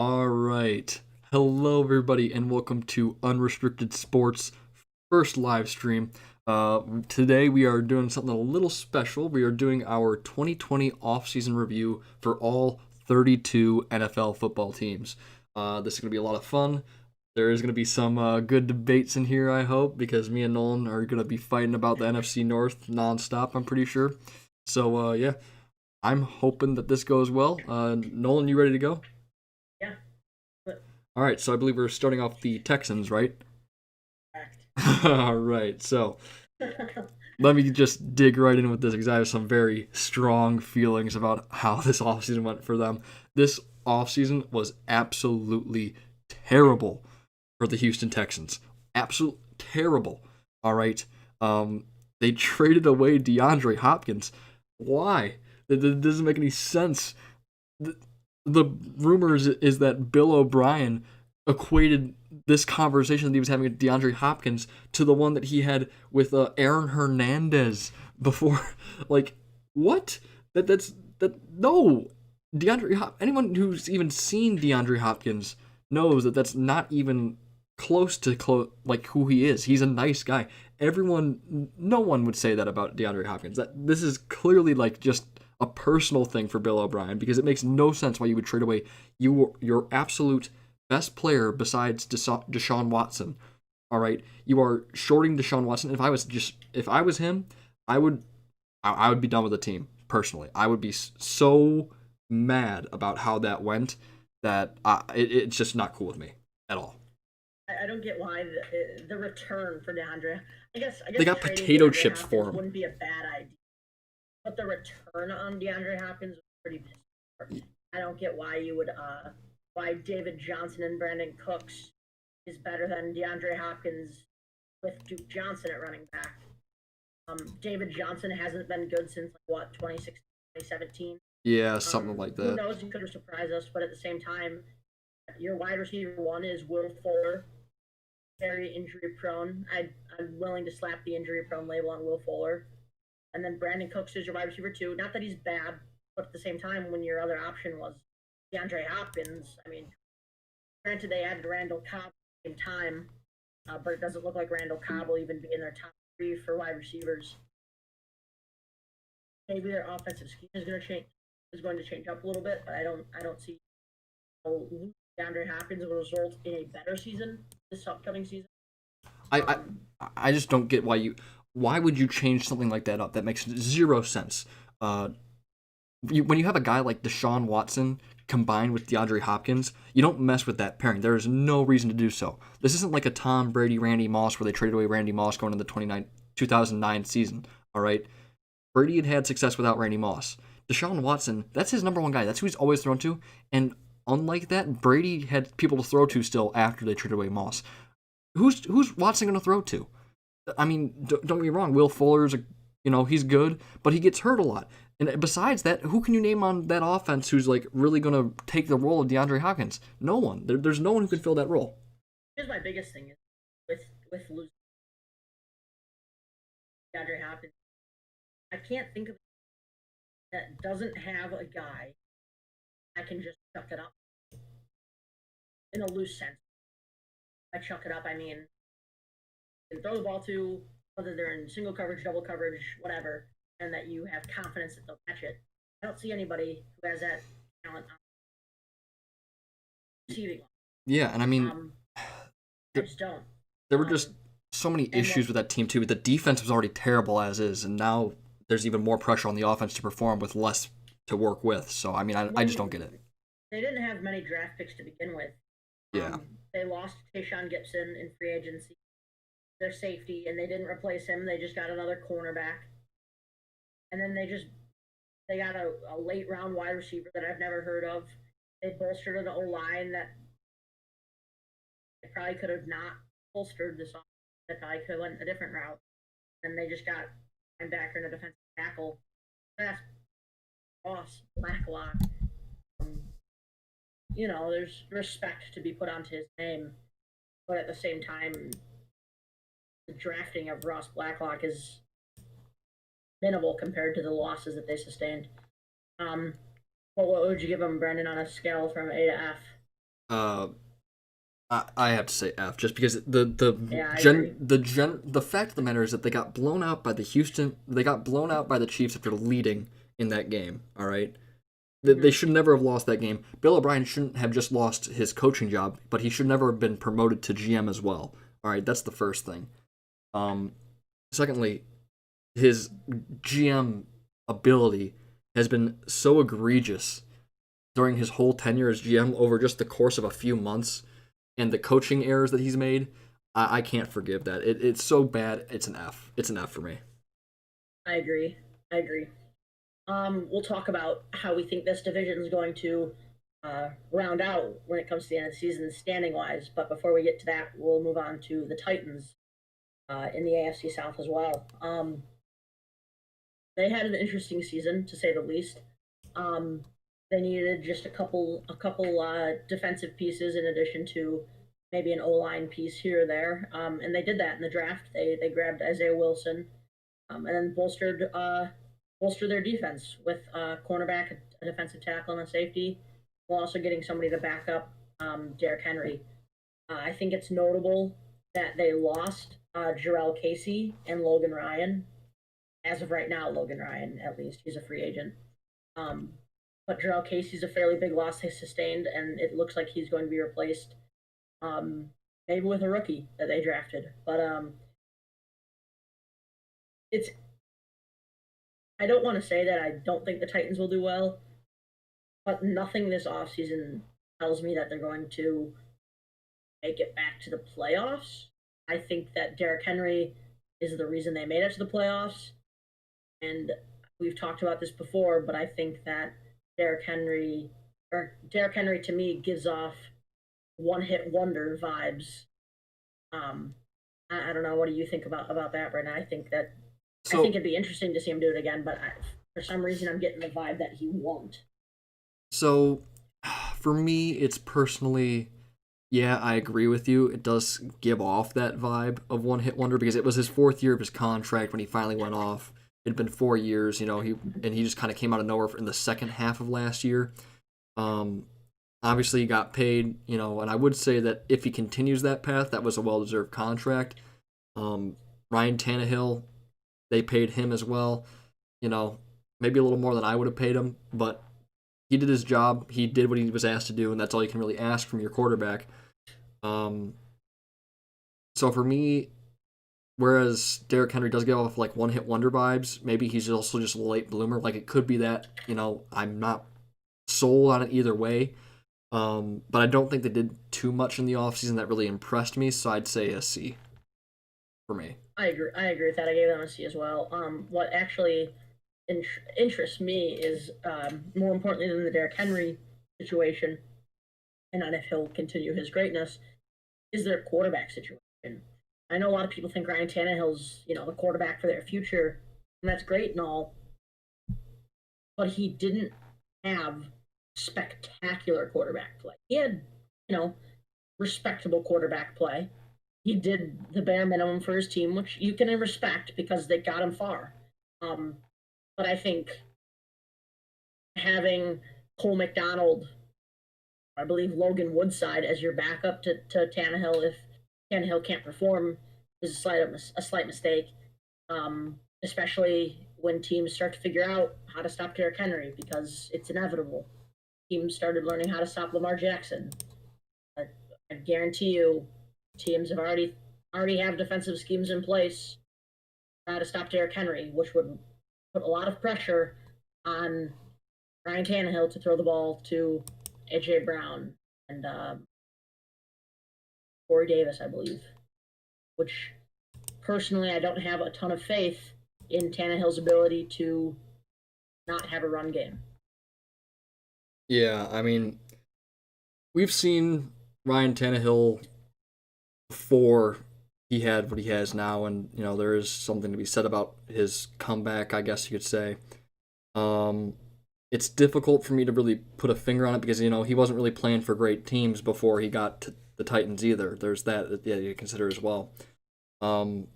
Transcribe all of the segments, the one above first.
All right. Hello, everybody, and welcome to Unrestricted Sports first live stream. Today we are doing something a little special. We are doing our 2020 offseason review for all 32 NFL football teams. This is going to be a lot of fun. There is going to be some good debates in here, I hope, because me and Nolan are going to be fighting about the NFC North nonstop, I'm pretty sure. So, yeah, I'm hoping that this goes well. Nolan, you ready to go? Yeah, but All right, so I believe we're starting off the Texans, right? fact. All right, so let me just dig right in with this because I have some very strong feelings about how this offseason went for them. This offseason was absolutely terrible for the Houston Texans. Absolute terrible. All right. They traded away DeAndre Hopkins. Why? That doesn't make any sense. The, the rumors is that Bill O'Brien equated this conversation that he was having with DeAndre Hopkins to the one that he had with Aaron Hernandez before. Like, what? That no. Anyone who's even seen DeAndre Hopkins knows that that's not even close to like who he is. He's a nice guy. No one would say that about DeAndre Hopkins. That this is clearly like just a personal thing for Bill O'Brien because it makes no sense why you would trade away your absolute best player besides Deshaun Watson. All right, you are shorting Deshaun Watson. If I was him, I would I would be done with the team personally. I would be so mad about how that went that it's just not cool with me at all. I don't get why the return for DeAndre. I They guess got trading potato DeAndre chips for Hopkins him. wouldn't be a bad idea, but the return on DeAndre Hopkins was pretty piss. I don't get why you would why David Johnson and Brandon Cooks is better than DeAndre Hopkins with Duke Johnson at running back. David Johnson hasn't been good since like what 2016, 2017. Yeah, something like Who that. knows? He could have surprised us, but at the same time, your wide receiver one is Will Fuller, very injury prone. I'm willing to slap the injury prone label on Will Fuller. And then Brandon Cooks is your wide receiver two. Not that he's bad, but at the same time, when your other option was DeAndre Hopkins, I mean, granted they added Randall Cobb at the same time, but it doesn't look like Randall Cobb will even be in their top three for wide receivers. Maybe their offensive scheme is going to change up a little bit, but I don't see how DeAndre Hopkins will result in a better season this upcoming season. I Um, I just don't get why would you change something like that up? That makes zero sense. Uh, when you have a guy like Deshaun Watson combined with DeAndre Hopkins, you don't mess with that pairing. There is no reason to do so. This isn't like a Tom Brady Randy Moss where they traded away Randy Moss going into the 2009 season. All right, Brady had success without Randy Moss. Deshaun Watson, that's his number one guy. That's who he's always thrown to. And unlike that, Brady had people to throw to still after they traded away Moss. Who's Watson going to throw to? I mean, don't get me wrong. Will Fuller's he's good, but he gets hurt a lot. And besides that, who can you name on that offense who's like really going to take the role of DeAndre Hopkins? No one. There's no one who can fill that role. Here's my biggest thing is with losing DeAndre Hopkins. I can't think of that doesn't have a guy that can just chuck it up in a loose sense. By chuck it up, I mean you can throw the ball to whether they're in single coverage, double coverage, whatever, and that you have confidence that they'll catch it. I don't see anybody who has that talent on receiving. Yeah, and I mean, Um, I there, just don't. there were just Um, so many and issues what with that team too. But the defense was already terrible as is, and now there's even more pressure on the offense to perform with less to work with. So I mean, I just don't when get it. they didn't have many draft picks to begin with. Yeah, They lost Tayshawn Gibson in free agency, their safety, and they didn't replace him. They just got another cornerback, and then they got a late round wide receiver that I've never heard of. They bolstered an O line that they probably could have not bolstered this off. They probably could have went a different route. And they just got linebacker and a defensive tackle. That's Ross Blacklock. Um, there's respect to be put onto his name, but at the same time, the drafting of Ross Blacklock is minimal compared to the losses that they sustained. Um, but what would you give him, Brendan, on a scale from A to F? Uh, I have to say F, just because the Yeah, I agree. gen the fact of the matter is that they got blown out by the Chiefs after leading in that game. All right, they Hmm. should never have lost that game. Bill O'Brien shouldn't have just lost his coaching job, but he should never have been promoted to GM as well. All right, that's the first thing. Um, Secondly, his GM ability has been so egregious during his whole tenure as GM over just the course of a few months, and the coaching errors that he's made. I can't forgive that. It's so bad. It's an F. It's an F for me. I agree. I agree. We'll talk about how we think this division is going to round out when it comes to the end of the season, standing wise. But before we get to that, we'll move on to the Titans in the AFC South as well. They had an interesting season to say the least. Um, they needed just a couple defensive pieces in addition to maybe an O line piece here or there, and they did that in the draft. They grabbed Isaiah Wilson, and then bolstered their defense with a cornerback, a defensive tackle, and a safety, while also getting somebody to back up Derrick Henry. I think it's notable that they lost Jarrell Casey and Logan Ryan. As of right now, Logan Ryan, at least, he's a free agent. Um, but Jarrell Casey's a fairly big loss they sustained, and it looks like he's going to be replaced, um, maybe with a rookie that they drafted. But it's I don't want to say that I don't think the Titans will do well, but nothing this offseason tells me that they're going to make it back to the playoffs. I think that Derrick Henry is the reason they made it to the playoffs. And we've talked about this before, but I think that Derrick Henry Derrick Henry to me gives off one hit wonder vibes. Um, I don't know. What do you think about that, Brandon? I think So it'd be interesting to see him do it again, but for some reason I'm getting the vibe that he won't. so for me, it's personally, yeah, I agree with you. It does give off that vibe of one hit wonder because it was his fourth year of his contract when he finally went off. It had been 4 years, he just kind of came out of nowhere in the second half of last year. Um, Obviously, he got paid, and I would say that if he continues that path, that was a well deserved contract. Um, Ryan Tannehill, they paid him as well. You know, maybe a little more than I would have paid him, but he did his job. He did what he was asked to do, and that's all you can really ask from your quarterback. Um, so for me, whereas Derrick Henry does give off like one hit wonder vibes, maybe he's also just a late bloomer. Like it could be that, I'm not sold on it either way. But I don't think they did too much in the offseason that really impressed me, so I'd say a C for me. I agree. I agree with that. I gave them a C as well. What actually interests me is more importantly than the Derrick Henry situation, and not if he'll continue his greatness, is their quarterback situation. I know a lot of people think Ryan Tannehill's the quarterback for their future, and that's great and all, but he didn't have spectacular quarterback play. He had you know respectable quarterback play. He did the bare minimum for his team, which you can respect because they got him far. Um, but I think having Cole McDonald, I believe Logan Woodside as your backup to Tannehill if Tannehill can't perform is a slight mistake, especially when teams start to figure out how to stop Derrick Henry because it's inevitable. Teams started learning how to stop Lamar Jackson. I, I guarantee you, teams have already have defensive schemes in place to stop Derrick Henry, which would put a lot of pressure on Ryan Tannehill to throw the ball to AJ Brown and Corey Davis, I believe. Which personally, I don't have a ton of faith in Tannehill's ability to not have a run game. Yeah, I mean, we've seen Ryan Tannehill before he had what he has now, and there is something to be said about his comeback, I guess you could say. Um, it's difficult for me to really put a finger on it because he wasn't really playing for great teams before he got to the Titans either. There's that you consider as well. Um,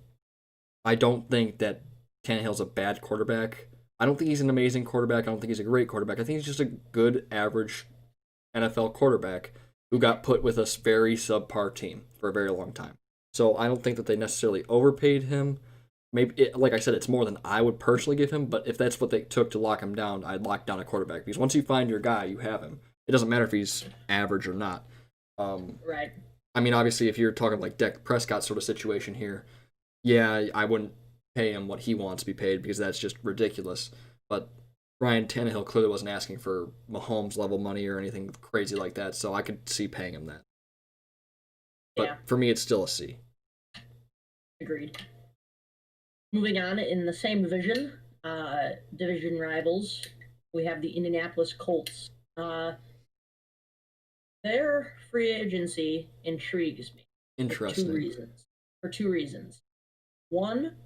I don't think that Tannehill's a bad quarterback. I don't think he's an amazing quarterback. I don't think he's a great quarterback. I think he's just a good average NFL quarterback. who got put with a very subpar team for a very long time. So I don't think that they necessarily overpaid him. Maybe, like I said, it's more than I would personally give him. But if that's what they took to lock him down, I'd lock down a quarterback because once you find your guy, you have him. It doesn't matter if he's average or not. Right. I mean, obviously, if you're talking like Dak Prescott sort of situation here, yeah, I wouldn't pay him what he wants to be paid because that's just ridiculous. But Ryan Tannehill clearly wasn't asking for Mahomes level money or anything crazy like that, so I could see paying him that. But Yeah. for me, it's still a C. Agreed. Moving on in the same division rivals, we have the Indianapolis Colts. Their free agency intrigues me Interesting. For two reasons. One,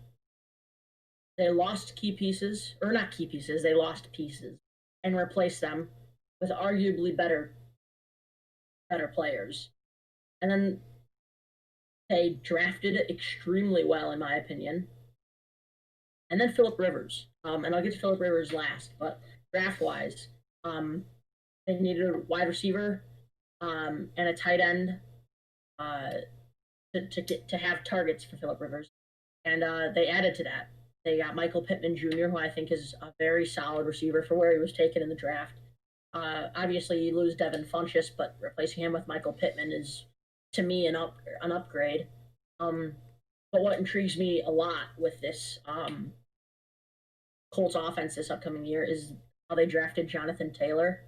they lost key pieces, or not key pieces, they lost pieces and replaced them with arguably better players. And then they drafted extremely well, in my opinion. And then Philip Rivers. And I'll get to Philip Rivers last, but draft wise, they needed a wide receiver and a tight end uh, to have targets for Philip Rivers. And they added to that. They got Michael Pittman Jr., who I think is a very solid receiver for where he was taken in the draft. Obviously, you lose Devin Funchess, but replacing him with Michael Pittman is, to me, an upgrade. But what intrigues me a lot with this Colts offense this upcoming year is how they drafted Jonathan Taylor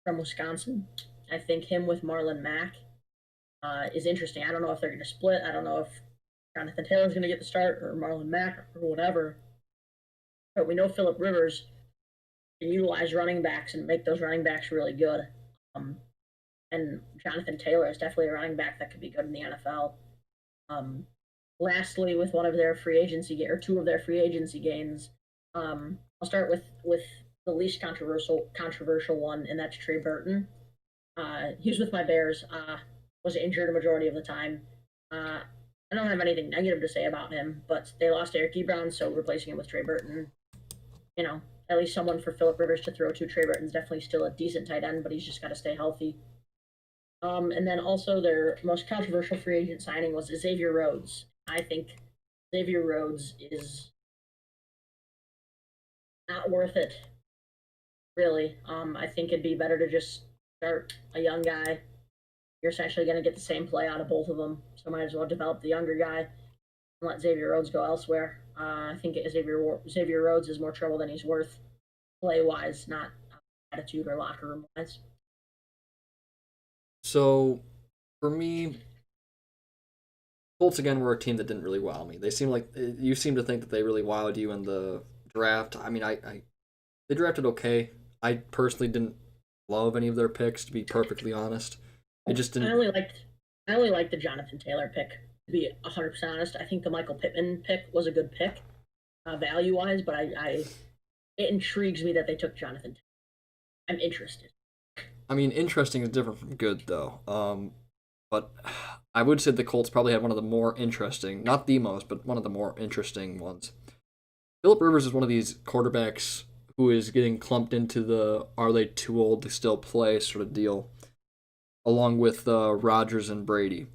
from Wisconsin. I think him with Marlon Mack is interesting. I don't know if they're going to split. I don't know if Jonathan Taylor's going to get the start or Marlon Mack or whatever. But we know Philip Rivers can utilize running backs and make those running backs really good. And Jonathan Taylor is definitely a running back that could be good in the NFL. Lastly, with one of their free agency or two of their free agency gains, I'll start with the least controversial one, and that's Trey Burton. He was with my Bears. Was injured a majority of the time. I don't have anything negative to say about him, but they lost Eric Ebron, so replacing him with Trey Burton, at least someone for Philip Rivers to throw to. Trey Burton's definitely still a decent tight end, but he's just got to stay healthy. And then also their most controversial free agent signing was Xavier Rhodes. I think Xavier Rhodes is not worth it, really. I think it'd be better to just start a young guy. You're essentially going to get the same play out of both of them, so might as well develop the younger guy and let Xavier Rhodes go elsewhere. I think Xavier Rhodes is more trouble than he's worth, play-wise, not attitude or locker room-wise. So, for me, Colts again were a team that didn't really wow me. They seem like you seem to think that they really wowed you in the draft. I mean, they drafted okay. I personally didn't love any of their picks, to be perfectly honest. I just didn't. I only liked the Jonathan Taylor pick. To be 100% honest, I think the Michael Pittman pick was a good pick, value wise. But it intrigues me that they took Jonathan Taylor. I'm interested. I mean, interesting is different from good, though. But I would say the Colts probably had one of the more interesting, not the most, but one of the more interesting ones. Philip Rivers is one of these quarterbacks who is getting clumped into the "are they too old to still play" sort of deal, along with Rodgers and Brady.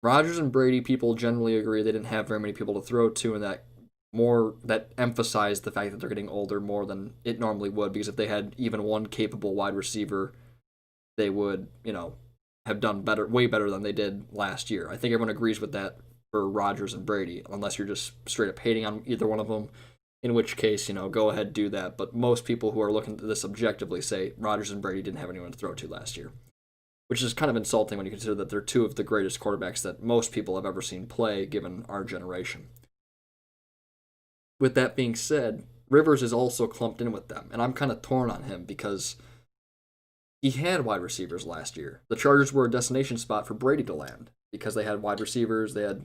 Rodgers and Brady, people generally agree they didn't have very many people to throw to, and that emphasized the fact that they're getting older more than it normally would. Because if they had even one capable wide receiver, they would, have done better, way better than they did last year. I think everyone agrees with that for Rodgers and Brady, unless you're just straight up hating on either one of them. In which case, go ahead, do that. But most people who are looking at this objectively say Rodgers and Brady didn't have anyone to throw to last year, which is kind of insulting when you consider that they're two of the greatest quarterbacks that most people have ever seen play, given our generation. With that being said, Rivers is also clumped in with them, and I'm kind of torn on him because he had wide receivers last year. The Chargers were a destination spot for Brady to land because they had wide receivers, they had,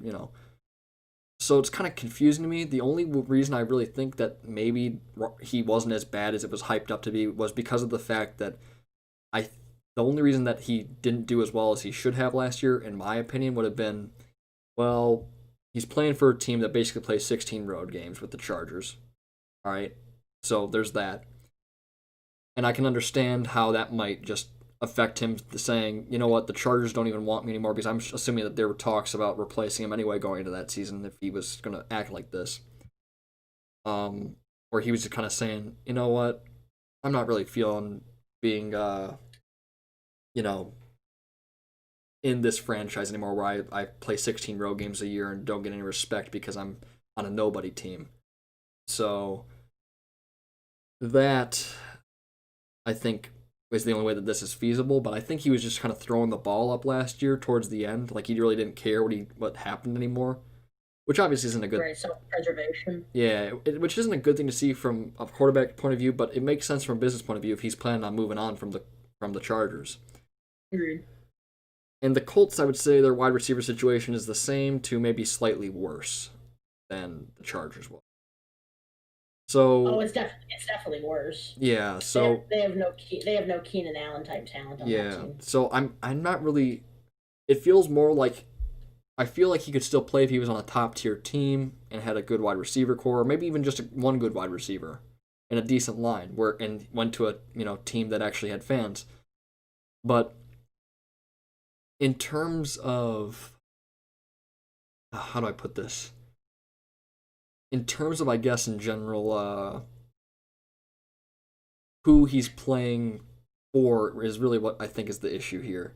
So it's kind of confusing to me. The only reason I really think that maybe he wasn't as bad as it was hyped up to be was because of the fact that the only reason that he didn't do as well as he should have last year, in my opinion, would have been, well, he's playing for a team that basically plays 16 road games with the Chargers. All right, so there's that. And I can understand how that might just affect him saying, you know what, the Chargers don't even want me anymore, because I'm assuming that there were talks about replacing him anyway going into that season if he was going to act like this. Where he was just kind of saying, you know what, I'm not really feeling being, you know, in this franchise anymore where I play 16 road games a year and don't get any respect because I'm on a nobody team. So that, I think, is the only way that this is feasible, but I think he was just kind of throwing the ball up last year towards the end. Like, he really didn't care what happened anymore, which obviously isn't a good... Right, self-preservation. Yeah, which isn't a good thing to see from a quarterback point of view, but it makes sense from a business point of view if he's planning on moving on from the Chargers. Agreed. And the Colts, I would say their wide receiver situation is the same to maybe slightly worse than the Chargers was. Oh, So it's definitely worse. yeah, so They have no Keenan Allen type talent on that yeah, team. so I'm not really. It feels more like I feel like he could still play if he was on a top tier team and had a good wide receiver core, or maybe even just one good wide receiver and a decent line, and went to a team that actually had fans. But in terms of how do I put this? In terms of, I guess, in general, who he's playing for is really what I think is the issue here.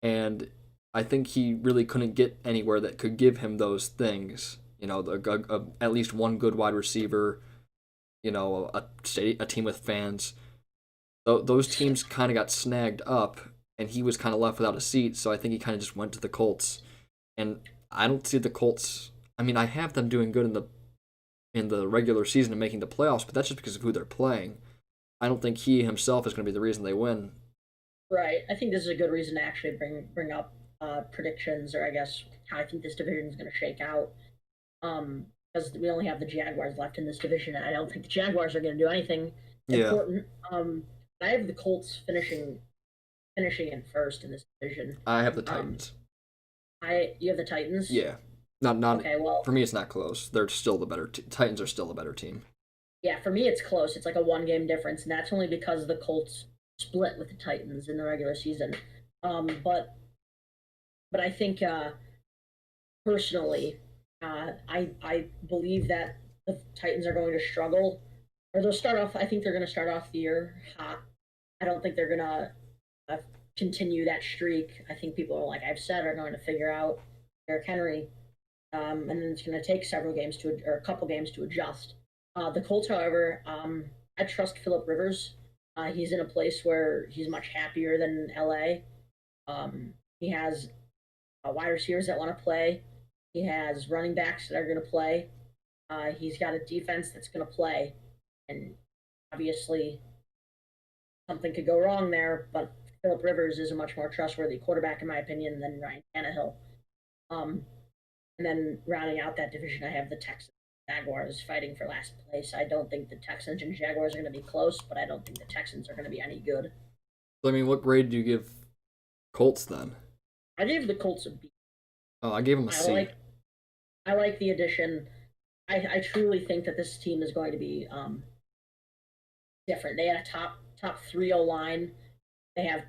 And I think he really couldn't get anywhere that could give him those things. At least one good wide receiver, a team with fans. Those teams kind of got snagged up, and he was kind of left without a seat, so I think he kind of just went to the Colts. And I don't see the Colts... I mean, I have them doing good in the regular season and making the playoffs, but that's just because of who they're playing. I don't think he himself is going to be the reason they win. Right. I think this is a good reason to actually bring up predictions, or I guess how I think this division is going to shake out. Because we only have the Jaguars left in this division, and I don't think the Jaguars are going to do anything Yeah, important. I have the Colts finishing in first in this division. I have the Um, Titans. you have the Titans. Yeah, not Okay, well, for me. It's not close. They're still the better. Titans are still the better team. yeah, for me it's close. It's like a 1 game difference, and that's only because the Colts split with the Titans in the regular season. But I think personally, I believe that the Titans are going to struggle, or they'll start off. I think they're going to start off the year hot. I don't think they're going to continue that streak. I think people are, like I've said, are going to figure out Derrick Henry, and then it's going to take several games or a couple games to adjust. The Colts, however, I trust Philip Rivers. He's in a place where he's much happier than LA. He has wide receivers that want to play. He has running backs that are going to play. He's got a defense that's going to play, and obviously something could go wrong there. But Philip Rivers is a much more trustworthy quarterback, in my opinion, than Ryan Tannehill. Um, and then rounding out that division, I have the Texans. Jaguars fighting for last place. I don't think the Texans and Jaguars are going to be close, but I don't think the Texans are going to be any good. So, I mean, what grade do you give Colts then? I gave the Colts a B. Oh, I gave them a I C. like the addition. I truly think that this team is going to be different. They had a top 3 line. They have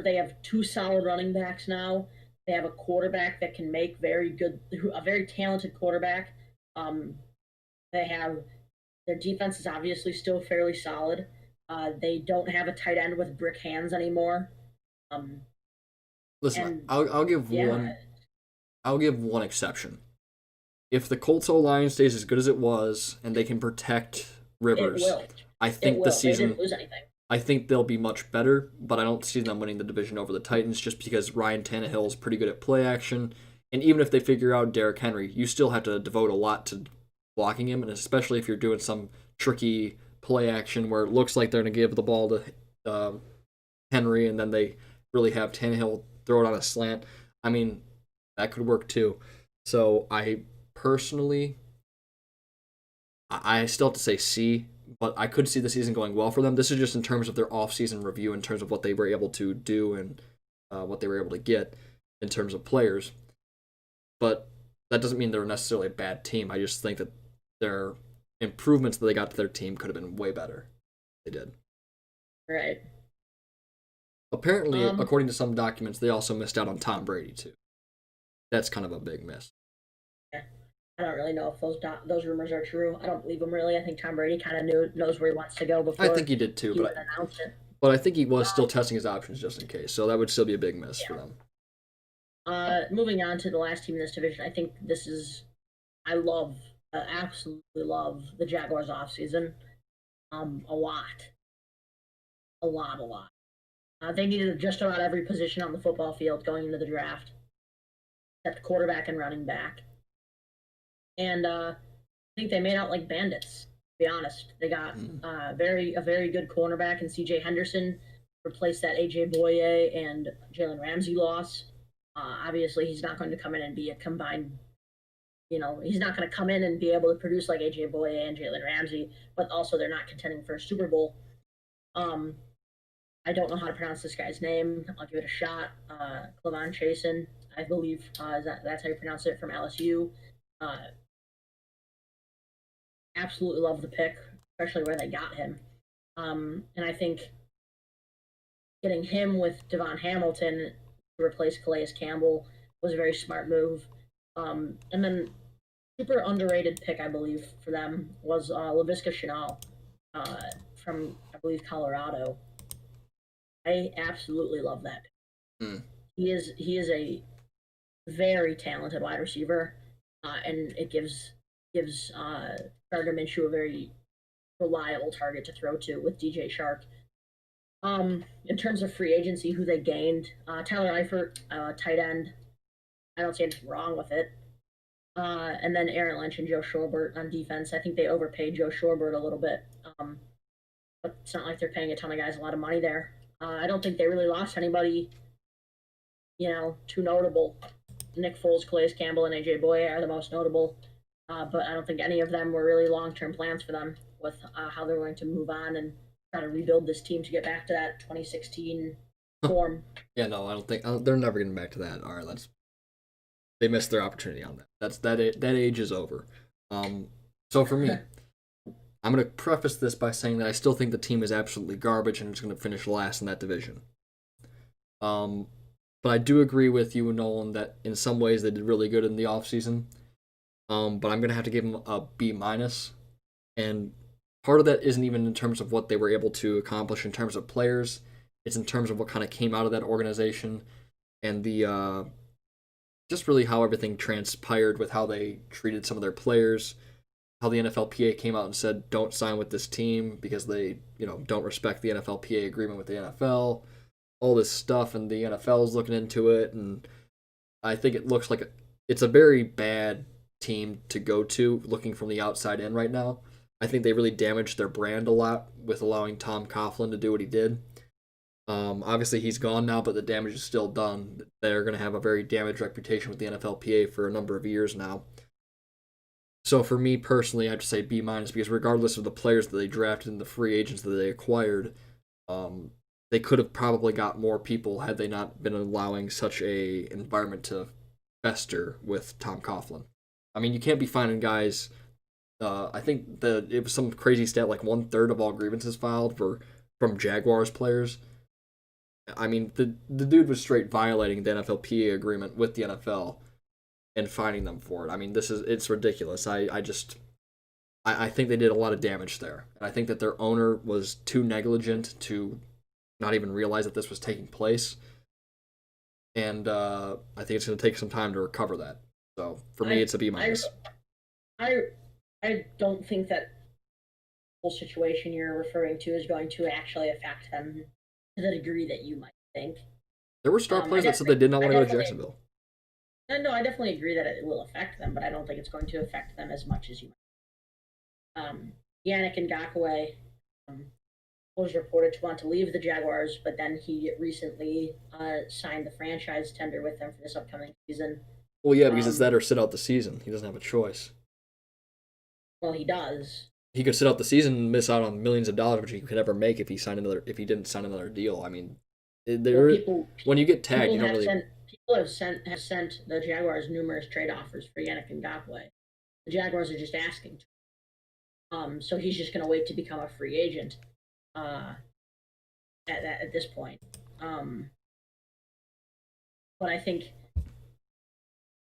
they have 2 solid running backs now. They have a quarterback that can make a very talented quarterback. Um, they have their defense is obviously still fairly solid. They don't have a tight end with brick hands anymore. Um, Listen, and I'll give yeah, one exception. If the Colts O line stays as good as it was and they can protect it Rivers, will. I It think the will. They didn't season lose anything. I think they'll be much better, but I don't see them winning the division over the Titans just because Ryan Tannehill is pretty good at play action. And even if they figure out Derrick Henry, you still have to devote a lot to blocking him, and especially if you're doing some tricky play action where it looks like they're going to give the ball to Henry and then they really have Tannehill throw it on a slant. I mean, that could work too. So I personally, I still have to say C, but I could see the season going well for them. This is just in terms of their off-season review, in terms of what they were able to do and what they were able to get in terms of players. But that doesn't mean they're necessarily a bad team. I just think that their improvements that they got to their team could have been way better. They did. Right. Apparently, according to some documents, they also missed out on Tom Brady too. That's kind of a big miss. Yeah. I don't really know if those rumors are true. I don't believe them really. I think Tom Brady kind of knows where he wants to go I before think he did too, he would announce it. but I think he was still Um, testing his options just in case. So that would still be a big miss for yeah. them. Moving on to the last team in this division, I think this is I love, absolutely love the Jaguars offseason. A lot, a lot. They needed just about every position on the football field going into the draft, except quarterback and running back. And I think they made out like bandits. To be honest, they got a very good cornerback in C.J. Henderson, replaced that A.J. Boye and Jalen Ramsey loss. Obviously, he's not going to come in and be a combined. He's not going to come in and be able to produce like A.J. Boye and Jalen Ramsey, but also they're not contending for a Super Bowl. I don't know how to pronounce this guy's name. I'll give it a shot. Clavon Chasen, I believe that's how you pronounce it, from LSU. Uh, Absolutely love the pick, especially where they got him. And I think getting him with Devon Hamilton to replace Calais Campbell was a very smart move. And then super underrated pick, I believe, for them was Laviska Shenault from, I believe, Colorado. I absolutely love that pick. He is a very talented wide receiver, and it gives Gardner Minshew a very reliable target to throw to with DJ Shark. In terms of free agency, who they gained, Tyler Eifert, tight end. I don't see anything wrong with it. And then Aaron Lynch and Joe Shorbert on defense. I think they overpaid Joe Shorbert a little bit, but it's not like they're paying a ton of guys a lot of money there. I don't think they really lost anybody, too notable. Nick Foles, Calais Campbell, and AJ Boye are the most notable, but I don't think any of them were really long-term plans for them with how they're going to move on and try to rebuild this team to get back to that 2016 form. Yeah, no, I don't think they're never getting back to that. All right, they missed their opportunity on that. That age is over. So for me, I'm going to preface this by saying that I still think the team is absolutely garbage and is going to finish last in that division. But I do agree with you, Nolan, that in some ways they did really good in the offseason. But I'm going to have to give them a B minus. And part of that isn't even in terms of what they were able to accomplish in terms of players. It's in terms of what kind of came out of that organization and the just really how everything transpired with how they treated some of their players, how the NFLPA came out and said don't sign with this team because they, don't respect the NFLPA agreement with the NFL, all this stuff, and the NFL is looking into it, and I think it looks like it's a very bad team to go to looking from the outside in right now. I think they really damaged their brand a lot with allowing Tom Coughlin to do what he did. Obviously, he's gone now, but the damage is still done. They're going to have a very damaged reputation with the NFLPA for a number of years now. So for me personally, I'd say B minus because regardless of the players that they drafted and the free agents that they acquired, they could have probably got more people had they not been allowing such a environment to fester with Tom Coughlin. I mean, you can't be finding guys. I think it was some crazy stat like 1/3 of all grievances filed from Jaguars players. I mean, the dude was straight violating the NFLPA agreement with the NFL and fining them for it. I mean, it's ridiculous. I think they did a lot of damage there, and I think that their owner was too negligent to not even realize that this was taking place. And I think it's going to take some time to recover that. So for me, it's a B minus. I don't think that whole situation you're referring to is going to actually affect them to the degree that you might think. There were star players that said they did not want to go to Jacksonville. No, I definitely agree that it will affect them, but I don't think it's going to affect them as much as you might. Yannick Ngakoue was reported to want to leave the Jaguars, but then he recently signed the franchise tender with them for this upcoming season. Well, yeah, because it's that or sit out the season. He doesn't have a choice. Well, he does. He could sit out the season and miss out on millions of dollars, which he could never make if he didn't sign another deal. I mean, when you get tagged, you don't really. People have sent the Jaguars numerous trade offers for Yannick Ngakoue. The Jaguars are just asking. So he's just going to wait to become a free agent. At this point, But I think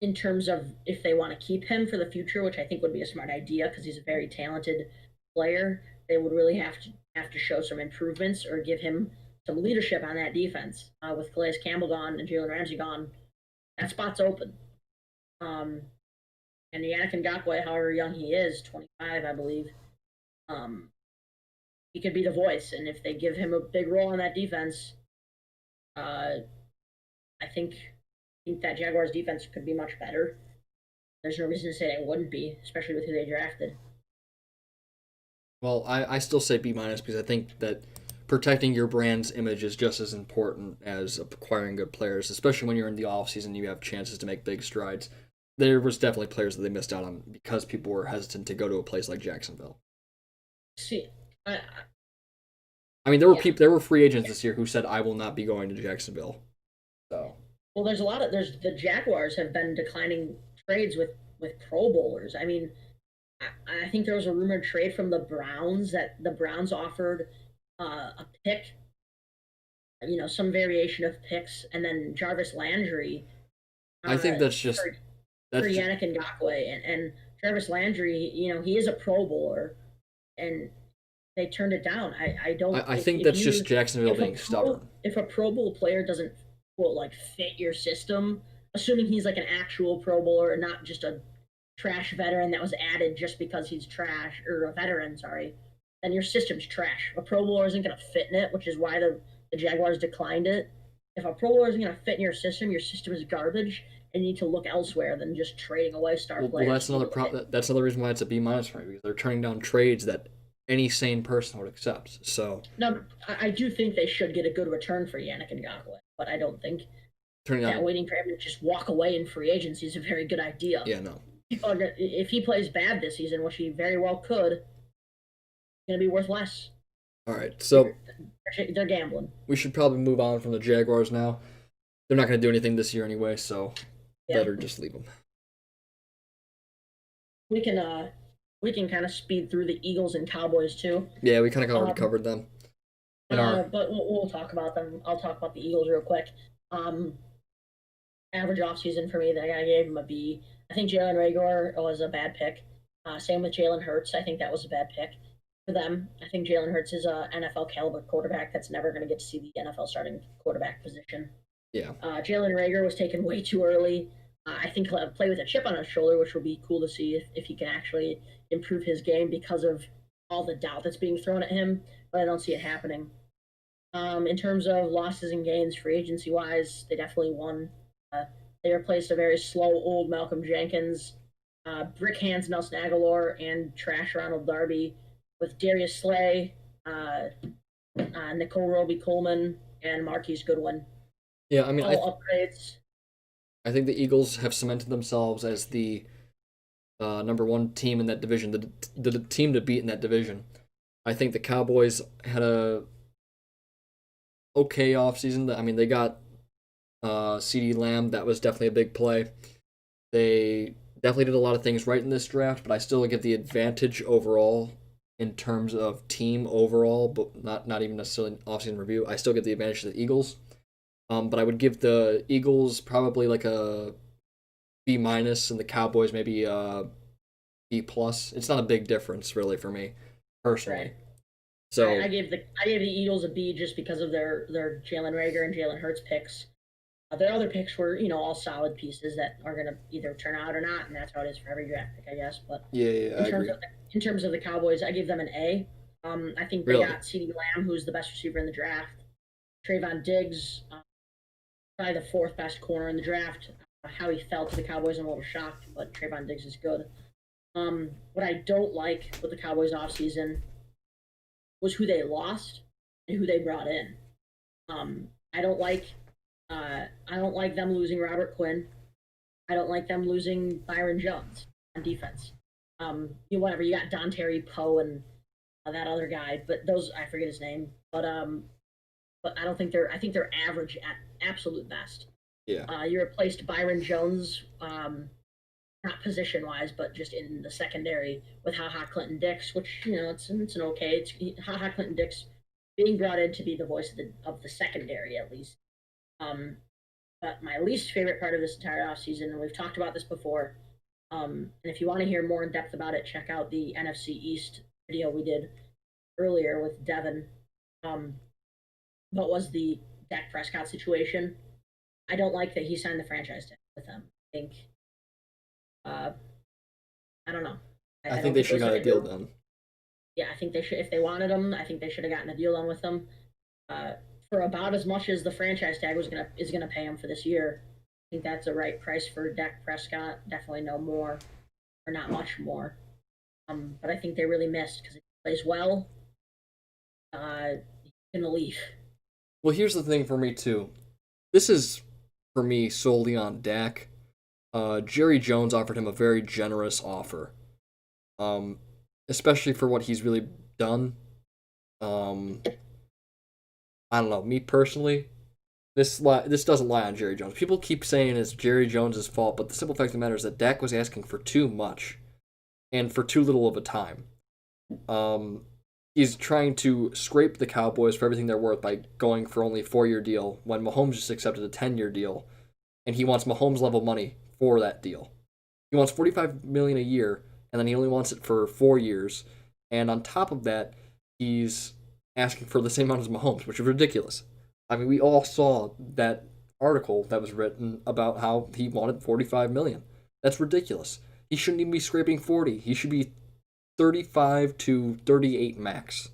in terms of if they want to keep him for the future, which I think would be a smart idea because he's a very talented player, they would really have to show some improvements or give him some leadership on that defense. With Calais Campbell gone and Jalen Ramsey gone, that spot's open. Um, and Yannick Ngakoue, however young he is, 25, I believe, um, he could be the voice. And if they give him a big role in that defense, uh, I think that Jaguars defense could be much better. There's no reason to say they wouldn't be, especially with who they drafted. Well, I still say B minus because I think that protecting your brand's image is just as important as acquiring good players, especially when you're in the off season. You have chances to make big strides. There was definitely players that they missed out on because people were hesitant to go to a place like Jacksonville. See, I mean, there were yeah. people, there were free agents this year who said, "I will not be going to Jacksonville." So Well, there's the Jaguars have been declining trades with Pro Bowlers. I mean, I think there was a rumored trade from the Browns that the Browns offered a pick, some variation of picks, and then Jarvis Landry I think for that's just, Yannick Ngakoue, and Jarvis Landry, he is a Pro Bowler, and they turned it down. I don't I think that's just Jacksonville being stubborn. if a Pro Bowl player doesn't quote like fit your system, assuming he's like an actual Pro Bowler and not just a trash veteran that was added just because he's trash or a veteran, sorry, then your system's trash. A Pro Bowler isn't going to fit in it, which is why the Jaguars declined it. If a Pro Bowler isn't going to fit in your system is garbage, and you need to look elsewhere than just trading away star Well, players. that's another reason why it's a B minus for me because they're turning down trades that any sane person would accept. So No, I do think they should get a good return for Yannick Ngakoue, but I don't think turning that down, waiting for him to just walk away in free agency is a very good idea. yeah, no. If he plays bad this season, which he very well could, it's going to be worth less. All right, so They're gambling. we should probably move on from the Jaguars now. They're not going to do anything this year anyway, so better just leave them. We can kind of speed through the Eagles and Cowboys too. Yeah, we kind of already covered them. But we'll talk about them. I'll talk about the Eagles real quick. Average offseason for me, I gave him a B. I think Jalen Rager was a bad pick. Same with Jalen Hurts. I think that was a bad pick for them. I think Jalen Hurts is a NFL caliber quarterback that's never going to get to see the NFL starting quarterback position. Yeah. Jalen Rager was taken way too early. I think he'll play with a chip on his shoulder, which will be cool to see if he can actually improve his game because of all the doubt that's being thrown at him. But I don't see it happening. In terms of losses and gains, free agency wise, they definitely won. They replaced a very slow old Malcolm Jenkins, brick hands Nelson Aguilar, and trash Ronald Darby with Darius Slay, Nicole Roby Coleman, and Marquise Goodwin. Yeah, I mean, all upgrades. I think the Eagles have cemented themselves as the number one team in that division, the team to beat in that division. I think the Cowboys had a okay offseason. I mean, they got CeeDee Lamb. That was definitely a big play. They definitely did a lot of things right in this draft, but I still give the advantage overall in terms of team overall, but not even necessarily offseason review. I still get the advantage to the Eagles. But I would give the Eagles probably like a B minus and the Cowboys maybe a B plus. It's not a big difference really for me personally. Right. So I gave the Eagles a B just because of their Jalen Rager and Jalen Hurts picks. Their other picks were all solid pieces that are going to either turn out or not, and that's how it is for every draft pick, I guess. But yeah, in terms of the Cowboys, I give them an A. I think they got CeeDee Lamb, who's the best receiver in the draft. Trayvon Diggs, probably the fourth best corner in the draft. How he fell to the Cowboys, I'm a little shocked, but Trayvon Diggs is good. What I don't like with the Cowboys offseason was who they lost and who they brought in. I don't like them losing Robert Quinn. I don't like them losing Byron Jones on defense. Whatever, you got Don Terry Poe and that other guy, but those I forget his name. But I don't think I think they're average at absolute best. Yeah. You replaced Byron Jones, not position wise, but just in the secondary with Ha Ha Clinton Dix, which it's an okay. It's Ha Ha Clinton Dix being brought in to be the voice of the secondary at least. Um, but my least favorite part of this entire offseason, and we've talked about this before, and if you want to hear more in depth about it, check out the NFC East video we did earlier with Devin. Um, but was the Dak Prescott situation. I don't like that he signed the franchise tag with them. I think, uh, I don't know. I I think don't they think it should was have the got a right deal move. done. Yeah, I think they should. If they wanted him, I think they should have gotten a deal done with them uh, for about as much as the franchise tag is gonna pay him for this year. I think that's the right price for Dak Prescott. Definitely no more, or not much more. But I think they really missed because if he plays well, he's gonna leave. Well, here's the thing for me too. This is for me solely on Dak. Jerry Jones offered him a very generous offer, um, especially for what he's really done. Um, I don't know. Me personally, this doesn't lie on Jerry Jones. People keep saying it's Jerry Jones' fault, but the simple fact of the matter is that Dak was asking for too much and for too little of a time. Um, he's trying to scrape the Cowboys for everything they're worth by going for only a 4 year deal when Mahomes just accepted a 10 year deal, and he wants Mahomes level money for that deal. He wants 45 million a year, and then he only wants it for 4 years. And on top of that, he's asking for the same amount as Mahomes, which is ridiculous. I mean, we all saw that article that was written about how he wanted 45 million. That's ridiculous. He shouldn't even be scraping 40. He should be 35 to 38 max.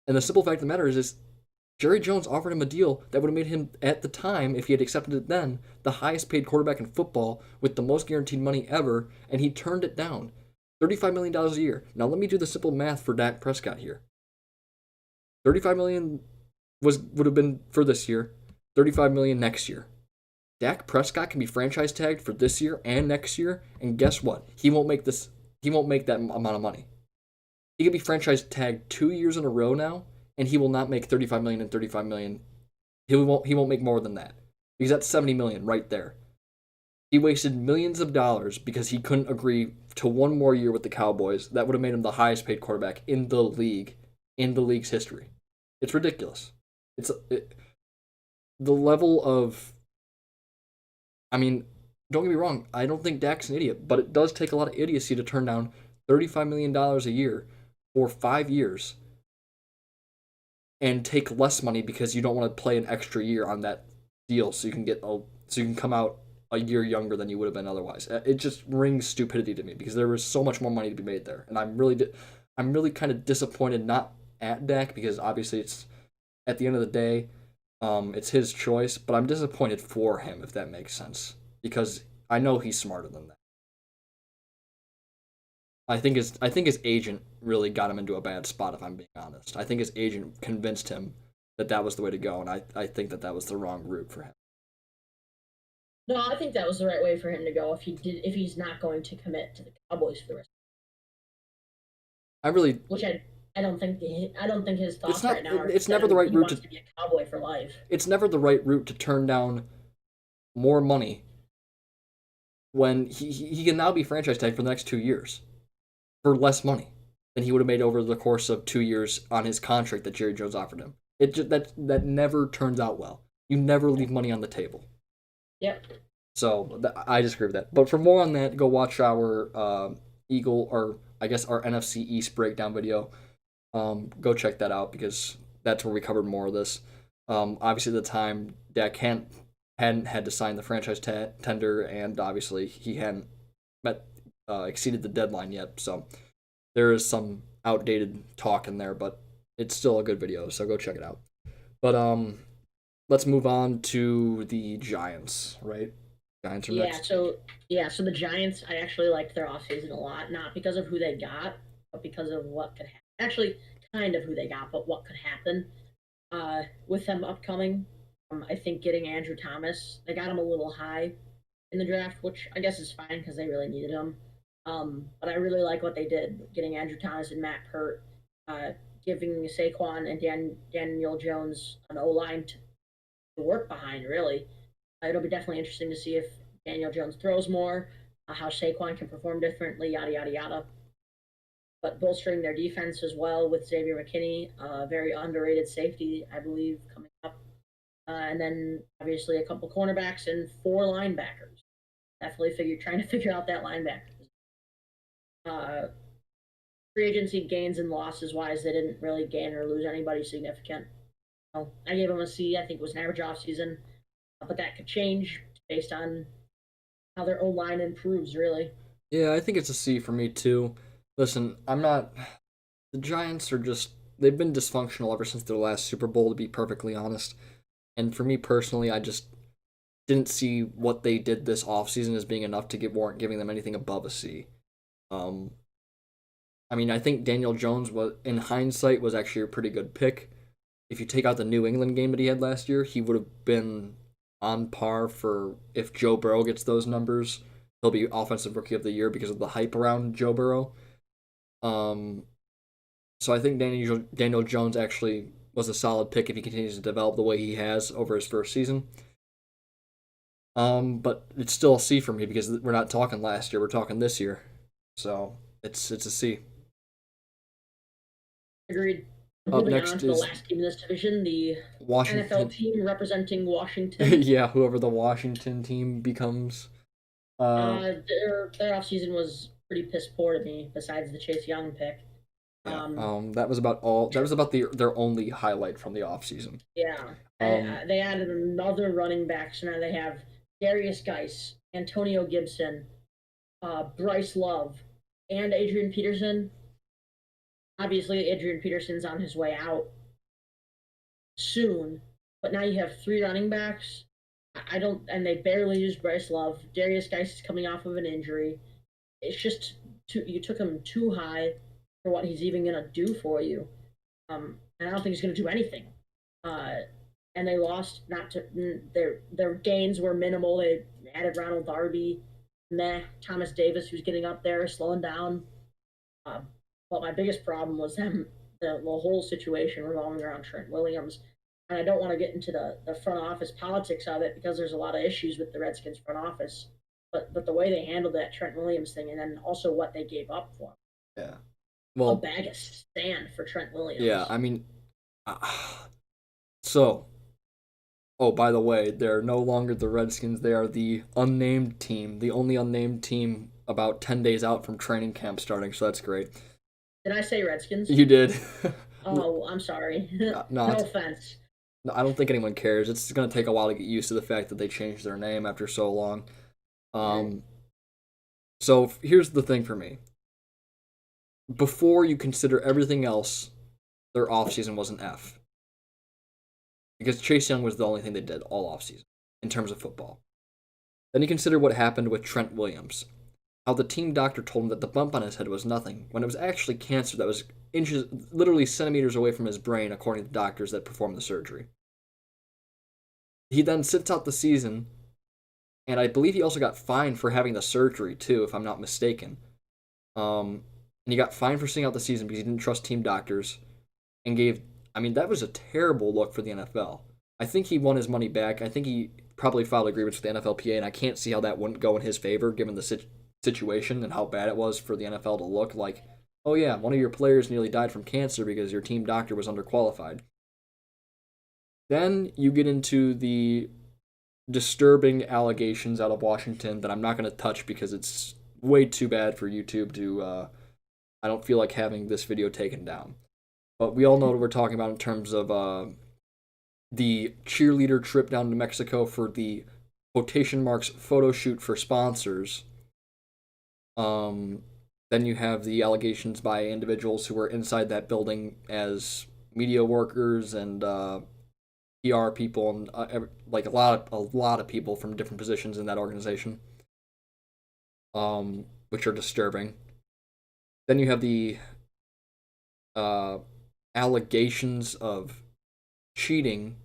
And the simple fact of the matter is Jerry Jones offered him a deal that would have made him, at the time, if he had accepted it then, the highest paid quarterback in football with the most guaranteed money ever, and he turned it down. $35 million a year. Now let me do the simple math for Dak Prescott here. 35 million would have been for this year, 35 million next year. Dak Prescott can be franchise tagged for this year and next year, and guess what? He won't make that amount of money. He could be franchise tagged 2 years in a row now, and he will not make 35 million and 35 million. He won't make more than that because that's 70 million right there. He wasted millions of dollars because he couldn't agree to one more year with the Cowboys. That would have made him the highest paid quarterback in the league's history. It's ridiculous. The level of. I mean, don't get me wrong. I don't think Dak's an idiot, but it does take a lot of idiocy to turn down $35 million a year for 5 years and take less money because you don't want to play an extra year on that deal so you can come out a year younger than you would have been otherwise. It just rings stupidity to me because there was so much more money to be made there, and I'm really kind of disappointed not at Dak because obviously it's at the end of the day, it's his choice, but I'm disappointed for him if that makes sense because I know he's smarter than that. I think his agent really got him into a bad spot. If I'm being honest, I think his agent convinced him that that was the way to go, and I think that that was the wrong route for him. No, I think that was the right way for him to go if he's not going to commit to the Cowboys for the rest. I really, Which I don't think his it's thoughts not, right now are it's that never the right he route wants to, to be a Cowboy for life. it's never the right route to turn down more money when he can now be franchise tag for the next 2 years for less money than he would have made over the course of 2 years on his contract that Jerry Jones offered him. It just, that never turns out well. You never leave money on the table. Yep. So I disagree with that. But for more on that, go watch our Eagle or I guess our NFC East breakdown video. Go check that out because that's where we covered more of this. Obviously, at the time, Dak hadn't had to sign the franchise tender, and obviously he hadn't exceeded the deadline yet. So there is some outdated talk in there, but it's still a good video. So go check it out. But let's move on to the Giants. Right, Giants are Yeah. next. So the Giants, I actually liked their offseason a lot, not because of who they got, but because of what could happen. Actually, kind of who they got, but what could happen with them upcoming. I think getting Andrew Thomas, they got him a little high in the draft, which I guess is fine because they really needed him. But I really like what they did, getting Andrew Thomas and Matt Pert, uh, giving Saquon and Daniel Jones an O line to work behind. Really, it'll be definitely interesting to see if Daniel Jones throws more, how Saquon can perform differently, yada yada yada. but bolstering their defense as well with Xavier McKinney, very underrated safety, I believe, coming up. And then obviously a couple cornerbacks and four linebackers. Definitely trying to figure out that linebacker. Uh, Free agency gains and losses wise, they didn't really gain or lose anybody significant. So I gave them a C. I think it was an average offseason, but that could change based on how their O line improves, really. Yeah, I think it's a C for me too. Listen, I'm not. The Giants are just. They've been dysfunctional ever since their last Super Bowl, to be perfectly honest. And for me personally, I just didn't see what they did this offseason as being enough to warrant giving them anything above a C. Um, I mean, I think Daniel Jones was, in hindsight, was actually a pretty good pick. If you take out the New England game that he had last year, he would have been on par for if Joe Burrow gets those numbers. He'll be offensive rookie of the year because of the hype around Joe Burrow. Um, so I think Daniel Jones actually was a solid pick if he continues to develop the way he has over his first season. But it's still a C for me because we're not talking last year; we're talking this year. So it's a C. Agreed. Up Moving on next to the is last team in this division, the NFL Washington. team representing Washington. Yeah, whoever the Washington team becomes. Uh, Their offseason was pretty piss poor to me, besides the Chase Young pick. yeah. Um, That was about all. That was about their only highlight from the offseason. yeah, Um, they added another running back, so now they have Darius Geis, Antonio Gibson, Bryce Love, and Adrian Peterson. Obviously, Adrian Peterson's on his way out soon, but now you have three running backs. I don't, and they barely used Bryce Love. Darius Geis is coming off of an injury. It's just you took him too high for what he's even gonna do for you. And I don't think he's gonna do anything. Uh, and they lost not to their gains were minimal. They added Ronald Darby, meh. Thomas Davis, who's getting up there, slowing down. Uh, but my biggest problem was the whole situation revolving around Trent Williams. And I don't want to get into the front office politics of it because there's a lot of issues with the Redskins front office. But the way they handled that Trent Williams thing, and then also what they gave up for him, yeah. a Well, bag of sand for Trent yeah. Williams. I mean, uh, so. Oh, by the way, they're no longer the Redskins. They are the unnamed team, the only unnamed team about 10 days out from training camp starting. So that's great. Did I say Redskins? You did. Oh, I'm sorry. No, No offense. no, I don't think anyone cares. It's going to take a while to get used to the fact that they changed their name after so long. Okay. Um, so here's the thing for me. Before you consider everything else, their offseason was an F. Because Chase Young was the only thing they did all offseason in terms of football. Then you consider what happened with Trent Williams. How the team doctor told him that the bump on his head was nothing, when it was actually cancer that was inches, literally centimeters away from his brain, according to the doctors that performed the surgery. He then sits out the season, and I believe he also got fined for having the surgery too, if I'm not mistaken. And he got fined for sitting out the season because he didn't trust team doctors, and gave. I mean, that was a terrible look for the NFL. I think he won his money back. I think he probably filed agreements with the NFLPA, and I can't see how that wouldn't go in his favor given the situation and how bad it was for the NFL to look like, oh yeah, one of your players nearly died from cancer because your team doctor was underqualified. Then you get into the disturbing allegations out of Washington that I'm not going to touch because it's way too bad for YouTube to. I don't feel like having this video taken down. But we all know what we're talking about in terms of the cheerleader trip down to Mexico for the quotation marks photo shoot for sponsors. Then you have the allegations by individuals who were inside that building as media workers and PR people and like a lot of people from different positions in that organization, which are disturbing. Then you have the uh, allegations of cheating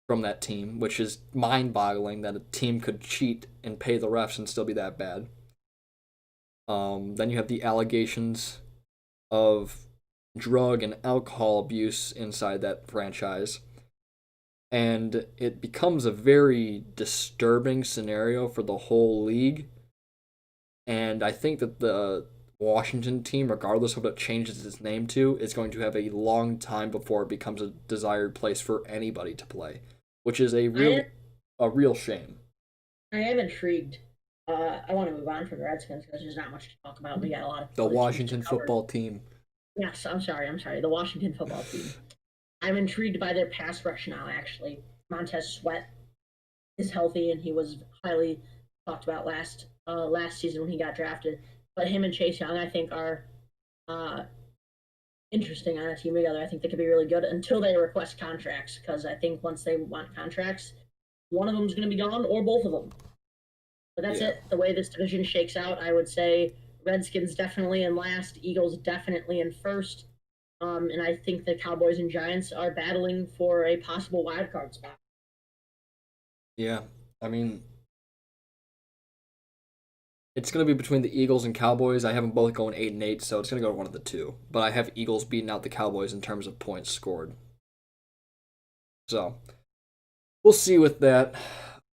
from that team, which is mind-boggling that a team could cheat and pay the refs and still be that bad. Then you have the allegations of drug and alcohol abuse inside that franchise. And it becomes a very disturbing scenario for the whole league. And I think that the Washington team, regardless of what it changes its name to, is going to have a long time before it becomes a desired place for anybody to play, which is I am, a real shame. I am intrigued. I want to move on from the Redskins because there's not much to talk about. We got a lot of The other teams to Washington cover. football team. Yes, I'm sorry. The Washington football team. I'm intrigued by their pass rush now. Actually, Montez Sweat is healthy, and he was highly talked about last season when he got drafted. But him and Chase Young, I think, are uh, interesting on a team together. I think they could be really good until they request contracts, because I think once they want contracts, one of them is going to be gone or both of them. But that's Yeah. it. The way this division shakes out, I would say Redskins definitely in last, Eagles definitely in first. And I think the Cowboys and Giants are battling for a possible wild card spot. Yeah. I mean, it's going to be between the Eagles and Cowboys. I have them both going 8-8, so it's going to go to one of the two. But I have Eagles beating out the Cowboys in terms of points scored. So we'll see with that.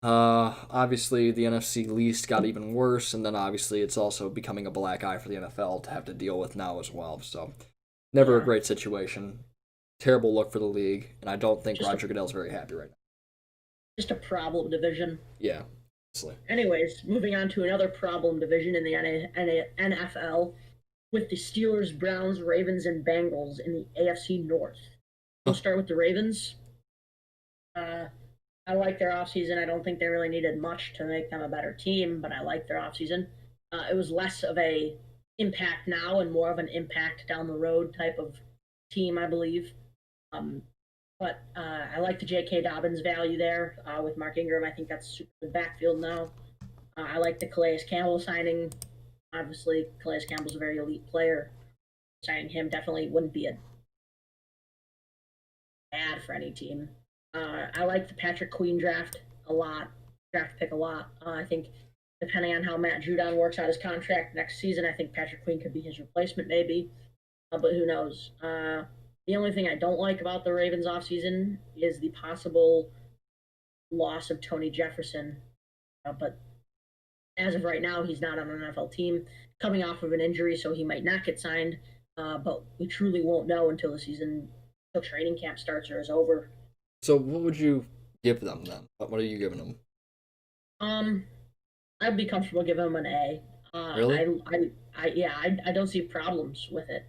Obviously, the NFC least got even worse, and then obviously it's also becoming a black eye for the NFL to have to deal with now as well. So never a Yeah, great situation. Terrible look for the league, and I don't think just a Roger Goodell's very happy right now. just a problem division. Yeah, honestly. Anyways, moving on to another problem division in the NFL with the Steelers, Browns, Ravens, and Bengals in the AFC North. We'll start with the Ravens. Uh, I like their offseason. I don't think they really needed much to make them a better team, but I like their offseason. It was less of a impact now and more of an impact down the road type of team, I believe. Um, but I like the J.K. Dobbins value there with Mark Ingram. I think that's super good backfield now. I like the Calais Campbell signing. Obviously, Calais Campbell's a very elite player. Signing him definitely wouldn't be a bad for any team. I like the Patrick Queen draft pick a lot. I think depending on how Matt Judon works out his contract next season, I think Patrick Queen could be his replacement maybe, but who knows? The only thing I don't like about the Ravens offseason is the possible loss of Tony Jefferson, but as of right now, he's not on an NFL team, coming off of an injury, so he might not get signed. But we truly won't know until the season, until training camp starts or is over. So what would you give them then? What are you giving them? Um, I'd be comfortable giving him an A. Really? Yeah, I don't see problems with it.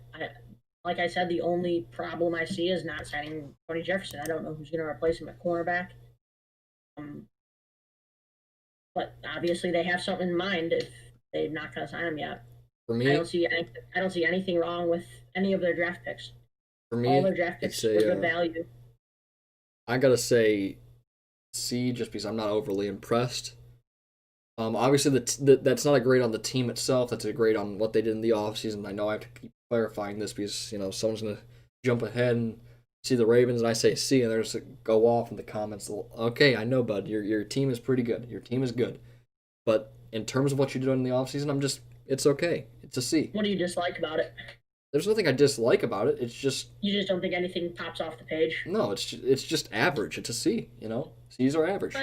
Like I said, the only problem I see is not signing Tony Jefferson. I don't know who's going to replace him at cornerback. Um, but obviously they have something in mind if they're not going to sign him yet. For I me, don't see I don't see anything wrong with any of their draft picks. for All me, their draft it's picks were good a value. I gotta say C just because I'm not overly impressed. Obviously that's not a grade on the team itself. That's a grade on what they did in the offseason. I know I have to keep clarifying this because someone's gonna jump ahead and see the Ravens and I say C and they're just go off in the comments. Okay, I know, bud. Your team is pretty good. Your team is good, but in terms of what you did in the offseason, it's okay. It's a C. What do you dislike about it? There's nothing I dislike about it. It's just You just don't think anything pops off the page. no. It's just average. It's a C. C's are average.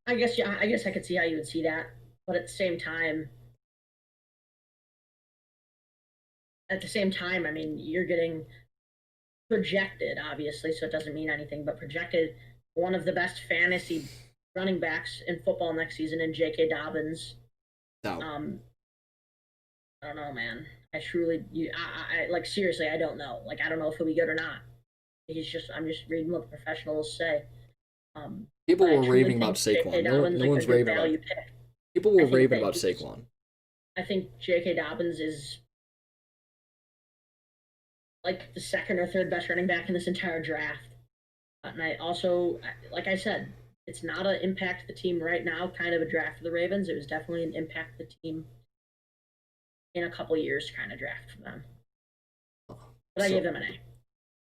I guess yeah, I guess I could see how you would see that, but at the same time, I mean, you're getting projected, obviously, so it doesn't mean anything, but projected one of the best fantasy running backs in football next season in J.K. Dobbins. No. Um, I don't know, man. I truly, like seriously, I don't know. Like, I don't know if he'll be good or not. I'm just reading what the professionals say. People But I were truly raving about think J.K. Saquon. No, Dobbins no like a one's good raving about. value pick. People I were think raving that about Saquon. I think J.K. Dobbins is like the second or third best running back in this entire draft. And I also, like I said, it's not an impact the team right now kind of a draft for the Ravens. It was definitely an impact the team in a couple years kind of draft for them. But I So, gave them an A.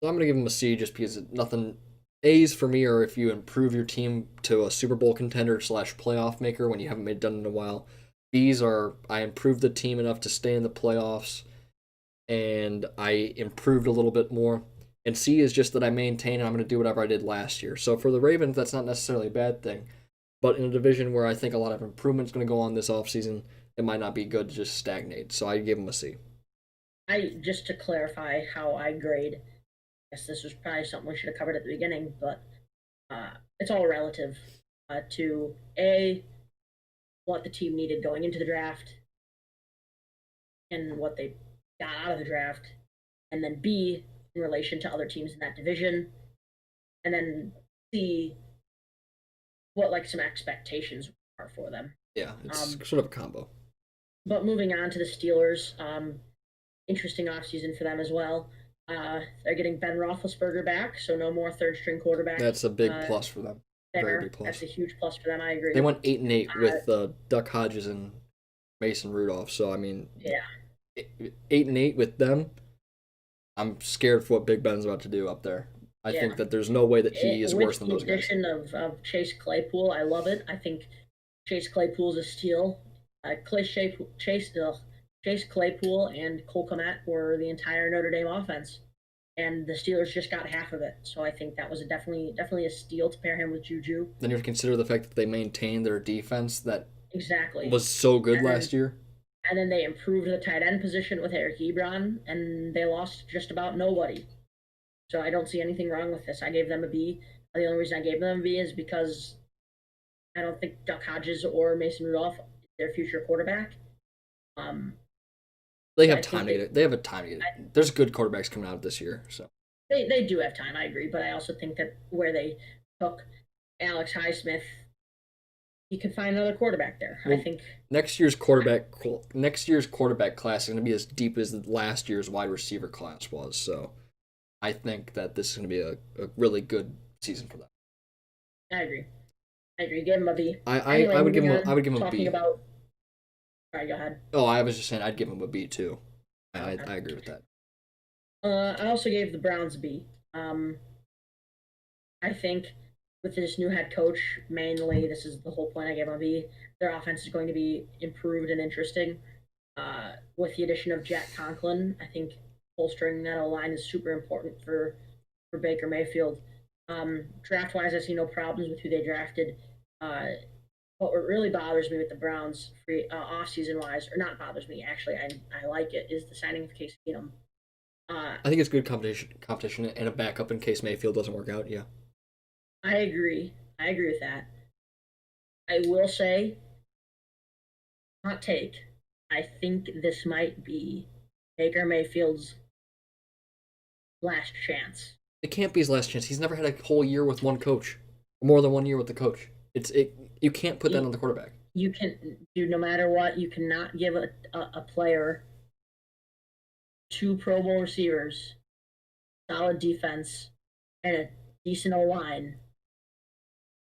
so I'm gonna give him a C just because nothing. A's for me are if you improve your team to a Super Bowl contender slash playoff maker when you haven't made done in a while. B's are I improved the team enough to stay in the playoffs, and I improved a little bit more. And C is just that I maintain and I'm going to do whatever I did last year. So for the Ravens, that's not necessarily a bad thing. But in a division where I think a lot of improvement is going to go on this offseason, it might not be good to just stagnate. So I give them a C. Just to clarify how I grade, I guess this was probably something we should have covered at the beginning, but it's all relative to what the team needed going into the draft and what they got out of the draft, and then B, in relation to other teams in that division, and then C, what like some expectations are for them. Yeah, it's Um, sort of a combo. but moving on to the Steelers, interesting offseason for them as well. They're getting Ben Roethlisberger back, so no more third string quarterback That's a big uh, plus for them. Very there. big plus. That's a huge plus for them. I They agree. went 8-8 Uh, with Duck Hodges and Mason Rudolph. So I mean, yeah, 8-8 with them. I'm scared for what Big Ben's about to do up there. I yeah. think that there's no way that he is With worse than the those guys. addition of Chase Claypool, I love it. I think Chase Claypool's a steal. Chase Claypool and Cole Kmet were the entire Notre Dame offense, and the Steelers just got half of it. So I think that was definitely a steal to pair him with Juju. Then you have to consider the fact that they maintained their defense that Exactly, was so good and then last year. they improved the tight end position with Eric Ebron, and they lost just about nobody. So I don't see anything wrong with this. I gave them a B. The only reason I gave them a B is because I don't think Duck Hodges or Mason Rudolph is their future quarterback. Um, They so have I time think to get it. They have a time to get it. There's good quarterbacks coming out this year. So they do have time. I agree, but I also think that where they took Alex Highsmith, you could find another quarterback there. well, I think next year's quarterback class is going to be as deep as last year's wide receiver class was. So I think that this is going to be a really good season for them. I agree. I agree. Give him a B. I Anyway, would give moving him on. I would give him a Talking B. about. All right, go ahead. Oh, I was just saying I'd give him a B too. Okay. I agree with that. I also gave the Browns a B. I think with this new head coach, mainly, this is the whole point I gave on B. Their offense is going to be improved and interesting. With the addition of Jack Conklin, I think bolstering that line is super important for Baker Mayfield. Draft wise, I see no problems with who they drafted. What really bothers me with the Browns free off season wise, or not bothers me actually, I like it, is the signing of Case Keenum. I think it's good competition and a backup in case Mayfield doesn't work out. Yeah. I agree. I agree with that. I will say, hot take. I think this might be Baker Mayfield's last chance. It can't be his last chance. He's never had a whole year with one coach, more than 1 year with the coach. You can't put that on the quarterback. You can do no matter what. You cannot give a player two Pro Bowl receivers, solid defense, and a decent O line.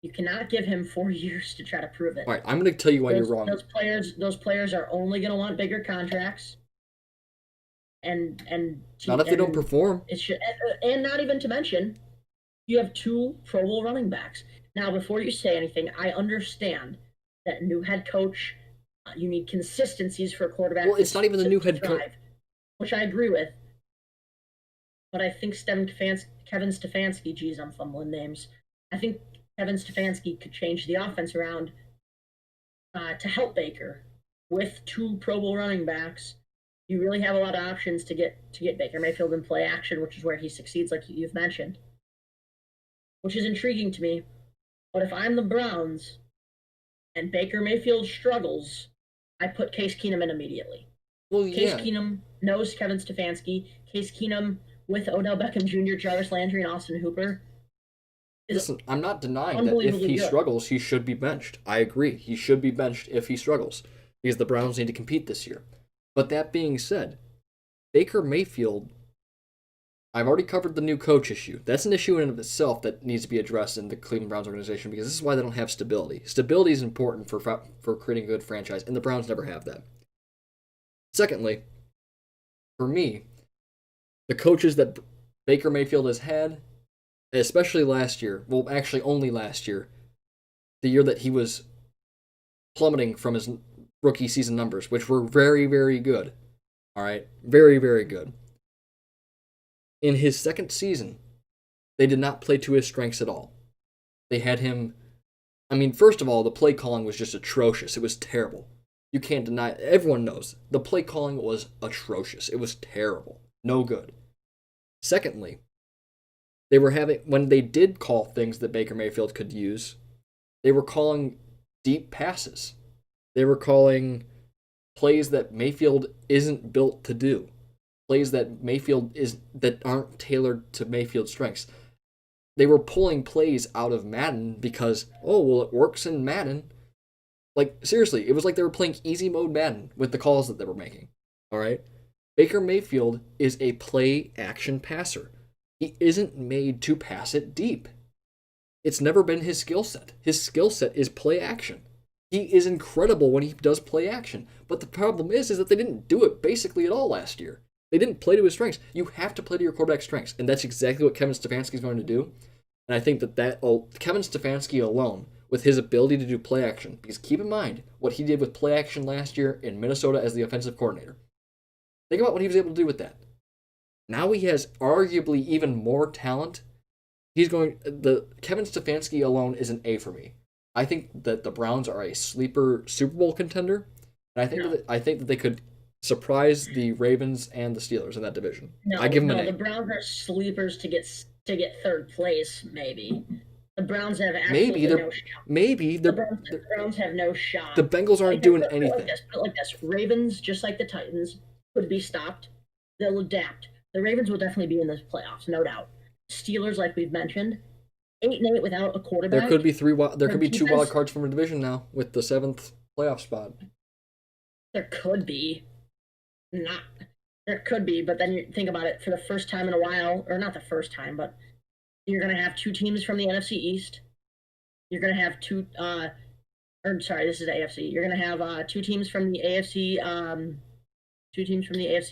You cannot give him 4 years to try to prove it. All right, I'm going to tell you why you're wrong. Those players are only going to want bigger contracts, and Not if they don't perform. It should, and not even to mention, you have two Pro Bowl running backs. Now, before you say anything, I understand that new head coach, you need consistencies for a quarterback. Well, it's not even the new head coach, which I agree with. But I think Kevin Stefanski, geez, I'm fumbling names. I think Kevin Stefanski could change the offense around to help Baker with two Pro Bowl running backs. You really have a lot of options to get Baker Mayfield in play action, which is where he succeeds, like you've mentioned, which is intriguing to me. But if I'm the Browns and Baker Mayfield struggles, I put Case Keenum in immediately. Well, Case Keenum knows Kevin Stefanski. Case Keenum with Odell Beckham Jr., Jarvis Landry, and Austin Hooper. Listen, I'm not denying that if he struggles, he should be benched. I agree. He should be benched if he struggles because the Browns need to compete this year. But that being said, Baker Mayfield, I've already covered the new coach issue. That's an issue in and of itself that needs to be addressed in the Cleveland Browns organization because this is why they don't have stability. Stability is important for creating a good franchise, and the Browns never have that. Secondly, for me, the coaches that Baker Mayfield has had, especially last year, well, actually only last year, the year that he was plummeting from his rookie season numbers, which were very, very good. All right, very, very good. In his second season, they did not play to his strengths at all. They had him, I mean, first of all, the play calling was just atrocious. It was terrible. You can't deny it. Everyone knows the play calling was atrocious. It was terrible. No good. Secondly, they were having when they did call things that Baker Mayfield could use, they were calling deep passes. They were calling plays that Mayfield isn't built to do. Plays that that aren't tailored to Mayfield's strengths. They were pulling plays out of Madden because, oh, well, it works in Madden. Like, seriously, it was like they were playing easy mode Madden with the calls that they were making. All right? Baker Mayfield is a play action passer. He isn't made to pass it deep. It's never been his skill set. His skill set is play action. He is incredible when he does play action. But the problem is that they didn't do it basically at all last year. They didn't play to his strengths. You have to play to your quarterback's strengths, and that's exactly what Kevin Stefanski is going to do. And I think that Kevin Stefanski alone, with his ability to do play action, because keep in mind what he did with play action last year in Minnesota as the offensive coordinator. Think about what he was able to do with that. Now he has arguably even more talent. Kevin Stefanski alone is an A for me. I think that the Browns are a sleeper Super Bowl contender, and I think that they could surprise the Ravens and the Steelers in that division. I give them an A. The Browns are sleepers to get third place. Maybe the Browns have absolutely no shot. The Browns have no shot. The Bengals aren't doing anything. Put it like this: Ravens, just like the Titans, could be stopped. They'll adapt. The Ravens will definitely be in the playoffs, no doubt. Steelers, like we've mentioned, 8-8 without a quarterback. There could be two wild cards from a division now with the 7th playoff spot. There could be. There could be, but then you think about it, for the first time in a while, or not the first time, but you're going to have two teams from the NFC East. You're going to have this is the AFC. You're going to have two teams from the AFC,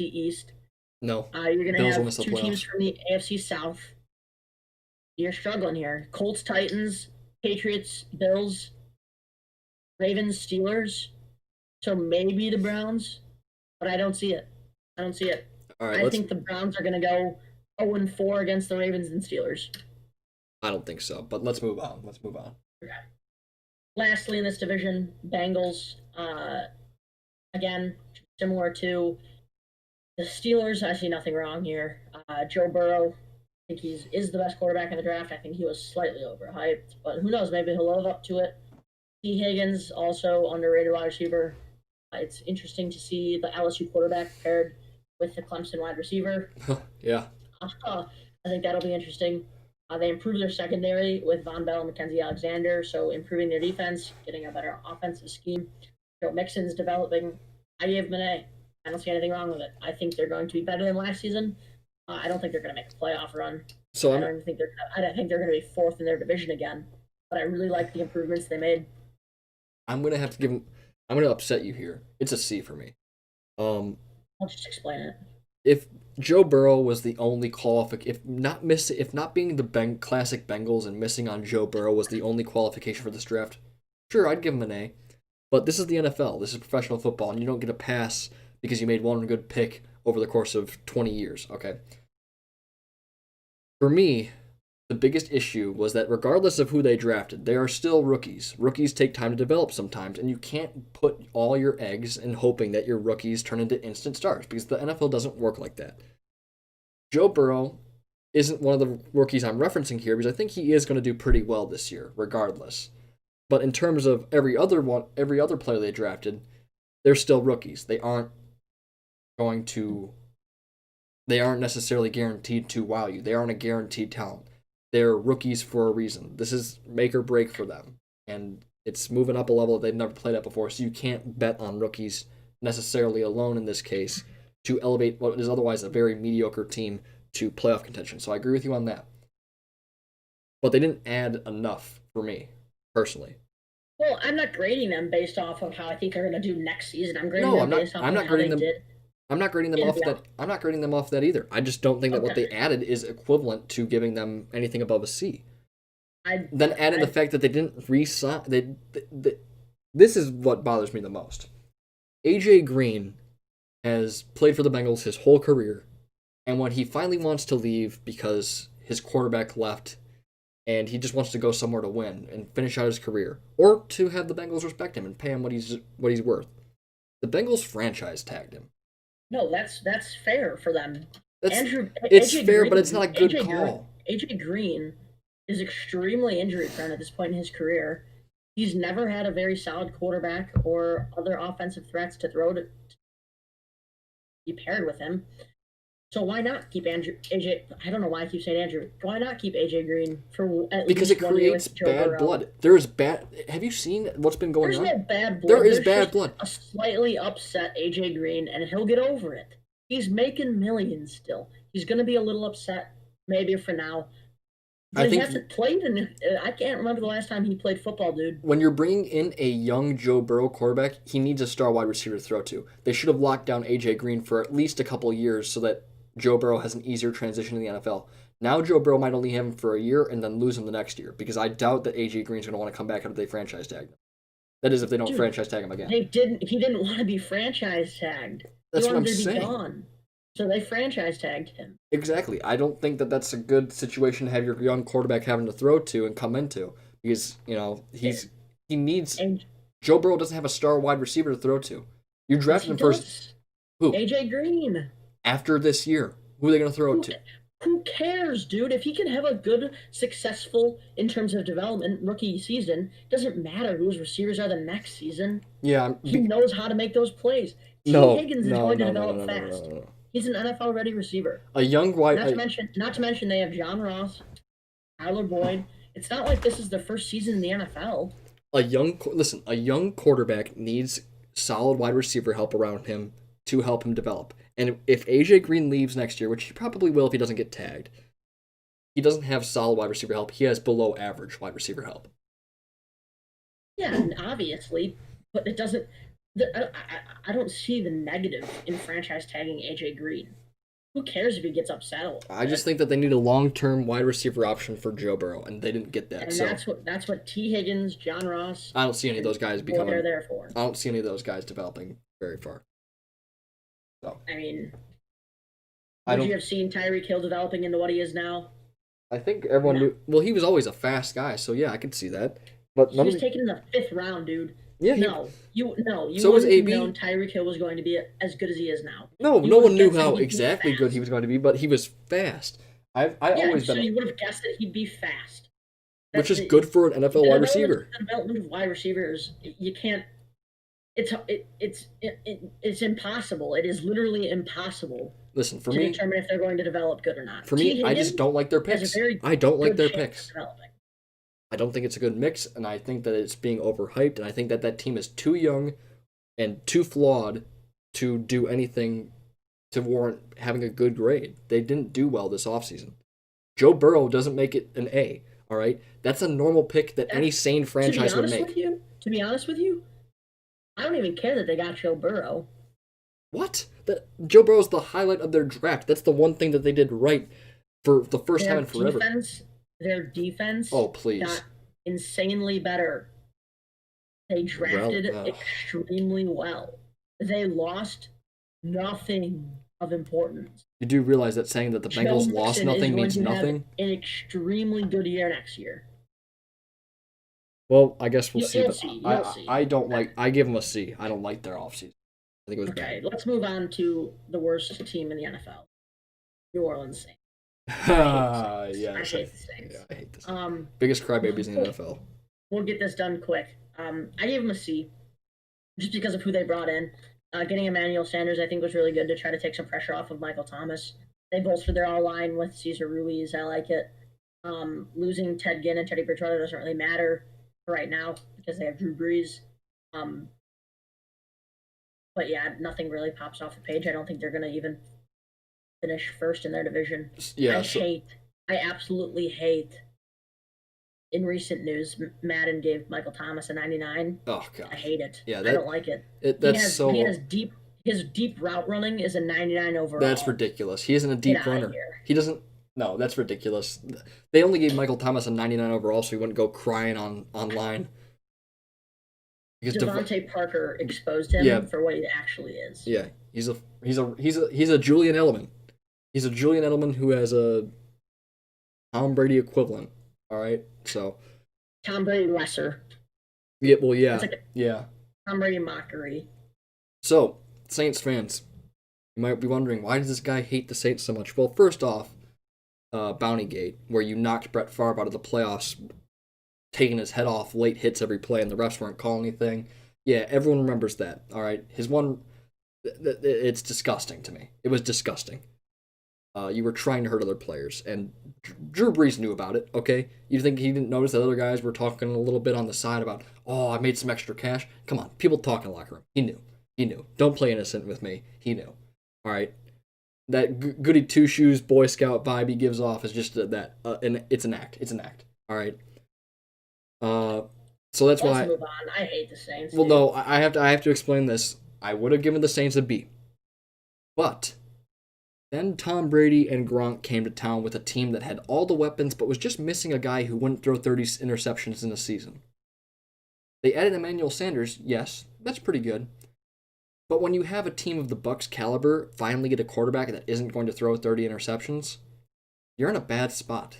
East. No. You're going to have two teams from the AFC South. You're struggling here. Colts, Titans, Patriots, Bills, Ravens, Steelers. So maybe the Browns, but I don't see it. All right, I think the Browns are going to go 0-4 against the Ravens and Steelers. I don't think so, but let's move on. Okay. Lastly, in this division, Bengals. Again, similar to the Steelers, I see nothing wrong here. Joe Burrow, I think he is the best quarterback in the draft. I think he was slightly overhyped, but who knows? Maybe he'll live up to it. T. Higgins, also underrated wide receiver. It's interesting to see the LSU quarterback paired with the Clemson wide receiver. Yeah. I think that'll be interesting. They improved their secondary with Von Bell and Mackenzie Alexander, so improving their defense, getting a better offensive scheme. Joe Mixon's developing. I give them an A. I don't see anything wrong with it. I think they're going to be better than last season. I don't think they're going to make a playoff run. I don't think they're going to be fourth in their division again. But I really like the improvements they made. I'm going to upset you here. It's a C for me. I'll just explain it. If Joe Burrow was the only if not being the classic Bengals and missing on Joe Burrow was the only qualification for this draft, sure, I'd give him an A. But this is the NFL. This is professional football, and you don't get a pass because you made one good pick over the course of 20 years, okay? For me, the biggest issue was that regardless of who they drafted, they are still rookies. Rookies take time to develop sometimes, and you can't put all your eggs in hoping that your rookies turn into instant stars because the NFL doesn't work like that. Joe Burrow isn't one of the rookies I'm referencing here because I think he is going to do pretty well this year, regardless. But in terms of every other player they drafted, they're still rookies. They aren't necessarily guaranteed to wow you. They aren't a guaranteed talent. They're rookies for a reason. This is make or break for them. And it's moving up a level that they've never played at before, so you can't bet on rookies necessarily alone in this case to elevate what is otherwise a very mediocre team to playoff contention. So I agree with you on that. But they didn't add enough for me, personally. Well, I'm not grading them based off of how I think they're going to do next season. I'm grading them based off of how they did. I'm not grading them off that. I'm not grading them off that either. I just don't think that what they added is equivalent to giving them anything above a C. Then add in the fact that they didn't re-sign. This is what bothers me the most. AJ Green has played for the Bengals his whole career, and when he finally wants to leave because his quarterback left, and he just wants to go somewhere to win and finish out his career, or to have the Bengals respect him and pay him what he's worth, The Bengals franchise tagged him. No, that's fair for them. It's fair, but it's not a good call. AJ Green is extremely injury prone at this point in his career. He's never had a very solid quarterback or other offensive threats to throw to be paired with him. So why not keep AJ? I don't know why I keep saying Andrew. Why not keep AJ Green for at because least it creates bad blood. There's bad. Have you seen what's been going on? There's no bad blood. There is bad blood. A slightly upset AJ Green, and he'll get over it. He's making millions still. He's going to be a little upset, maybe for now. But he hasn't played I can't remember the last time he played football, dude. When you're bringing in a young Joe Burrow quarterback, he needs a star wide receiver to throw to. They should have locked down AJ Green for at least a couple of years so that Joe Burrow has an easier transition to the NFL. Now Joe Burrow might only have him for a year and then lose him the next year because I doubt that AJ Green's going to want to come back after they franchise tag him. That is, if they don't franchise tag him again. He didn't want to be franchise tagged. That's what I'm saying. saying. Gone. So they franchise tagged him. Exactly. I don't think that that's a good situation to have your young quarterback having to throw to and come into because he needs. And Joe Burrow doesn't have a star wide receiver to throw to. You drafted him first. Who? AJ Green. After this year, who are they going to throw it to? Who cares, dude? If he can have a good, successful, in terms of development, rookie season, doesn't matter whose receivers are the next season. Yeah. He knows how to make those plays. Higgins is going to develop fast. No. He's an NFL-ready receiver. A young wide. Not to mention, they have John Ross, Tyler Boyd. It's not like this is their first season in the NFL. A young quarterback needs solid wide receiver help around him to help him develop. And if AJ Green leaves next year, which he probably will if he doesn't get tagged, he doesn't have solid wide receiver help. He has below average wide receiver help. Yeah, obviously, but it doesn't. I don't see the negative in franchise tagging AJ Green. Who cares if he gets upset? I just think that they need a long-term wide receiver option for Joe Burrow, and they didn't get that. And that's what T. Higgins, John Ross. I don't see any of those guys becoming. They're there for. I don't see any of those guys developing very far. So I mean, would you have seen Tyreek Hill developing into what he is now? I think everyone knew. Well, he was always a fast guy, so yeah, I could see that. But he was taken in the 5th round, dude. Yeah. You so was AB. Known Tyreek Hill was going to be as good as he is now. No one knew how exactly good he was going to be, but he was fast. I've always been. So you would have guessed that he'd be fast. Which is good for an NFL wide receiver. The development of wide receivers, you can't. It's impossible. It is literally impossible. Listen, for to me, determine if they're going to develop good or not. For me, I just don't like their picks. I don't like their picks. I don't think it's a good mix, and I think that it's being overhyped, and I think that that team is too young and too flawed to do anything to warrant having a good grade. They didn't do well this offseason. Joe Burrow doesn't make it an A, all right? That's a normal pick that any sane franchise would make. To be honest with you, I don't even care that they got Joe Burrow. What? Joe Burrow's the highlight of their draft. That's the one thing that they did right for the first time in forever. Their defense got insanely better. They drafted extremely well. They lost nothing of importance. You do realize that saying that the Bengals lost nothing means nothing? An extremely good year next year. Well, I guess we'll see. You'll see. I don't like. I give them a C. I don't like their offseason. I think it was bad. Let's move on to the worst team in the NFL, New Orleans Saints. Yes. I hate the Saints. Yeah, I hate this. Biggest crybabies in the NFL. We'll get this done quick. I gave them a C, just because of who they brought in. Getting Emmanuel Sanders, I think, was really good to try to take some pressure off of Michael Thomas. They bolstered their all-line with Cesar Ruiz. I like it. Losing Ted Ginn and Teddy Bridgewater doesn't really matter right now because they have Drew Brees. But yeah, nothing really pops off the page. I don't think they're going to even finish first in their division. Yeah, I absolutely hate. In recent news, Madden gave Michael Thomas a 99. Oh god, I hate it. Yeah, I don't like it. His deep route running is a 99 overall. That's ridiculous. He isn't a deep runner. He doesn't. No, that's ridiculous. They only gave Michael Thomas a 99 overall, so he wouldn't go crying online. Because Devontae Parker exposed him for what he actually is. Yeah, he's a Julian Edelman. He's a Julian Edelman who has a Tom Brady equivalent. All right, so Tom Brady lesser. Yeah, well, yeah, yeah. Tom Brady mockery. So, Saints fans, you might be wondering, why does this guy hate the Saints so much? Well, first off, Bountygate, where you knocked Brett Favre out of the playoffs, taking his head off, late hits every play, and the refs weren't calling anything. Yeah, everyone remembers that. All right, his one, it's disgusting to me. It was disgusting. You were trying to hurt other players, and Drew Brees knew about it. Okay, you think he didn't notice that other guys were talking a little bit on the side about, oh, I made some extra cash. Come on, people talk in the locker room. He knew. He knew. Don't play innocent with me. He knew. All right. That goody two shoes Boy Scout vibe he gives off is just and it's an act. It's an act. All right. So that's Let's why. move on. I hate the Saints. Well, Dude. no, I have to explain this. I would have given the Saints a B, but then Tom Brady and Gronk came to town with a team that had all the weapons, but was just missing a guy who wouldn't throw 30 interceptions in a season. They added Emmanuel Sanders. Yes, that's pretty good. But when you have a team of the Bucks caliber finally get a quarterback that isn't going to throw 30 interceptions, you're in a bad spot.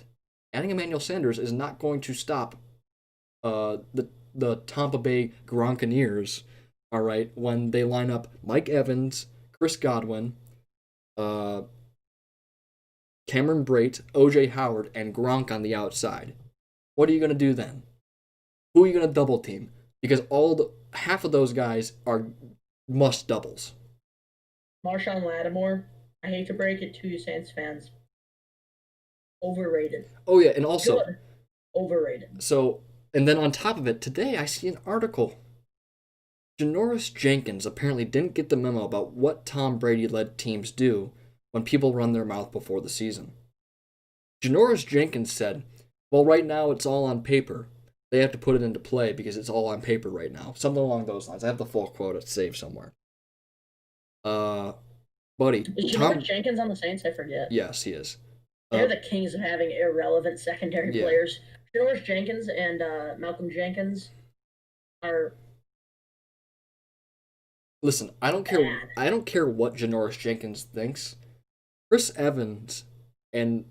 Adding Emmanuel Sanders is not going to stop the Tampa Bay Gronkaneers, all right, when they line up Mike Evans, Chris Godwin, Cameron Brate, OJ Howard, and Gronk on the outside. What are you going to do then? Who are you going to double team? Because half of those guys are must doubles. Marshawn Lattimore, I hate to break it to you, Saints fans. Overrated. Oh, yeah, and also... Good. Overrated. So, and then on top of it, today I see an article. Janoris Jenkins apparently didn't get the memo about what Tom Brady-led teams do when people run their mouth before the season. Janoris Jenkins said, well, right now it's all on paper. They have to put it into play because it's all on paper right now. Something along those lines. I have the full quote saved somewhere. Buddy. Is Janoris Jenkins on the Saints? I forget. Yes, he is. They're the kings of having irrelevant secondary players. Janoris Jenkins and Malcolm Jenkins are... Listen, I don't care. I don't care what Janoris Jenkins thinks. Chris Evans and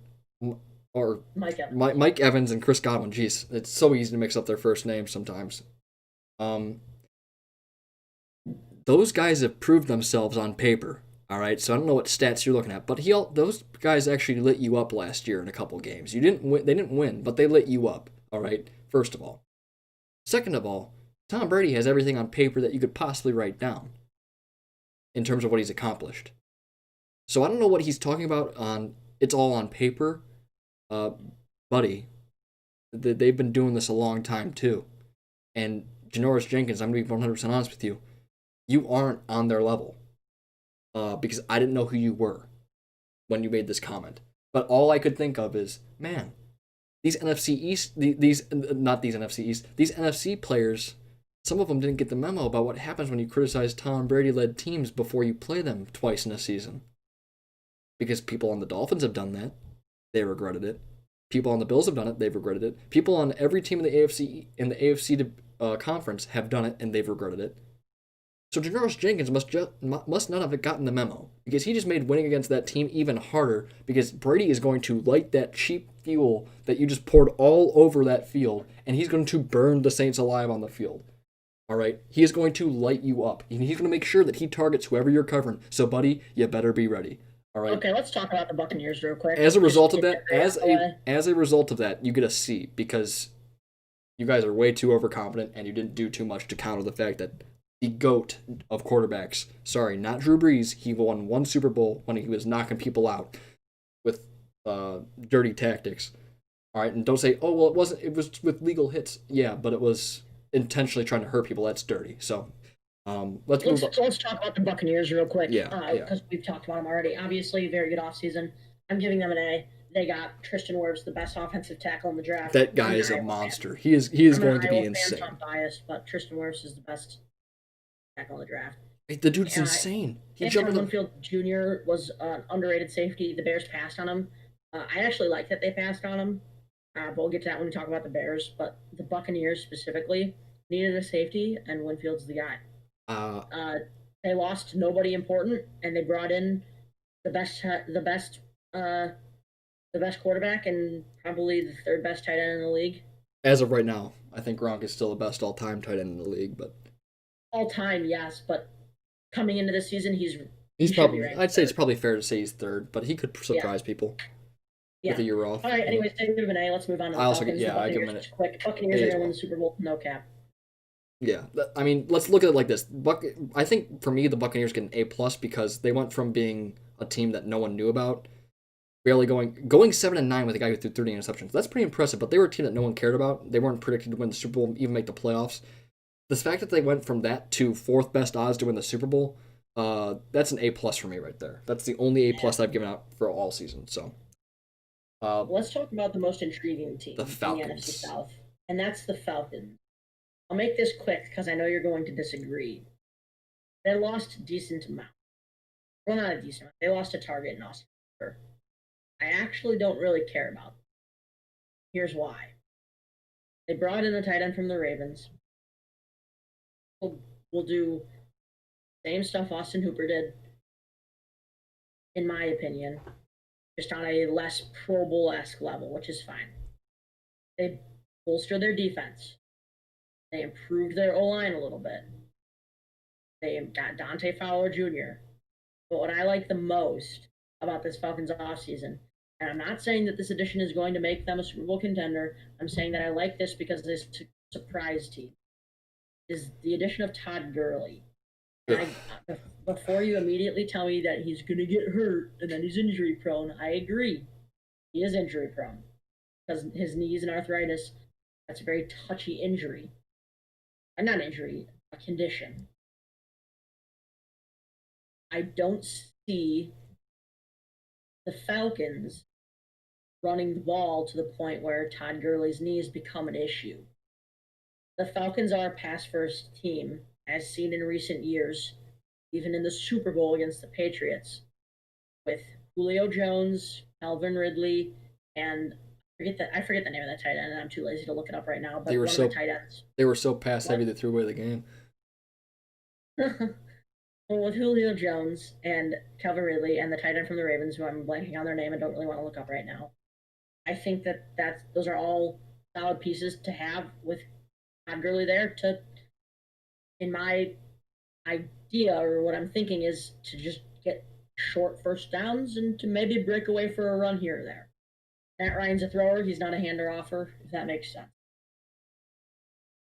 Mike Evans and Chris Godwin. Jeez, it's so easy to mix up their first names sometimes. Those guys have proved themselves on paper. All right, so I don't know what stats you're looking at, but those guys actually lit you up last year in a couple games. You didn't win. They didn't win, but they lit you up. All right. First of all, second of all, Tom Brady has everything on paper that you could possibly write down in terms of what he's accomplished. So I don't know what he's talking about on it's all on paper. Buddy, they've been doing this a long time too. And Janoris Jenkins, I'm going to be 100% honest with you, you aren't on their level. Because I didn't know who you were when you made this comment. But all I could think of is, man, these NFC East, these NFC players, some of them didn't get the memo about what happens when you criticize Tom Brady-led teams before you play them twice in a season. Because people on the Dolphins have done that. They regretted it. People on the Bills have done it. They've regretted it. People on every team in the AFC conference have done it, and they've regretted it. So Janoris Jenkins must not have gotten the memo, because he just made winning against that team even harder, because Brady is going to light that cheap fuel that you just poured all over that field, and he's going to burn the Saints alive on the field. All right? He is going to light you up, and he's going to make sure that he targets whoever you're covering. So, buddy, you better be ready. All right? Okay, let's talk about the Buccaneers real quick. As a result of that, you get a C, because you guys are way too overconfident, and you didn't do too much to counter the fact that the GOAT of quarterbacks. Sorry, not Drew Brees. He won one Super Bowl when he was knocking people out with dirty tactics. All right, and don't say, oh, well, it was with legal hits. Yeah, but it was intentionally trying to hurt people. That's dirty. So let's move on. So let's talk about the Buccaneers real quick. Yeah. Because we've talked about them already. Obviously, very good offseason. I'm giving them an A. They got Tristan Wirfs, the best offensive tackle in the draft. That guy is a monster. He is going to be insane. I'm biased, but Tristan Wirfs is the best tackle in the draft. The dude's insane. He jumped in Winfield Jr. was an underrated safety. The Bears passed on him. I actually like that they passed on him. But we'll get to that when we talk about the Bears. But the Buccaneers specifically needed a safety, and Winfield's the guy. They lost nobody important, and they brought in the best quarterback and probably the third best tight end in the league. As of right now, I think Gronk is still the best all-time tight end in the league, but all time, yes, but coming into this season, he He's should be probably, ranked I'd say it's third. probably fair to say he's third, but he could Yeah, surprise people with yeah. a year off. All right. Anyways, take an A. Let's move on to I the also get, Falcons. The yeah, I give him Buccaneers, an just quick. Buccaneers A are as going to win well. the Super Bowl. No cap. Yeah, I mean, let's look at it like this. I think for me, the Buccaneers get an A plus because they went from being a team that no one knew about, barely going 7-9 with a guy who threw 30 interceptions. That's pretty impressive. But they were a team that no one cared about. They weren't predicted to win the Super Bowl, even make the playoffs. The fact that they went from that to fourth best odds to win the Super Bowl, that's an A plus for me right there. That's the only A plus I've given out for all season. So, Let's talk about the most intriguing the team in the NFC Falcons. South, and that's the Falcons. I'll make this quick because I know you're going to disagree. They lost a decent amount. Well, not a decent amount. They lost a target in Austin. I actually don't really care about them. Here's why. They brought in a tight end from the Ravens. We'll do same stuff Austin Hooper did, in my opinion, just on a less Pro Bowl-esque level, which is fine. They bolstered their defense. They improved their O-line a little bit. They got Dante Fowler Jr. But what I like the most about this Falcons offseason, and I'm not saying that this addition is going to make them a Super Bowl contender, I'm saying that I like this because this surprise team, is the addition of Todd Gurley. And before you immediately tell me that he's going to get hurt and then he's injury prone, I agree. He is injury prone because his knees and arthritis, that's a very touchy injury. And not injury, a condition. I don't see the Falcons running the ball to the point where Todd Gurley's knees become an issue. The Falcons are a pass first team, as seen in recent years, even in the Super Bowl against the Patriots, with Julio Jones, Calvin Ridley, and I forget the name of that tight end, and I'm too lazy to look it up right now. But They were one so of the tight ends. they were so pass heavy they threw away the game. Well, with Julio Jones and Calvin Ridley and the tight end from the Ravens, who I'm blanking on their name and don't really want to look up right now, I think that those are all solid pieces to have with Todd Gurley there. To, in my idea or what I'm thinking is to just get short first downs and to maybe break away for a run here or there. Matt Ryan's a thrower; he's not a hander offer. If that makes sense.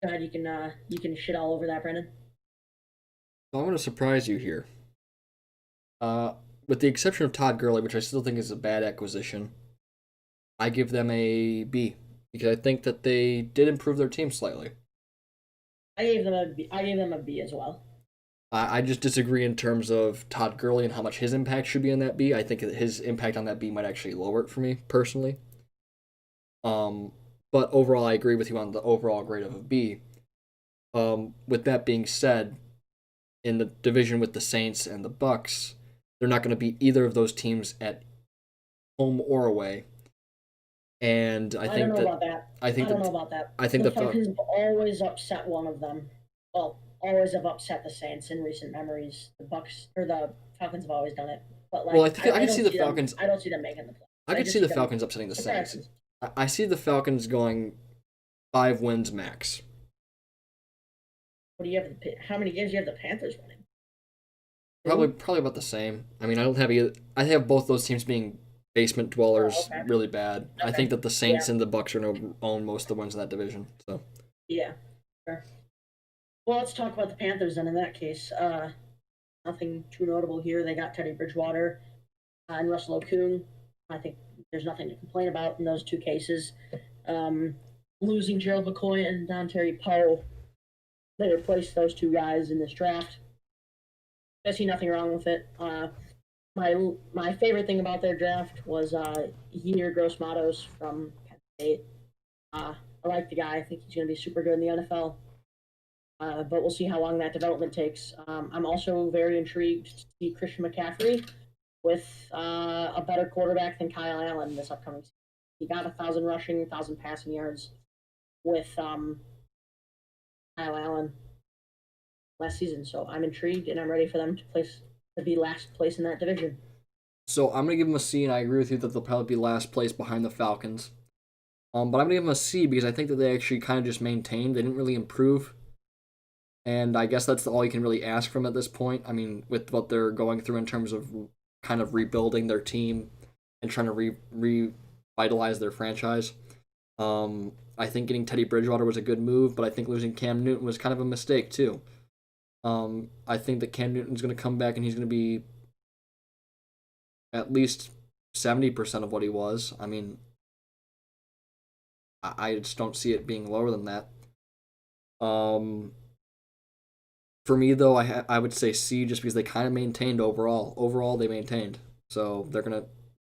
Go ahead, you can shit all over that, Brendan. So I'm going to surprise you here. With the exception of Todd Gurley, which I still think is a bad acquisition, I give them a B because I think that they did improve their team slightly. I gave them a B. I gave them a B as well. I just disagree in terms of Todd Gurley and how much his impact should be in that B. I think that his impact on that B might actually lower it for me personally. But overall, I agree with you on the overall grade of a B. With that being said, in the division with the Saints and the Bucks, they're not going to beat either of those teams at home or away. And I think don't know about that. I think don't know about that. I think the Falcons have always upset one of them. Well, always have upset the Saints in recent memories. The Bucks or the Falcons have always done it. But like, well, I think I can see the Falcons. I don't see them making the play. I could see the Falcons upsetting the Saints. I see the Falcons going 5 wins max. What do you have? How many games do you have the Panthers winning? Probably about the same. I mean, I don't have either. I have both those teams being basement dwellers really bad. Okay. I think that the Saints and the Bucks are going to own most of the wins in that division. So yeah, sure. Well, let's talk about the Panthers then. In that case, nothing too notable here. They got Teddy Bridgewater and Russell Okung. I think there's nothing to complain about in those two cases. Losing Gerald McCoy and Dontari Poe, they replaced those two guys in this draft. I see nothing wrong with it. My favorite thing about their draft was Yetur Gross-Matos from Penn State. I like the guy. I think he's going to be super good in the NFL. But we'll see how long that development takes. I'm also very intrigued to see Christian McCaffrey with a better quarterback than Kyle Allen this upcoming season. He got 1,000 rushing, 1,000 passing yards with Kyle Allen last season. So I'm intrigued and I'm ready for them to be last place in that division. So I'm gonna give them a C, and I agree with you that they'll probably be last place behind the Falcons. But I'm gonna give them a C because I think that they actually kind of just maintained. They didn't really improve. And I guess that's all you can really ask from at this point. I mean, with what they're going through in terms of kind of rebuilding their team and trying to revitalize their franchise. I think getting Teddy Bridgewater was a good move, but I think losing Cam Newton was kind of a mistake too. I think that Cam Newton's going to come back and he's going to be at least 70% of what he was. I mean, I just don't see it being lower than that. For me though, I would say C just because they kind of maintained overall. Overall, they maintained, so they're gonna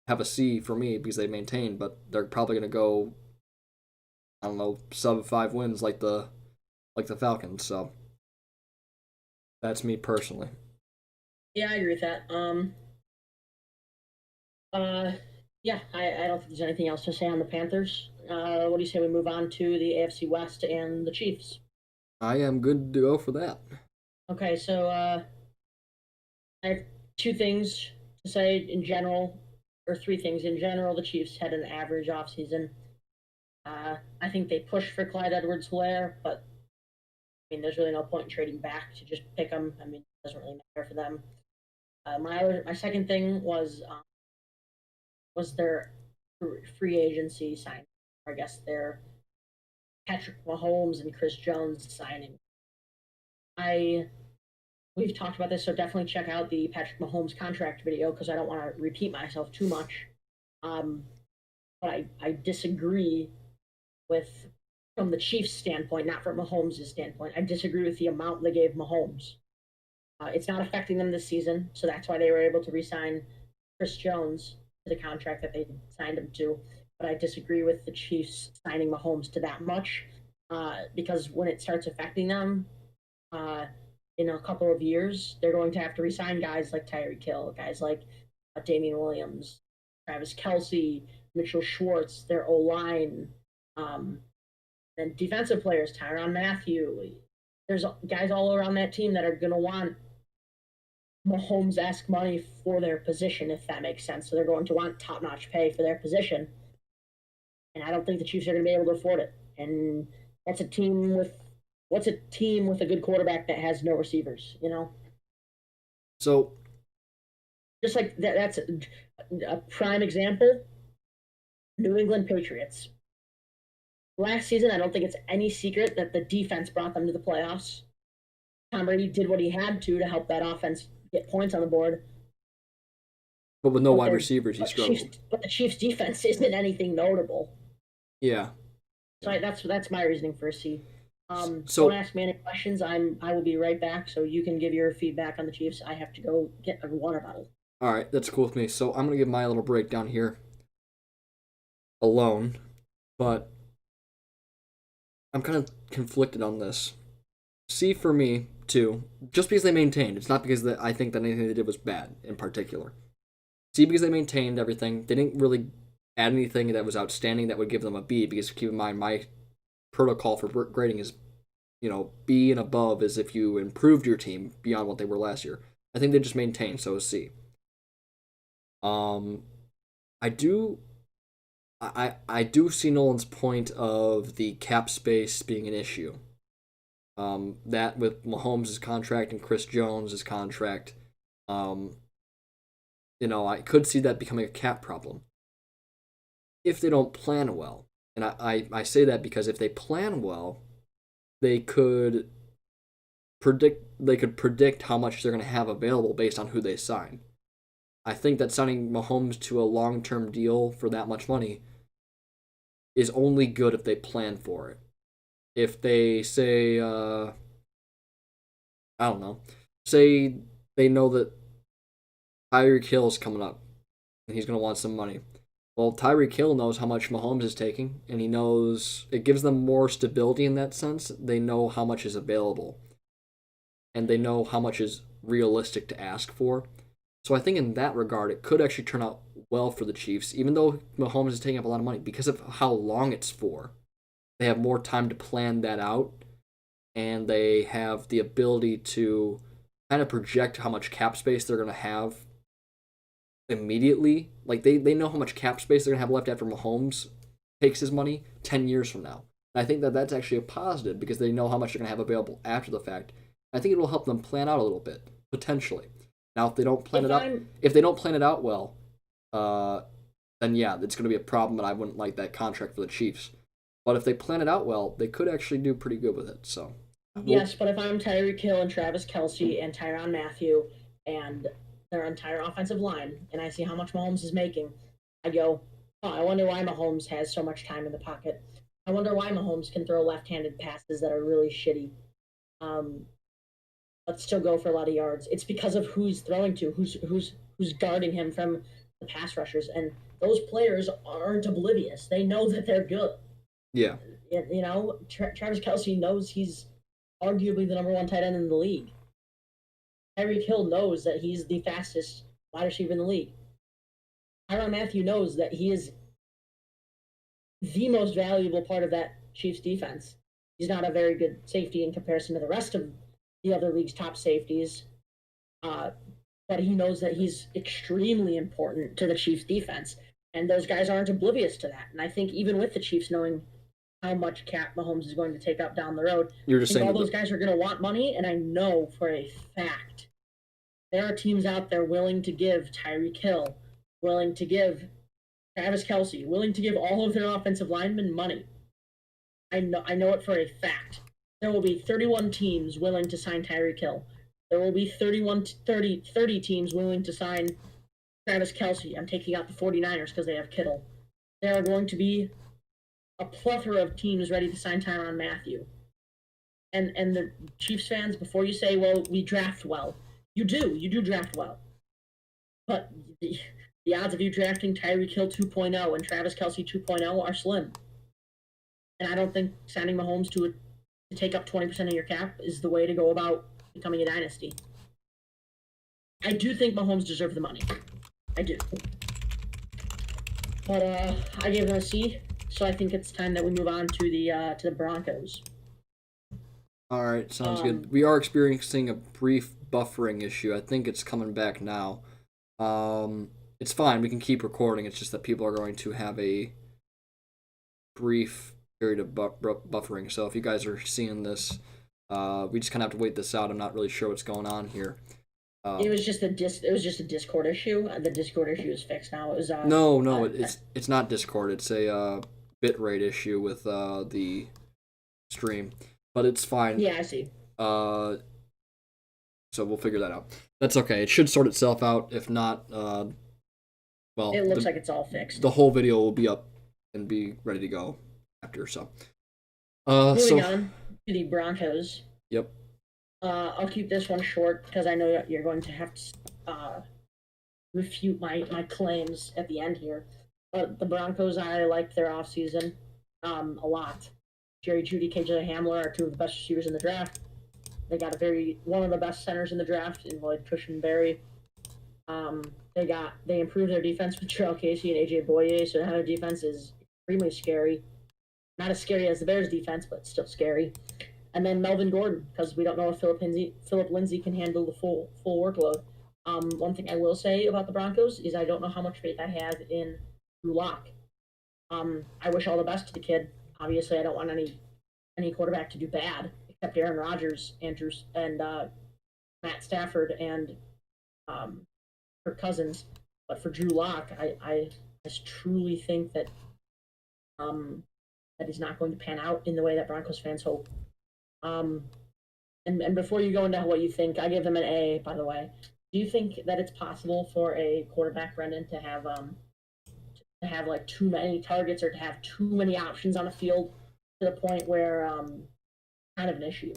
have a C for me because they maintained, but they're probably gonna go, I don't know, sub 5 wins like the Falcons. So that's me personally. Yeah, I agree with that. Uh, yeah, I don't think there's anything else to say on the Panthers. What do you say we move on to the AFC West and the Chiefs? I am good to go for that. Okay, so I have two things to say in general, or three things in general. The Chiefs had an average offseason. I think they pushed for Clyde Edwards-Helaire, but I mean, there's really no point in trading back to just pick them. I mean, it doesn't really matter for them. My second thing was their free agency signing. I guess their Patrick Mahomes and Chris Jones signing. I We've talked about this, so definitely check out the Patrick Mahomes contract video because I don't want to repeat myself too much. Um, but I disagree with, from the Chiefs' standpoint, not from Mahomes' standpoint. I disagree with the amount they gave Mahomes. It's not affecting them this season, so that's why they were able to re-sign Chris Jones to the contract that they signed him to. But I disagree with the Chiefs signing Mahomes to that much because when it starts affecting them, uh, in a couple of years, they're going to have to resign guys like Tyreek Hill, guys like Damian Williams, Travis Kelsey, Mitchell Schwartz, their O line, and defensive players, Tyrann Mathieu. There's guys all around that team that are going to want Mahomes-esque money for their position, if that makes sense. So they're going to want top-notch pay for their position, and I don't think the Chiefs are going to be able to afford it. And that's a team with what's a team with a good quarterback that has no receivers, you know? So Just like that's a prime example. New England Patriots. Last season, I don't think it's any secret that the defense brought them to the playoffs. Tom Brady did what he had to help that offense get points on the board. but with no But wide receivers, he struggled. But the Chiefs' defense isn't anything notable. Yeah. So that's my reasoning for a C. Don't So ask me any questions. I will be right back, so you can give your feedback on the Chiefs. I have to go get a water bottle. all right, that's cool with me. So I'm gonna give my little breakdown here alone, but I'm kind of conflicted on this. C for me too, just because they maintained. It's not because I think that anything they did was bad in particular. C because they maintained everything. They didn't really add anything that was outstanding that would give them a B. Because keep in mind, my protocol for grading is, B and above is if you improved your team beyond what they were last year. I think they just maintained, so is C. I do I do see Nolan's point of the cap space being an issue. That with Mahomes' contract and Chris Jones' contract, I could see that becoming a cap problem if they don't plan well. And I say that because if they plan well, they could predict how much they're going to have available based on who they sign. I think that signing Mahomes to a long-term deal for that much money is only good if they plan for it. If they say, I don't know, say they know that Tyreek Hill's coming up and he's going to want some money. Well, Tyreek Hill knows how much Mahomes is taking, and he knows it gives them more stability in that sense. They know how much is available, and they know how much is realistic to ask for. So I think in that regard, it could actually turn out well for the Chiefs, even though Mahomes is taking up a lot of money because of how long it's for. They have more time to plan that out, and they have the ability to kind of project how much cap space they're going to have immediately. Like they know how much cap space they're going to have left after Mahomes takes his money 10 years from now. And I think that that's actually a positive because they know how much they're going to have available after the fact. I think it will help them plan out a little bit potentially. Now, if they don't plan If it out, I'm if they don't plan it out well, then yeah, it's going to be a problem, and I wouldn't like that contract for the Chiefs. But if they plan it out well, they could actually do pretty good with it. So, Yes, but if I'm Tyreek Hill and Travis Kelsey and Tyrann Mathieu and their entire offensive line, and I see how much Mahomes is making, I go, oh, I wonder why Mahomes has so much time in the pocket. I wonder why Mahomes can throw left-handed passes that are really shitty, um, but still go for a lot of yards. It's because of who he's throwing to, who's guarding him from the pass rushers, and those players aren't oblivious. They know that they're good. yeah, You know, Travis Kelsey knows he's arguably the number one tight end in the league. Tyreek Hill knows that he's the fastest wide receiver in the league. Tyrann Mathieu knows that he is the most valuable part of that Chiefs defense. He's not a very good safety in comparison to the rest of the other league's top safeties, but he knows that he's extremely important to the Chiefs defense, and those guys aren't oblivious to that. And I think even with the Chiefs knowing how much cap Mahomes is going to take up down the road, you're just I think saying all those guys are going to want money, and I know for a fact there are teams out there willing to give Tyreek Hill, willing to give Travis Kelsey, willing to give all of their offensive linemen money. I know it for a fact. There will be 31 teams willing to sign Tyreek Hill. There will be 30 teams willing to sign Travis Kelsey. I'm taking out the 49ers because they have Kittle. There are going to be a plethora of teams ready to sign Tyrann Mathieu. And the Chiefs fans, before you say, well, we draft well, you do draft well. But the odds of you drafting Tyreek Hill 2.0 and Travis Kelsey 2.0 are slim. And I don't think signing Mahomes to take up 20% of your cap is the way to go about becoming a dynasty. I do think Mahomes deserves the money. I do. But I gave them a C, so I think it's time that we move on to the Broncos. All right, sounds good. We are experiencing a brief buffering issue. I think it's coming back now. It's fine. We can keep recording. It's just that people are going to have a brief period of buffering. So if you guys are seeing this, we just kind of have to wait this out. I'm not really sure what's going on here. It was just a Discord issue. The Discord issue is fixed now. It was no, it's not Discord. It's a bitrate issue with the stream, but it's fine. Yeah, I see. So we'll figure that out. That's okay. It should sort itself out. If not, well, it looks like it's all fixed. The whole video will be up and be ready to go after. So, moving on to the Broncos. Yep. I'll keep this one short because I know you're going to have to refute my claims at the end here. But the Broncos, I liked their offseason a lot. Jerry Jeudy, KJ Hamler are two of the best receivers in the draft. They got one of the best centers in the draft in Lloyd Cushenberry. They improved their defense with Terrell Casey and AJ Boye, so now their defense is extremely scary. Not as scary as the Bears' defense, but still scary. And then Melvin Gordon, because we don't know if Philip Lindsay can handle the full workload. One thing I will say about the Broncos is I don't know how much faith I have in Drew Lock. I wish all the best to the kid. Obviously, I don't want any quarterback to do bad, except Aaron Rodgers, Andrews, and Matt Stafford and Kirk Cousins. But for Drew Lock, I just truly think that that he's not going to pan out in the way that Broncos fans hope. And before you go into what you think, I give him an A, by the way. Do you think that it's possible for a quarterback, Brendan, to have like too many targets or to have too many options on a field to the point where kind of an issue?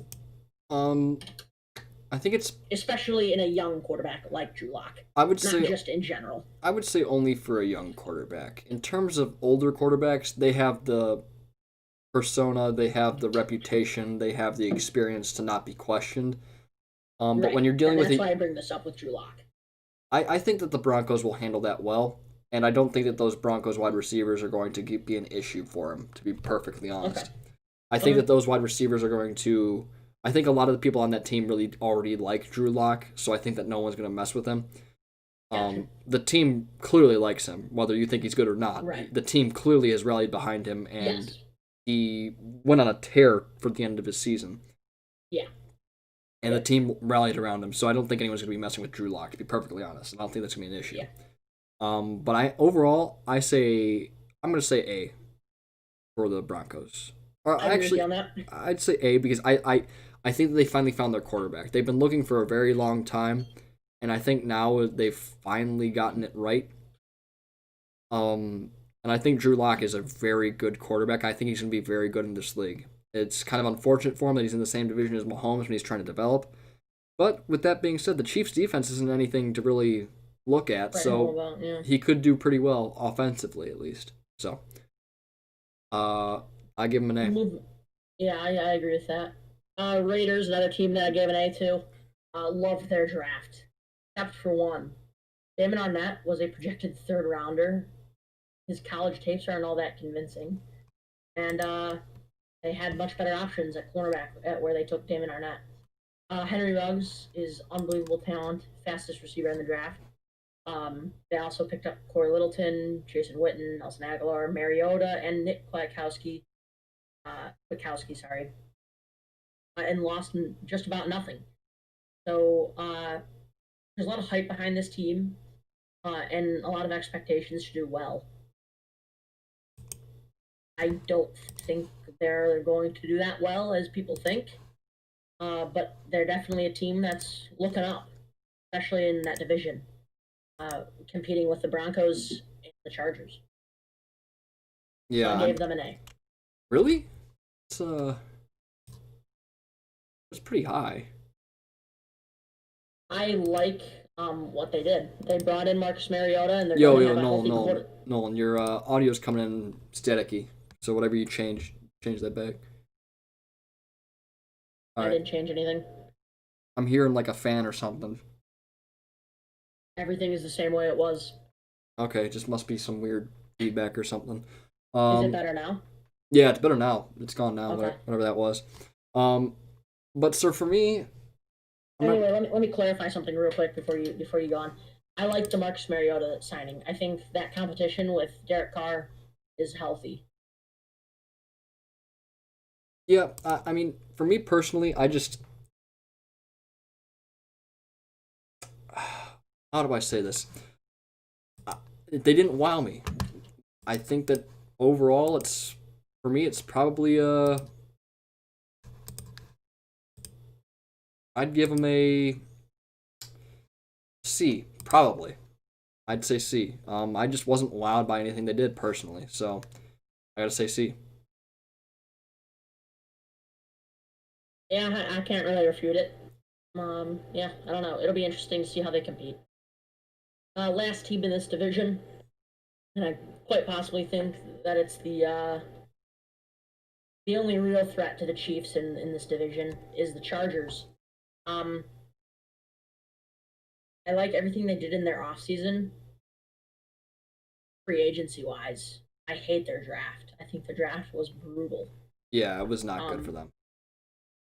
I think it's especially in a young quarterback like Drew Lock. I would say not just in general. I would say only for a young quarterback. In terms of older quarterbacks, they have the persona, they have the reputation, they have the experience to not be questioned. Right. But when you're dealing that's with why I bring this up with Drew Lock. I think that the Broncos will handle that well, and I don't think that those Broncos wide receivers are going to be an issue for him, to be perfectly honest. Okay. I think that those wide receivers are going to... I think a lot of the people on that team really already like Drew Lock, so I think that no one's going to mess with him. The team clearly likes him, whether you think he's good or not. Right. The team clearly has rallied behind him, and he went on a tear for the end of his season. Yeah. And the team rallied around him, so I don't think anyone's going to be messing with Drew Lock, to be perfectly honest. I don't think that's going to be an issue. Yeah. But overall, I'm going to say A for the Broncos. I agree with you on that. I'd say A because I think that they finally found their quarterback. They've been looking for a very long time, and I think now they've finally gotten it right. And I think Drew Lock is a very good quarterback. I think he's going to be very good in this league. It's kind of unfortunate for him that he's in the same division as Mahomes when he's trying to develop. But with that being said, the Chiefs' defense isn't anything to really look at, so he could do pretty well offensively at least. So, I give him an A. Yeah, I agree with that. Raiders, another team that I gave an A to. Loved their draft, except for one. Damon Arnett was a projected third rounder. His college tapes aren't all that convincing, and they had much better options at cornerback at where they took Damon Arnett. Henry Ruggs is unbelievable talent, fastest receiver in the draft. They also picked up Corey Littleton, Jason Witten, Nelson Aguilar, Mariota, and Nick Kwiatkowski. And lost just about nothing. So there's a lot of hype behind this team, and a lot of expectations to do well. I don't think they're going to do that well as people think, but they're definitely a team that's looking up, especially in that division, competing with the Broncos and the Chargers. Yeah, so I gave them an A. Really? It's pretty high. I like what they did. They brought in Marcus Mariota, and they're going to have a healthy Nolan, your audio's coming in staticky. So whatever you change that back. I didn't change anything. I'm hearing like a fan or something. Everything is the same way it was. Okay, just must be some weird feedback or something. Is it better now? Yeah, it's better now. It's gone now, okay. whatever that was. But sir, for me. Anyway, let me clarify something real quick before you go on. I like DeMarcus Mariota signing. I think that competition with Derek Carr is healthy. Yeah, I mean, for me personally, I just. How do I say this? They didn't wow me. I think that overall, for me, it's probably I'd give them a C, probably. I'd say C. I just wasn't wowed by anything they did personally, so I gotta say C. Yeah, I can't really refute it. Yeah, I don't know. It'll be interesting to see how they compete. Last team in this division, and I quite possibly think that it's the only real threat to the Chiefs in this division is the Chargers. I like everything they did in their offseason, free agency wise. I hate their draft. I think the draft was brutal. Yeah, it was not good for them.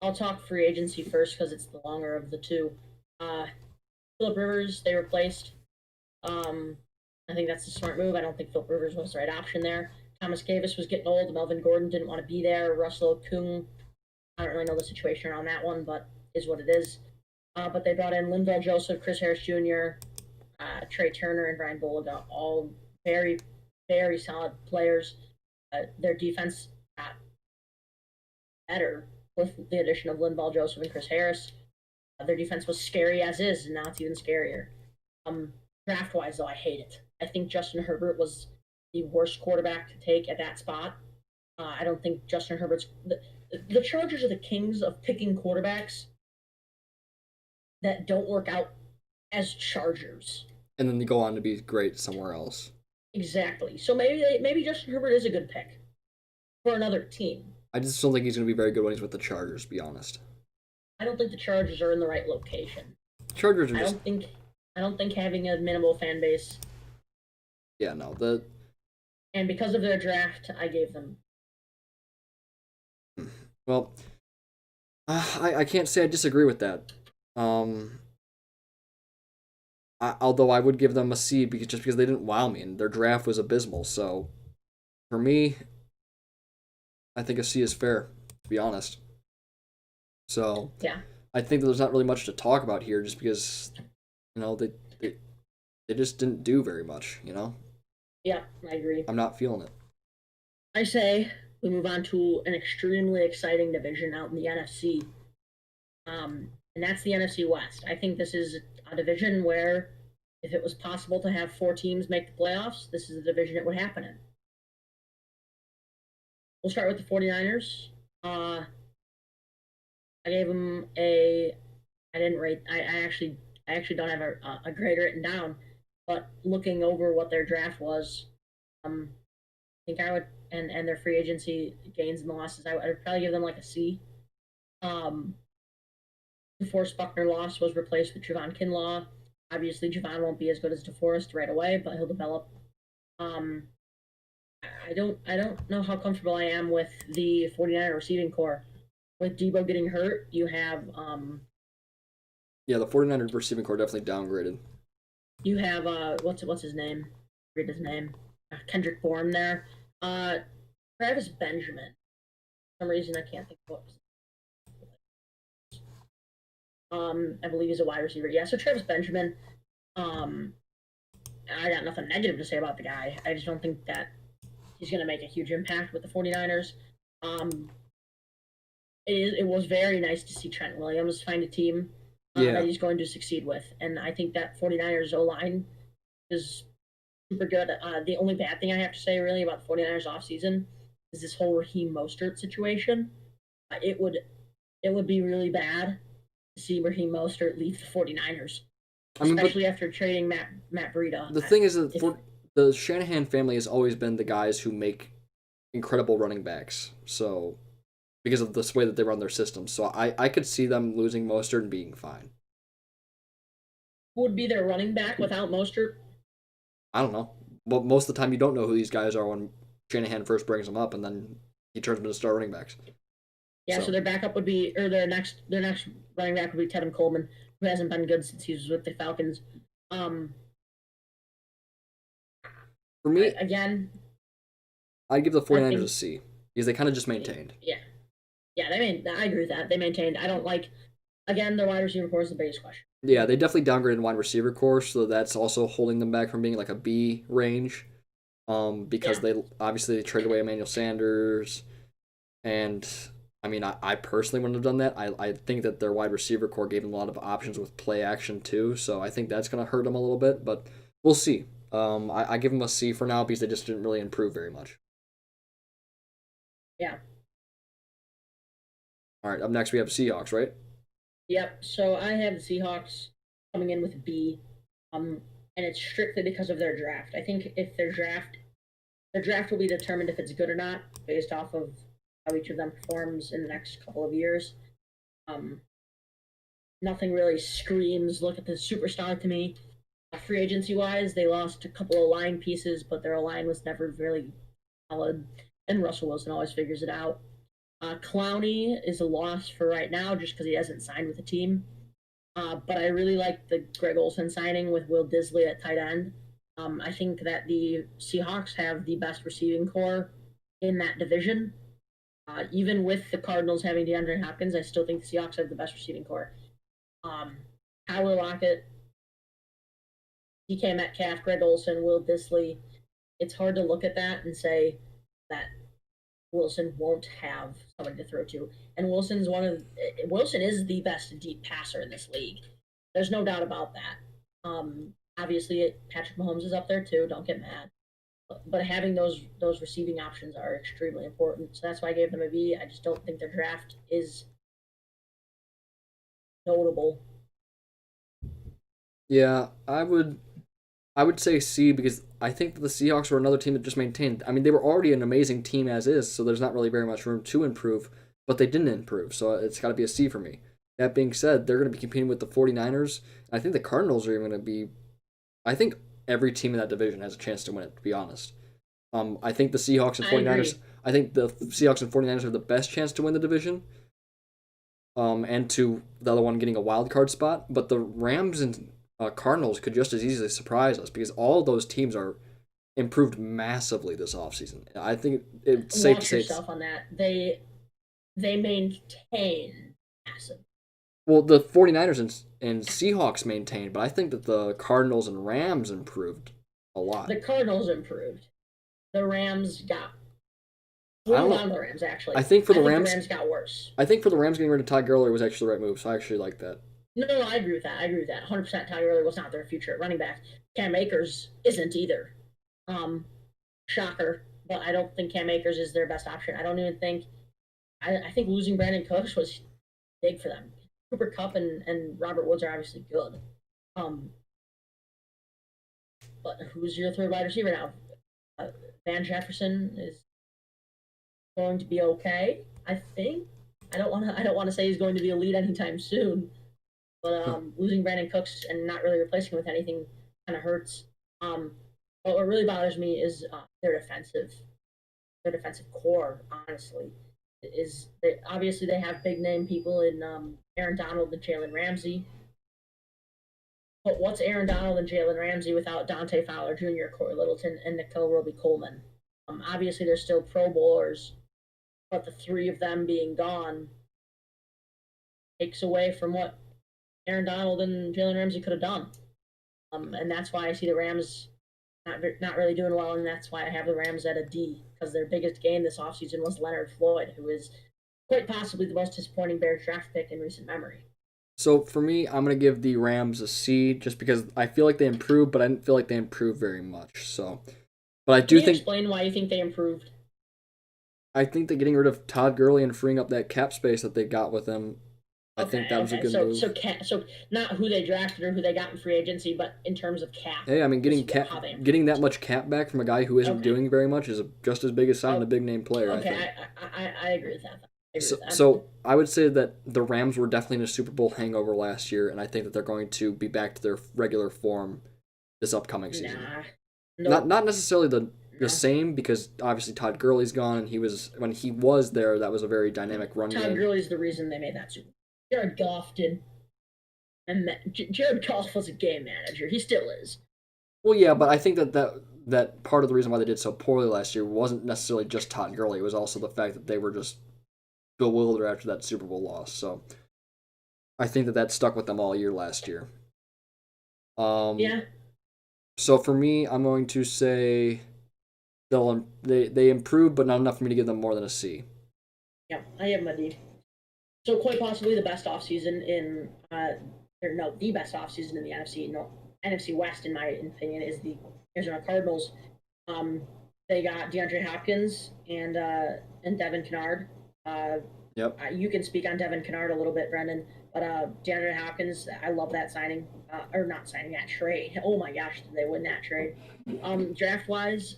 I'll talk free agency first because it's the longer of the two. Phillip Rivers, they replaced. I think that's a smart move. I don't think Phillip Rivers was the right option there. Thomas Davis was getting old. Melvin Gordon didn't want to be there. Russell Okung, I don't really know the situation around that one, but is what it is. But they brought in Linval Joseph, Chris Harris Jr., Trey Turner, and Brian Bulaga, all very, very solid players. Their defense got better with the addition of Linval Joseph and Chris Harris. Their defense was scary as is, and now it's even scarier. Draft-wise, though, I hate it. I think Justin Herbert was the worst quarterback to take at that spot. I don't think Justin Herbert's... The Chargers are the kings of picking quarterbacks that don't work out as Chargers. And then they go on to be great somewhere else. Exactly. So maybe Justin Herbert is a good pick for another team. I just don't think he's going to be very good when he's with the Chargers, to be honest. I don't think the Chargers are in the right location. Chargers are I don't think having a minimal fan base. Yeah, no. And because of their draft, I gave them. Well, I can't say I disagree with that. Although I would give them a C because they didn't wow me and their draft was abysmal. So for me, I think a C is fair, to be honest. So Yeah. I think that there's not really much to talk about here, just because they they just didn't do very much. Yeah, I agree. I'm not feeling it. I say we move on to an extremely exciting division out in the NFC. And that's the NFC West. I think this is a division where, if it was possible to have 4 teams make the playoffs, this is the division it would happen in. We'll start with the 49ers. I gave them a. I didn't rate. I actually don't have a grade written down, but looking over what their draft was, I think I would, and their free agency gains and losses, I'd probably give them like a C. Um, DeForest Buckner loss was replaced with Javon Kinlaw. Obviously, Javon won't be as good as DeForest right away, but he'll develop. Um, I don't know how comfortable I am with the 49er receiving core. With Debo getting hurt, you have Yeah, the 49ers receiving core definitely downgraded. what's his name? I forget his name. Kendrick Bourne there. Uh, Travis Benjamin. For some reason I can't think of what. I believe he's a wide receiver. Yeah, so Travis Benjamin. Um, I got nothing negative to say about the guy. I just don't think that he's going to make a huge impact with the 49ers. Um, it was very nice to see Trent Williams find a team that he's going to succeed with. And I think that 49ers O-line is super good. The only bad thing I have to say really about the 49ers offseason is this whole Raheem Mostert situation. It would be really bad to see Raheem Mostert leave the 49ers, especially after trading Matt Breida. The thing is that the Shanahan family has always been the guys who make incredible running backs. So because of the way that they run their systems. So I could see them losing Mostert and being fine. Who would be their running back without Mostert? I don't know. But most of the time, you don't know who these guys are when Shanahan first brings them up, and then he turns them into star running backs. Yeah, so their backup would be, or their next running back would be Tevin Coleman, who hasn't been good since he was with the Falcons. For me, again, I'd give the 49ers a C because they kind of just maintained. Yeah, I agree with that. They maintained. I don't like. Again, their wide receiver core is the biggest question. Yeah, they definitely downgraded wide receiver core, so that's also holding them back from being like a B range. Because they obviously traded away Emmanuel Sanders, and I mean, I personally wouldn't have done that. I think that their wide receiver core gave them a lot of options with play action too, so I think that's going to hurt them a little bit, but we'll see. I give them a C for now because they just didn't really improve very much. Yeah. All right, up next we have Seahawks, right? Yep. So I have the Seahawks coming in with a B, and it's strictly because of their draft. I think if their draft will be determined if it's good or not based off of how each of them performs in the next couple of years. Nothing really screams look at the superstar to me. Free agency wise, they lost a couple of line pieces, but their line was never really solid, and Russell Wilson always figures it out. Clowney is a loss for right now just because he hasn't signed with a team. But I really like the Greg Olsen signing with Will Disley at tight end. I think that the Seahawks have the best receiving core in that division. Even with the Cardinals having DeAndre Hopkins, I still think the Seahawks have the best receiving core. Tyler Lockett, DK Metcalf, Greg Olsen, Will Disley. It's hard to look at that and say that Wilson won't have somebody to throw to. And Wilson is the best deep passer in this league. There's no doubt about that. Obviously, Patrick Mahomes is up there too. Don't get mad. But having those receiving options are extremely important. So that's why I gave them a B. I just don't think their draft is notable. Yeah, I would say C because I think that the Seahawks were another team that just maintained. I mean, they were already an amazing team as is, so there's not really very much room to improve, but they didn't improve, so it's got to be a C for me. That being said, they're going to be competing with the 49ers. I think the Cardinals are even going to be. I think every team in that division has a chance to win it, to be honest. I think the Seahawks and 49ers. I think the Seahawks and 49ers have the best chance to win the division. And to the other one getting a wild card spot, but the Rams and Cardinals could just as easily surprise us because all of those teams are improved massively this offseason. I think it's safe to Watch say it's yourself on that. They maintain massive. well, the 49ers and Seahawks maintained, but I think that the Cardinals and Rams improved a lot. The Cardinals improved. The Rams got I don't slowed know. down. The Rams I actually. think for I the think the Rams, Rams got worse. I think for the Rams getting rid of Todd Gurley was actually the right move. So I actually like that. No, I agree with that. I agree with that. 100%. Todd Gurley was not their future at running back. Cam Akers isn't either. Um, Shocker, but I don't think Cam Akers is their best option. I don't even think. I think losing Brandon Cooks was big for them. Cooper Kupp and Robert Woods are obviously good. Um, but who's your third wide receiver now? Van Jefferson is going to be okay. I think. I don't want to say he's going to be elite anytime soon. But losing Brandon Cooks and not really replacing him with anything kind of hurts. But what really bothers me is their defensive core. Honestly, is that obviously they have big name people in Aaron Donald and Jalen Ramsey. But what's Aaron Donald and Jalen Ramsey without Dante Fowler Jr., Corey Littleton, and Nicole Roby Coleman? Obviously, they're still Pro Bowlers, but the three of them being gone takes away from what Aaron Donald and Jalen Ramsey could have done. And that's why I see the Rams not really doing well, and that's why I have the Rams at a D, because their biggest gain this offseason was Leonard Floyd, who is quite possibly the most disappointing Bears draft pick in recent memory. So for me, I'm gonna give the Rams a C just because I feel like they improved, but I didn't feel like they improved very much. So, but I Can do you think explain why you think they improved? that getting rid of Todd Gurley and freeing up that cap space that they got with him, I think that was a good move. So not who they drafted or who they got in free agency, but in terms of cap. Hey, I mean, getting that much cap back from a guy who isn't doing very much is just as big as signing a big name player. Okay, I think. I agree with that. So I would say that the Rams were definitely in a Super Bowl hangover last year, and I think that they're going to be back to their regular form this upcoming season. Not necessarily the same, because obviously Todd Gurley's gone, and when he was there, that was a very dynamic run game. Todd Gurley's the reason they made that Super Bowl. Jared Goff did, and Jared Goff was a game manager. He still is. Well, yeah, but I think that part of the reason why they did so poorly last year wasn't necessarily just Todd Gurley. It was also the fact that they were just bewildered after that Super Bowl loss. So I think that stuck with them all year last year. Yeah. So for me, I'm going to say they improved, but not enough for me to give them more than a C. Yeah, I have my D. So quite possibly the best offseason the best offseason in the NFC. No, NFC West, in my opinion, is the Arizona Cardinals. They got DeAndre Hopkins and Devin Kennard. Yep. You can speak on Devin Kennard a little bit, Brendan, but DeAndre Hopkins, I love that signing, or not signing, that trade. Oh my gosh, did they win that trade? Draft wise,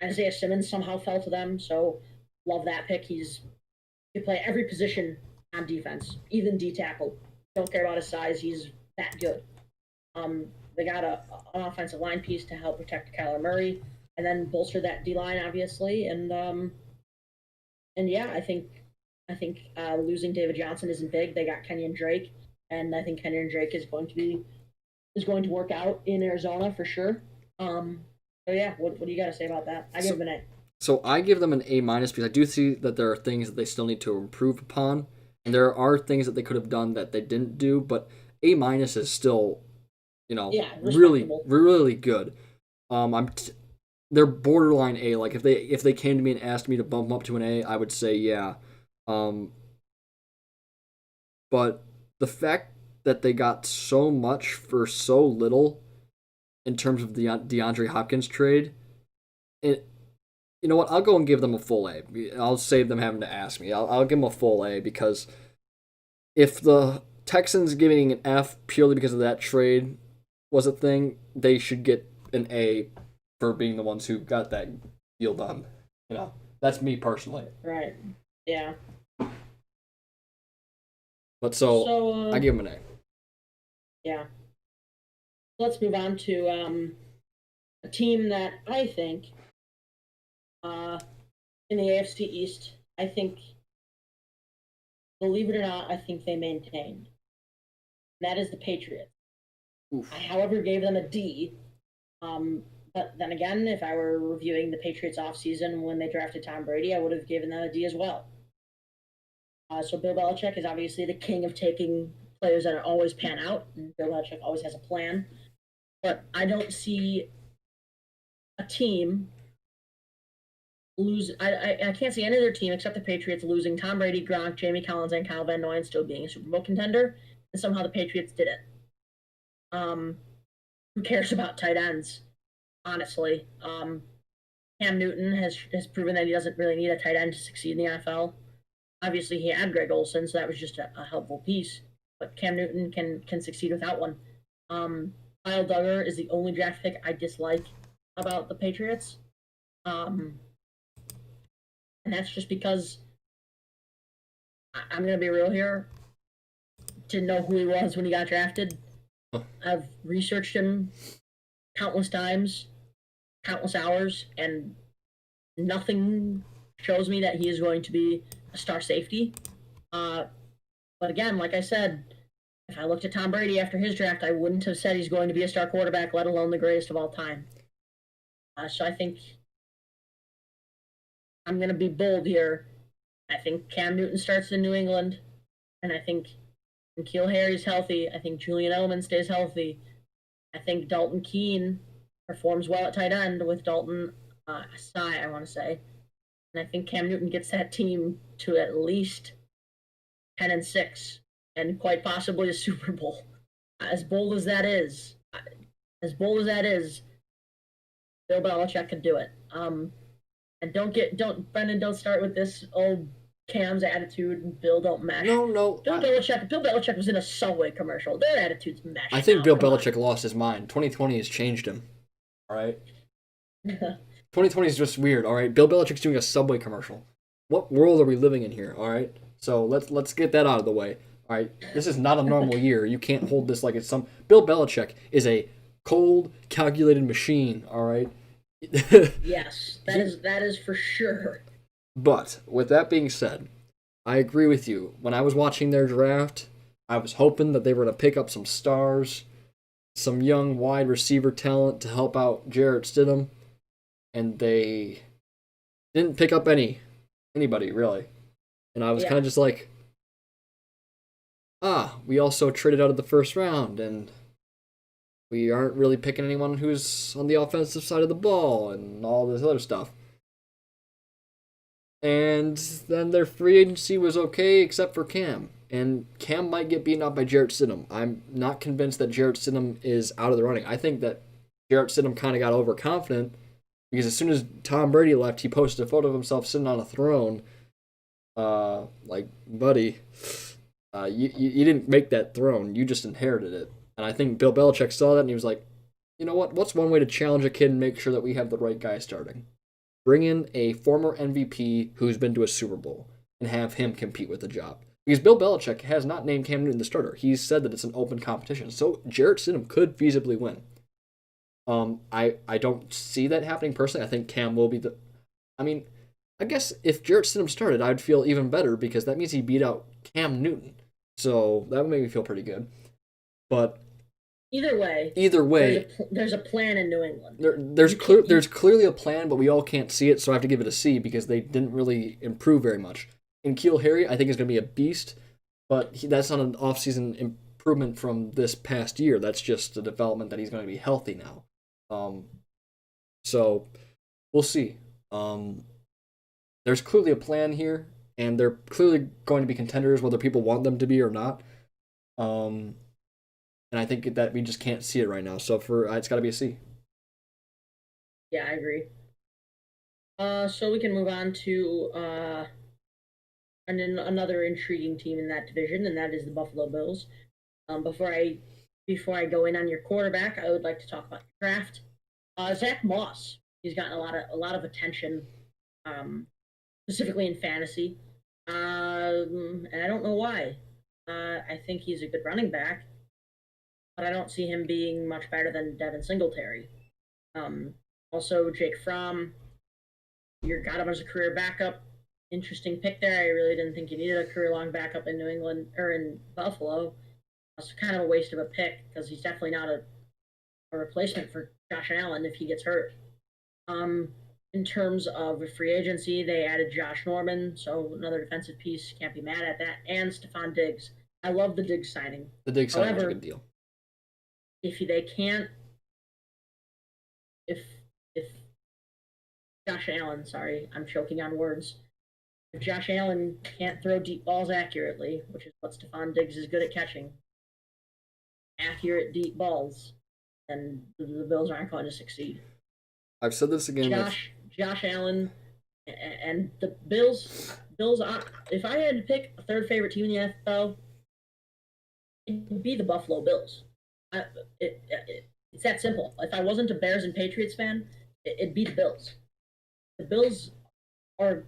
Isaiah Simmons somehow fell to them, so love that pick. He can play every position on defense, even D tackle. Don't care about his size; he's that good. They got an offensive line piece to help protect Kyler Murray, and then bolster that D line, obviously. And yeah, I think losing David Johnson isn't big. They got Kenyon Drake, and I think Kenyon Drake is going to work out in Arizona for sure. So yeah, what do you got to say about that? I give them an A. So I give them an A- because I do see that there are things that they still need to improve upon, and there are things that they could have done that they didn't do. But A- is still, really good. They're borderline A. Like if they came to me and asked me to bump them up to an A, I would say yeah. But the fact that they got so much for so little in terms of the DeAndre Hopkins trade, you know what? I'll go and give them a full A. I'll save them having to ask me. I'll give them a full A, because if the Texans giving an F purely because of that trade was a thing, they should get an A for being the ones who got that deal done. That's me personally. Right. Yeah. But I give them an A. Yeah. Let's move on to a team that I think in the AFC East, I think, believe it or not, I think they maintained. And that is the Patriots. Oof. I, however, gave them a D But then again, if I were reviewing the Patriots offseason when they drafted Tom Brady, I would have given that a D as well. So Bill Belichick is obviously the king of taking players that always pan out, and Bill Belichick always has a plan. But I don't see a team lose. I can't see any other team except the Patriots losing Tom Brady, Gronk, Jamie Collins, and Kyle Van Noy still being a Super Bowl contender, and somehow the Patriots did it. Who cares about tight ends? Honestly, Cam Newton has proven that he doesn't really need a tight end to succeed in the NFL. Obviously, he had Greg Olsen, so that was just a helpful piece. But Cam Newton can succeed without one. Kyle Duggar is the only draft pick I dislike about the Patriots. And that's just because I'm going to be real here. Didn't know who he was when he got drafted. I've researched him countless times, countless hours, and nothing shows me that he is going to be a star safety. But again, like I said, if I looked at Tom Brady after his draft, I wouldn't have said he's going to be a star quarterback, let alone the greatest of all time. So I think I'm going to be bold here. I think Cam Newton starts in New England, and I think N'Keal Harry's healthy. I think Julian Edelman stays healthy. I think Dalton Keene performs well at tight end with Dalton Asai, I want to say. And I think Cam Newton gets that team to at least 10-6, and quite possibly a Super Bowl. As bold as that is, Bill Belichick could do it. And Brendan, don't start with this old Cam's attitude and Bill don't mesh. No. Bill Belichick was in a Subway commercial. Their attitudes mesh. I think Bill Belichick lost his mind. 2020 has changed him. All right. 2020 is just weird. All right. Bill Belichick's doing a Subway commercial. What world are we living in here? All right. So let's get that out of the way. All right. This is not a normal year. You can't hold this like it's some. Bill Belichick is a cold, calculated machine. All right. Yes, that is for sure. But with that being said, I agree with you. When I was watching their draft, I was hoping that they were going to pick up some stars, some young wide receiver talent to help out Jarrett Stidham, and they didn't pick up anybody really. And I was kind of just like, we also traded out of the first round, and we aren't really picking anyone who's on the offensive side of the ball and all this other stuff. And then their free agency was okay except for Cam. And Cam might get beaten up by Jarrett Stidham. I'm not convinced that Jarrett Stidham is out of the running. I think that Jarrett Stidham kind of got overconfident because as soon as Tom Brady left, he posted a photo of himself sitting on a throne. Like, buddy, you didn't make that throne. You just inherited it. And I think Bill Belichick saw that and he was like, you know what? What's one way to challenge a kid and make sure that we have the right guy starting? Bring in a former MVP who's been to a Super Bowl and have him compete with the job. Because Bill Belichick has not named Cam Newton the starter. He's said that it's an open competition. So Jarrett Stidham could feasibly win. I don't see that happening personally. I think Cam will be the... I mean, I guess if Jarrett Stidham started, I'd feel even better because that means he beat out Cam Newton. So that would make me feel pretty good. But either way, there's a plan in New England. There's clearly a plan, but we all can't see it, so I have to give it a C because they didn't really improve very much. N'Keal Harry, I think, is going to be a beast, but that's not an offseason improvement from this past year. That's just a development that he's going to be healthy now. So we'll see. There's clearly a plan here, and they're clearly going to be contenders, whether people want them to be or not. And I think that we just can't see it right now. So it's got to be a C. Yeah, I agree. So we can move on to another intriguing team in that division, and that is the Buffalo Bills. Before I go in on your quarterback, I would like to talk about the draft. Zach Moss, he's gotten a lot of attention, specifically in fantasy, and I don't know why. I think he's a good running back, but I don't see him being much better than Devin Singletary. Also, Jake Fromm, you got him as a career backup. Interesting pick there. I really didn't think you needed a career-long backup in New England or in Buffalo. It's kind of a waste of a pick because he's definitely not a a replacement for Josh Allen if he gets hurt. In terms of free agency, they added Josh Norman, so another defensive piece. Can't be mad at that. And Stephon Diggs. I love the Diggs signing. The Diggs signing was a However, good deal. if they can't, if Josh Allen, sorry, I'm choking on words. If Josh Allen can't throw deep balls accurately, which is what Stephon Diggs is good at catching, accurate deep balls, then the Bills aren't going to succeed. I've said this again. Josh Allen and the Bills. If I had to pick a third favorite team in the NFL, it'd be the Buffalo Bills. It's that simple. If I wasn't a Bears and Patriots fan, it'd be the Bills. The Bills are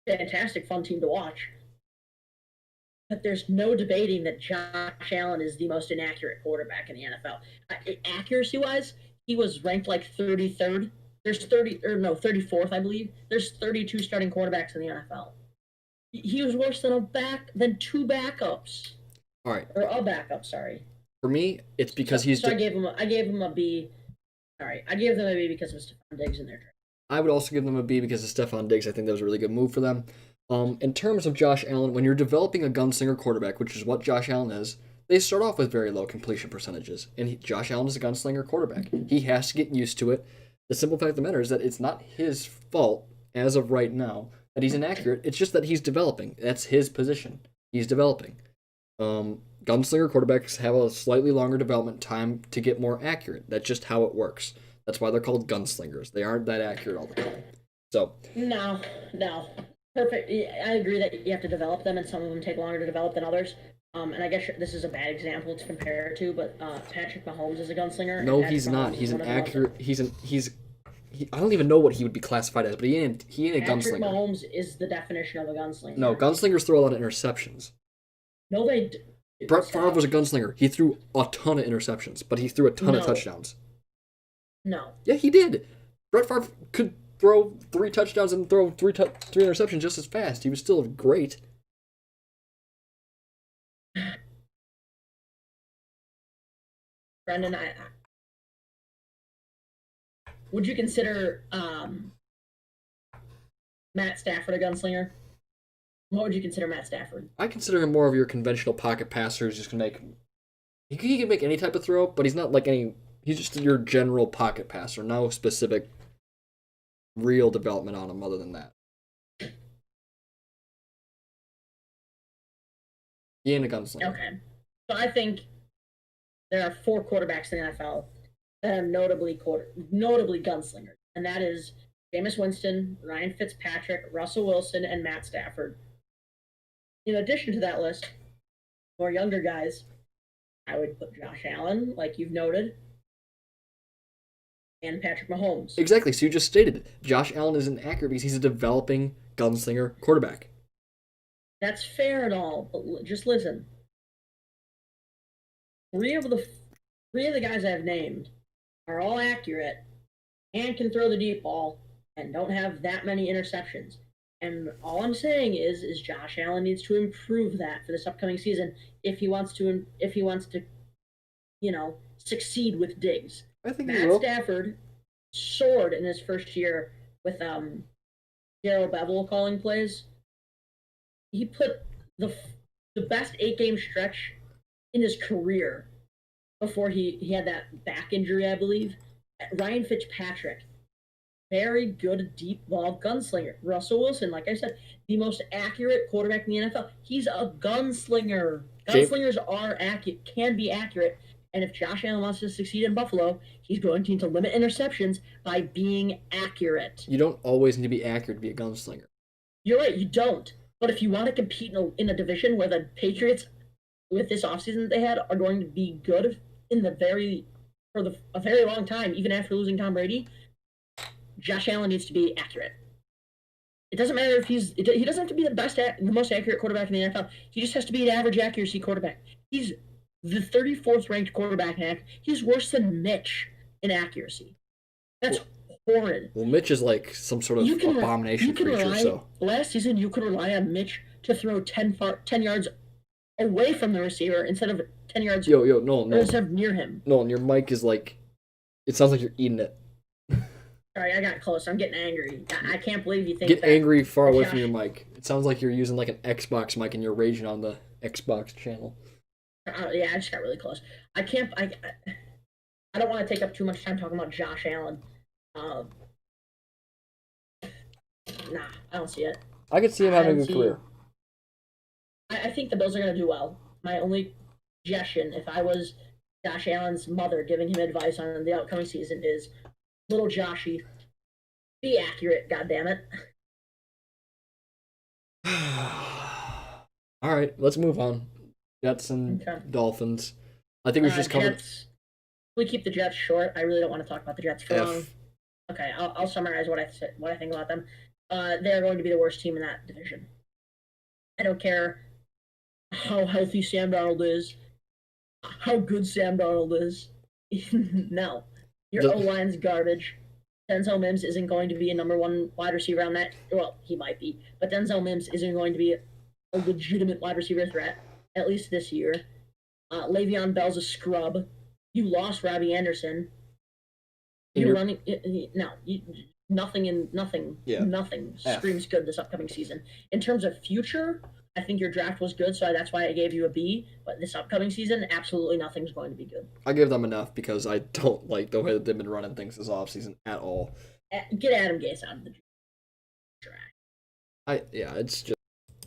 a fantastic, fun team to watch. But there's no debating that Josh Allen is the most inaccurate quarterback in the NFL. Accuracy-wise, he was ranked like 33rd. There's 34th, I believe. There's 32 starting quarterbacks in the NFL. He was worse than two backups. All right. Or a backup, sorry. For me, it's because I gave him a B. Sorry, I gave them a B because of Stephon Diggs in their trade. I would also give them a B because of Stephon Diggs. I think that was a really good move for them. In terms of Josh Allen, when you're developing a gunslinger quarterback, which is what Josh Allen is, they start off with very low completion percentages. And Josh Allen is a gunslinger quarterback. He has to get used to it. The simple fact of the matter is that it's not his fault, as of right now, that he's inaccurate. It's just that he's developing. That's his position. He's developing. Gunslinger quarterbacks have a slightly longer development time to get more accurate. That's just how it works. That's why they're called gunslingers. They aren't that accurate all the time. So No. Perfect. I agree that you have to develop them, and some of them take longer to develop than others. And I guess this is a bad example to compare it to, but Patrick Mahomes is a gunslinger. No, he's not. He's an accurate. I don't even know what he would be classified as, but he ain't a gunslinger. Patrick Mahomes is the definition of a gunslinger. No, gunslingers throw a lot of interceptions. No, they. Brett Favre was a gunslinger. He threw a ton of interceptions, but he threw a ton of touchdowns. No. Yeah, he did. Brett Favre could throw 3 touchdowns and throw 3 interceptions just as fast. He was still great. Brendan, would you consider Matt Stafford a gunslinger? What would you consider Matt Stafford? I consider him more of your conventional pocket passer who's just gonna make. He can make any type of throw, but he's not like any. He's just your general pocket passer. No specific real development on him other than that. He ain't a gunslinger. Okay. So I think there are 4 quarterbacks in the NFL that are notably gunslingers, and that is Jameis Winston, Ryan Fitzpatrick, Russell Wilson, and Matt Stafford. In addition to that list, more younger guys, I would put Josh Allen, like you've noted, and Patrick Mahomes. Exactly. So you just stated it. Josh Allen isn't accurate because he's a developing gunslinger quarterback. That's fair and all, but just listen. Three of the guys I've named are all accurate and can throw the deep ball and don't have that many interceptions. And all I'm saying is Josh Allen needs to improve that for this upcoming season if he wants to, succeed with Diggs. I think Matt Stafford soared in his first year with Darrell Bevel calling plays. He put the best 8-game stretch in his career before he had that back injury, I believe. Ryan Fitzpatrick, very good deep ball gunslinger. Russell Wilson, like I said, the most accurate quarterback in the NFL. He's a gunslinger. Gunslingers can be accurate. And if Josh Allen wants to succeed in Buffalo, he's going to need to limit interceptions by being accurate. You don't always need to be accurate to be a gunslinger. You're right, you don't. But if you want to compete in a division where the Patriots, with this offseason they had, are going to be good for a very long time, even after losing Tom Brady, Josh Allen needs to be accurate. It doesn't matter if he doesn't have to be the most accurate quarterback in the NFL. He just has to be an average accuracy quarterback. He's the 34th ranked quarterback in accuracy. He's worse than Mitch in accuracy. That's horrid. Well, Mitch is like some sort of abomination creature. Last season, you could rely on Mitch to throw 10 yards away from the receiver instead of 10 yards. No. Instead of near him. No, and your mic is like It sounds like you're eating it. Sorry, I got close. I'm getting angry. I can't believe you think Get that. angry far away Josh, from your mic. It sounds like you're using like an Xbox mic and you're raging on the Xbox channel. yeah, I just got really close. I can't. I don't want to take up too much time talking about Josh Allen. Uh, nah, I don't see it. I could see him having a good career. I think the Bills are going to do well. My only suggestion, if I was Josh Allen's mother giving him advice on the upcoming season, is little Joshy, be accurate, goddammit. All right, let's move on. Jets and Okay. Dolphins. I think we should just cover. Jets. We keep the Jets short. I really don't want to talk about the Jets for long. Okay, I'll summarize what I think about them. They're going to be the worst team in that division. I don't care how healthy Sam Darnold is, how good Sam Darnold is. No, your O line's garbage. Denzel Mims isn't going to be a number one wide receiver on that. Well, he might be, but Denzel Mims isn't going to be a legitimate wide receiver threat, at least this year. Le'Veon Bell's a scrub. You lost Robbie Anderson. You're running. No, nothing screams good this upcoming season. In terms of future, I think your draft was good, so that's why I gave you a B. But this upcoming season, absolutely nothing's going to be good. I give them enough because I don't like the way that they've been running things this offseason at all. Get Adam Gase out of the draft. It's just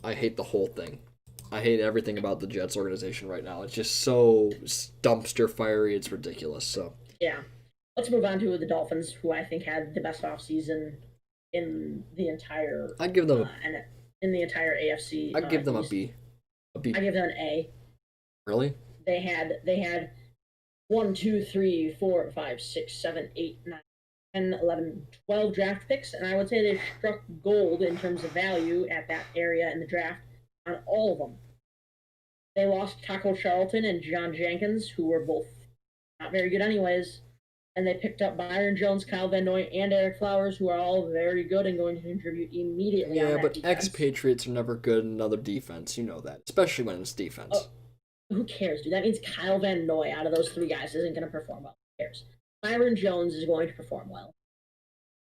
I hate the whole thing. I hate everything about the Jets organization right now. It's just so dumpster fiery. It's ridiculous. So yeah, let's move on to the Dolphins, who I think had the best offseason in the entire. I give them in the entire AFC. I give them a B. I give them an A. Really? They had 1, 2, 3, 4, 5, 6, 7, 8, 9, 10, 11, 12 draft picks, and I would say they struck gold in terms of value at that area in the draft on all of them. They lost Taco Charlton and John Jenkins, who were both not very good anyways, and they picked up Byron Jones, Kyle Van Noy, and Eric Flowers, who are all very good and going to contribute immediately. Yeah, but ex-Patriots are never good in another defense. You know that, especially when it's defense. Oh, who cares, dude? That means Kyle Van Noy out of those three guys isn't going to perform well. Who cares? Byron Jones is going to perform well.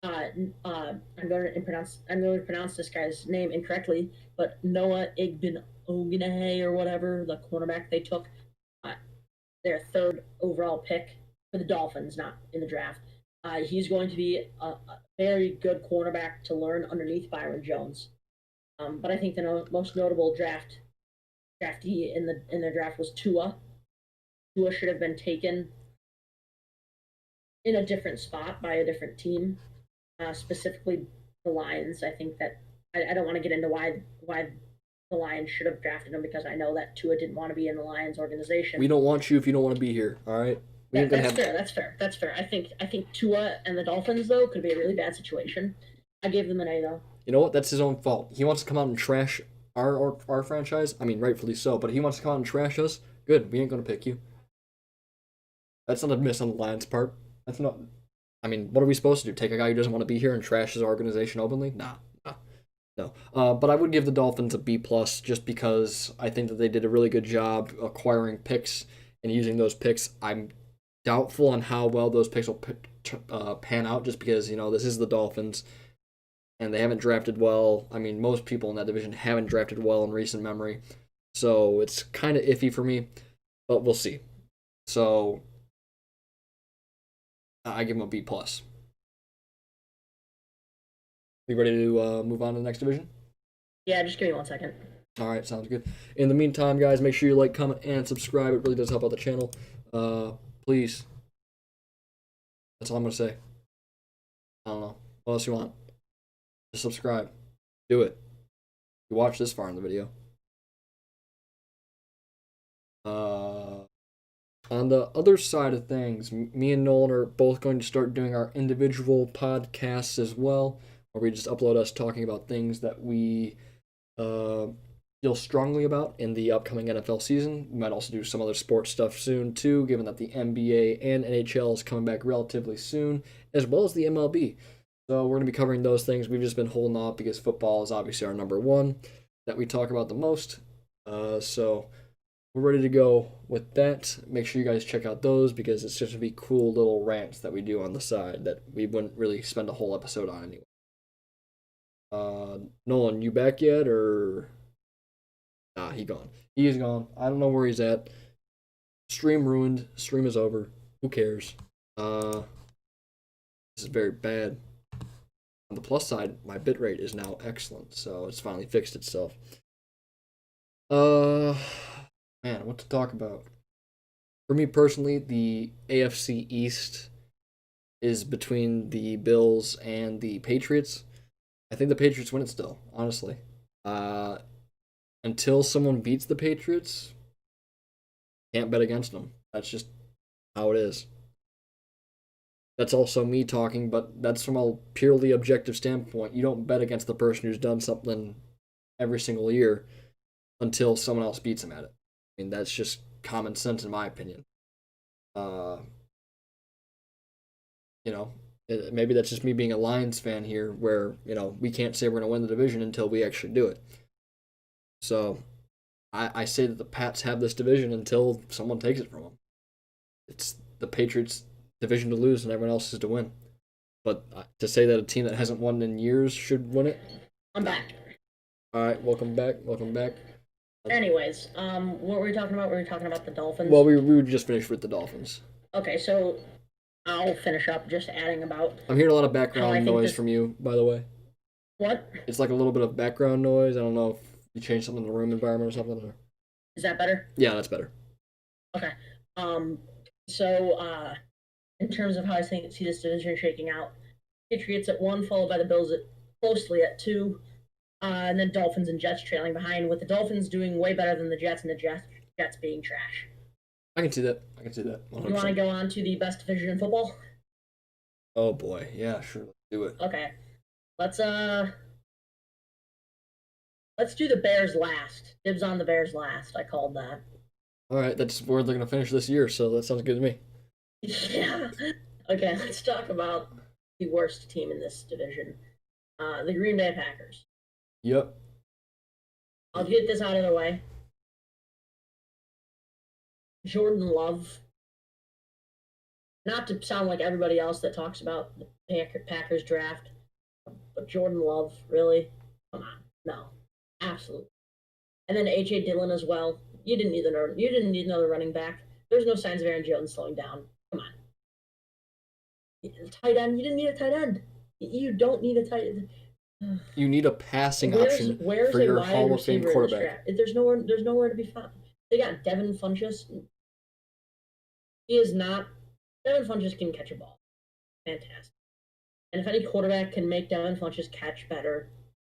I'm going to pronounce this guy's name incorrectly, but Noah Igbinoghene or whatever, the cornerback they took, their third overall pick for the Dolphins, not in the draft. He's going to be a very good cornerback to learn underneath Byron Jones. But I think the most notable draftee in their draft was Tua. Tua should have been taken in a different spot by a different team. Specifically the Lions. I think that I don't want to get into why the Lions should have drafted him, because I know that Tua didn't want to be in the Lions organization. We don't want you if you don't want to be here. All right. That's fair. I think Tua and the Dolphins though could be a really bad situation. I gave them an A though. You know what? That's his own fault. He wants to come out and trash our franchise. I mean, rightfully so. But if he wants to come out and trash us, good. We ain't gonna pick you. That's not a miss on the Lions' part. That's not. I mean, what are we supposed to do? Take a guy who doesn't want to be here and trash his organization openly? No. But I would give the Dolphins a B+, just because I think that they did a really good job acquiring picks and using those picks. I'm doubtful on how well those picks will pan out, just because, this is the Dolphins, and they haven't drafted well. I mean, most people in that division haven't drafted well in recent memory, so it's kind of iffy for me, but we'll see. So I give them a B+. You ready to move on to the next division? Yeah, just give me 1 second. All right, sounds good. In the meantime, guys, make sure you like, comment, and subscribe. It really does help out the channel. Please. That's all I'm going to say. I don't know. What else you want? Just subscribe. Do it. You watch this far in the video. On the other side of things, me and Nolan are both going to start doing our individual podcasts as well, where we just upload us talking about things that we feel strongly about in the upcoming NFL season. We might also do some other sports stuff soon too, given that the NBA and NHL is coming back relatively soon, as well as the MLB. So we're going to be covering those things. We've just been holding off because football is obviously our number one that we talk about the most. So we're ready to go with that. Make sure you guys check out those because it's just going to be cool little rants that we do on the side that we wouldn't really spend a whole episode on anyway. Nolan, you back yet or? Nah, he gone. He is gone. I don't know where he's at. Stream ruined. Stream is over. Who cares? This is very bad. On the plus side, my bitrate is now excellent, so it's finally fixed itself. Man, what to talk about? For me personally, the AFC East is between the Bills and the Patriots. I think the Patriots win it still, honestly. Until someone beats the Patriots, can't bet against them. That's just how it is. That's also me talking, but that's from a purely objective standpoint. You don't bet against the person who's done something every single year until someone else beats him at it. I mean, that's just common sense in my opinion. Maybe that's just me being a Lions fan here where, we can't say we're going to win the division until we actually do it. So I say that the Pats have this division until someone takes it from them. It's the Patriots' division to lose and everyone else is to win. But to say that a team that hasn't won in years should win it? I'm back. All right, welcome back. Anyways, what were we talking about? Were we talking about the Dolphins? Well, we just finished with the Dolphins. Okay, so I'll finish up just adding about... I'm hearing a lot of background noise from you, by the way. What? It's like a little bit of background noise. I don't know if you changed something in the room environment or something. Or... Is that better? Yeah, that's better. Okay. So, in terms of how I see this division shaking out, Patriots at 1, followed by the Bills closely at 2, and then Dolphins and Jets trailing behind, with the Dolphins doing way better than the Jets and the Jets being trash. I can see that. 100%. You want to go on to the best division in football? Oh boy, yeah, sure, let's do it. Okay, let's do the Bears last. Dibs on the Bears last. I called that. All right, that's where they're gonna finish this year, so that sounds good to me. Yeah. Okay, let's talk about the worst team in this division, the Green Bay Packers. Yep. I'll get this out of the way. Jordan Love. Not to sound like everybody else that talks about the Packers draft, but Jordan Love, really? Come on, no, absolutely. And then A.J. Dillon as well. You didn't need another running back. There's no signs of Aaron Jones slowing down. Come on. Tight end. You didn't need a tight end. You don't need a tight end. You need a passing option for your Hall of Fame quarterback. There's nowhere to be found. They got Devin Funchess. Devin Funchess can catch a ball. Fantastic. And if any quarterback can make Devin Funchess catch better,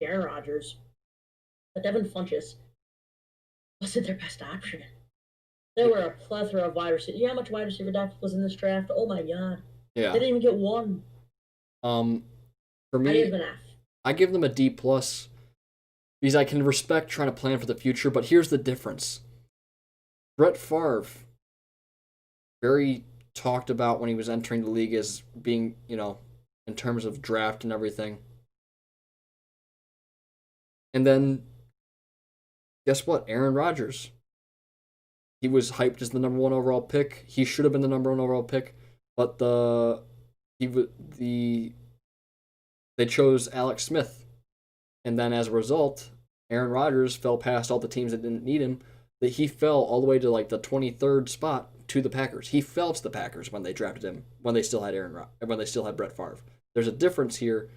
Aaron Rodgers. But Devin Funchess wasn't their best option. There were a plethora of wide receivers. You know how much wide receiver depth was in this draft? Oh my god. Yeah. They didn't even get one. For me, I give them an F. I give them a D+, because I can respect trying to plan for the future, but here's the difference. Brett Favre, very talked about when he was entering the league as being, in terms of draft and everything. And then, guess what? Aaron Rodgers. He was hyped as the number 1 overall pick. He should have been the number 1 overall pick, but they chose Alex Smith. And then as a result, Aaron Rodgers fell past all the teams that didn't need him. That he fell all the way to like the 23rd spot to the Packers. He fell to the Packers when they drafted him, when they still had Brett Favre. There's a difference here.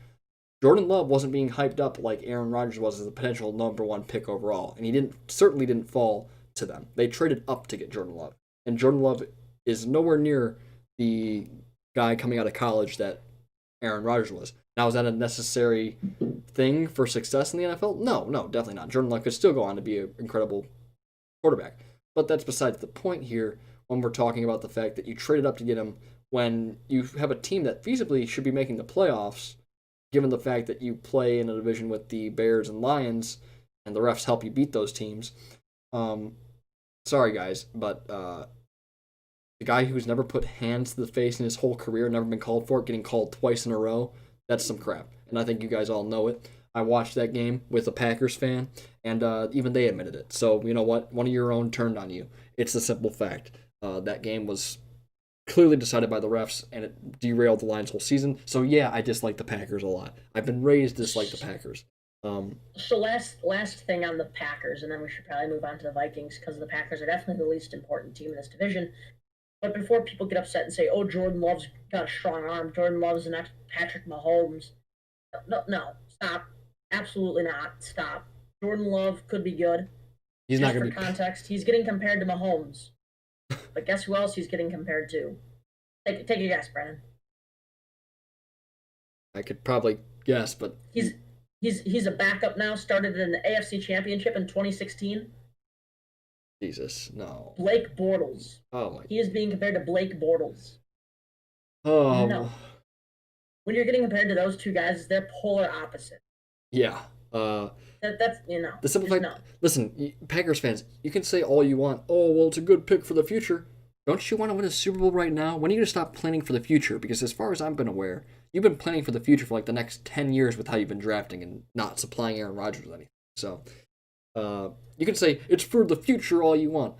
Jordan Love wasn't being hyped up like Aaron Rodgers was as a potential number 1 pick overall, and he certainly didn't fall to them. They traded up to get Jordan Love, and Jordan Love is nowhere near the guy coming out of college that Aaron Rodgers was. Now, is that a necessary thing for success in the NFL? No, definitely not. Jordan Love could still go on to be an incredible quarterback. But that's besides the point here when we're talking about the fact that you traded up to get him when you have a team that feasibly should be making the playoffs, given the fact that you play in a division with the Bears and Lions, and the refs help you beat those teams. Sorry, guys, but the guy who's never put hands to the face in his whole career, never been called for it, getting called twice in a row, that's some crap. And I think you guys all know it. I watched that game with a Packers fan, and even they admitted it. So you know what? One of your own turned on you. It's the simple fact. That game was clearly decided by the refs, and it derailed the Lions' whole season. So yeah, I dislike the Packers a lot. I've been raised to dislike the Packers. So last thing on the Packers, and then we should probably move on to the Vikings because the Packers are definitely the least important team in this division. But before people get upset and say, "Oh, Jordan Love's got a strong arm. Jordan Love's the next Patrick Mahomes," no, stop. Absolutely not. Stop. Jordan Love could be good. He's not Just going for to be. context, he's getting compared to Mahomes. But guess who else he's getting compared to? Take a guess, Brennan. I could probably guess, but He's a backup now. Started in the AFC Championship in 2016. Jesus, no. Blake Bortles. Oh my. He is being compared to Blake Bortles. Oh. No. When you're getting compared to those two guys, they're polar opposite. Yeah. That's the simple fact. No. Listen, Packers fans, you can say all you want. Oh well, it's a good pick for the future. Don't you want to win a Super Bowl right now? When are you going to stop planning for the future? Because as far as I've been aware, you've been planning for the future for like the next 10 years with how you've been drafting and not supplying Aaron Rodgers with anything. So, you can say it's for the future all you want.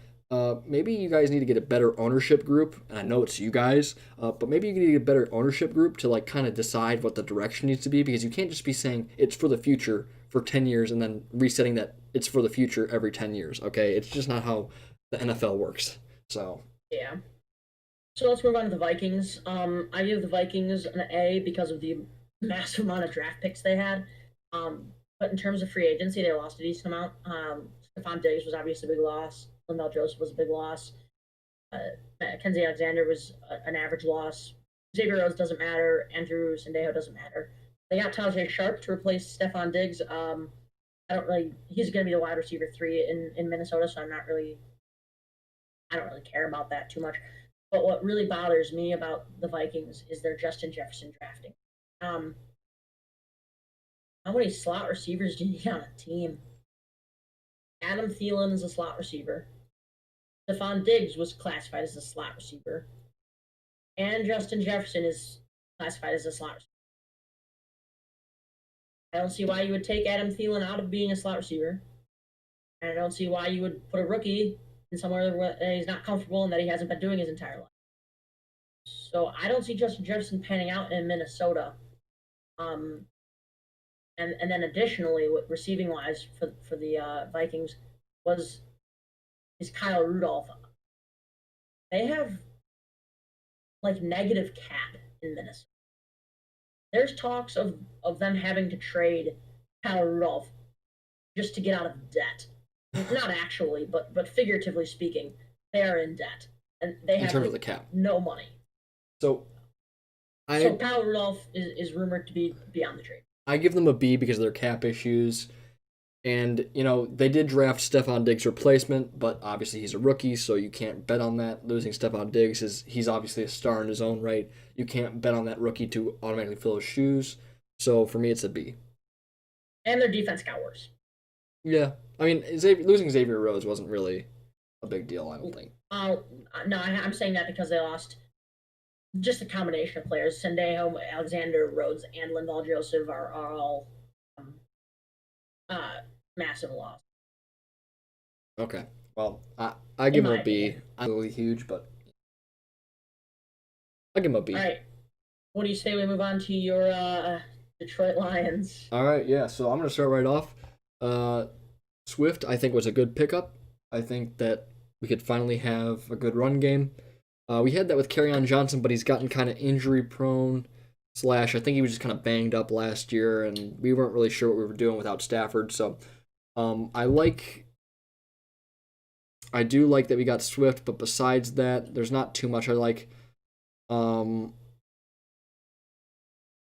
Maybe you guys need to get a better ownership group, and I know it's you guys, but maybe you need to get a better ownership group to like kind of decide what the direction needs to be, because you can't just be saying it's for the future for 10 years and then resetting that it's for the future every 10 years, okay? It's just not how the NFL works. So, yeah. So let's move on to the Vikings. I give the Vikings an A because of the massive amount of draft picks they had. But in terms of free agency, they lost a decent amount. Stephon Diggs was obviously a big loss. Linval Joseph was a big loss. Kenzie Alexander was an average loss. Xavier Rhodes doesn't matter. Andrew Sendejo doesn't matter. They got Tajay Sharp to replace Stephon Diggs. I don't really. He's going to be the wide receiver 3 in Minnesota, so I don't really care about that too much. But what really bothers me about the Vikings is their Justin Jefferson drafting. How many slot receivers do you need on a team? Adam Thielen is a slot receiver. Stephon Diggs was classified as a slot receiver. And Justin Jefferson is classified as a slot receiver. I don't see why you would take Adam Thielen out of being a slot receiver. And I don't see why you would put a rookie in somewhere where he's not comfortable and that he hasn't been doing his entire life. So I don't see Justin Jefferson panning out in Minnesota. And then additionally, receiving wise for the Vikings is Kyle Rudolph. They have like negative cap in Minnesota. There's talks of them having to trade Kyle Rudolph just to get out of debt. Not actually, but figuratively speaking, they are in debt, and they have in terms of the cap, no money. So Kyle Rudolph is rumored to be on the trade. I give them a B because of their cap issues. And, you know, they did draft Stephon Diggs' replacement, but obviously he's a rookie, so you can't bet on that. Losing Stephon Diggs he's obviously a star in his own right. You can't bet on that rookie to automatically fill his shoes. So for me, it's a B. And their defense got worse. Yeah. I mean, losing Xavier Rhodes wasn't really a big deal, I don't think. No, I'm saying that because they lost just a combination of players. Sendejo, Alexander, Rhodes, and Linval Joseph are all massive loss. Okay. Well, I give him a B. I'm really huge, but I give him a B. All right. What do you say we move on to your Detroit Lions? All right, yeah. So I'm going to start right off. Swift, I think, was a good pickup. I think that we could finally have a good run game. We had that with Kerryon Johnson, but he's gotten kind of injury prone. / I think he was just kind of banged up last year, and we weren't really sure what we were doing without Stafford. So I do like that we got Swift, but besides that, there's not too much I like. I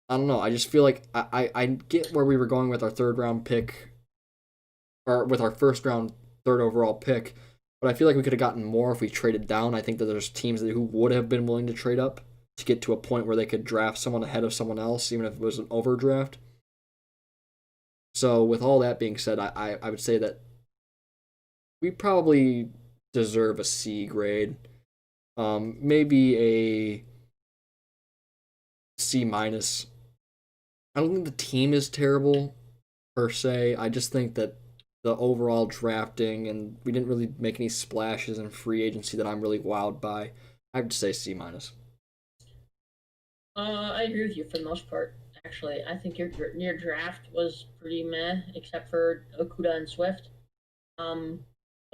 don't know. I just feel like I get where we were going with our third round pick, or with our first round, third overall pick, but I feel like we could have gotten more if we traded down. I think that there's teams who would have been willing to trade up to get to a point where they could draft someone ahead of someone else, even if it was an overdraft. So with all that being said, I would say that we probably deserve a C grade. Maybe a C minus. I don't think the team is terrible. per se. I just think that the overall drafting and we didn't really make any splashes in free agency that I'm really wowed by. I have to say C minus. I agree with you for the most part. Actually, I think your draft was pretty meh, except for Okuda and Swift. Um,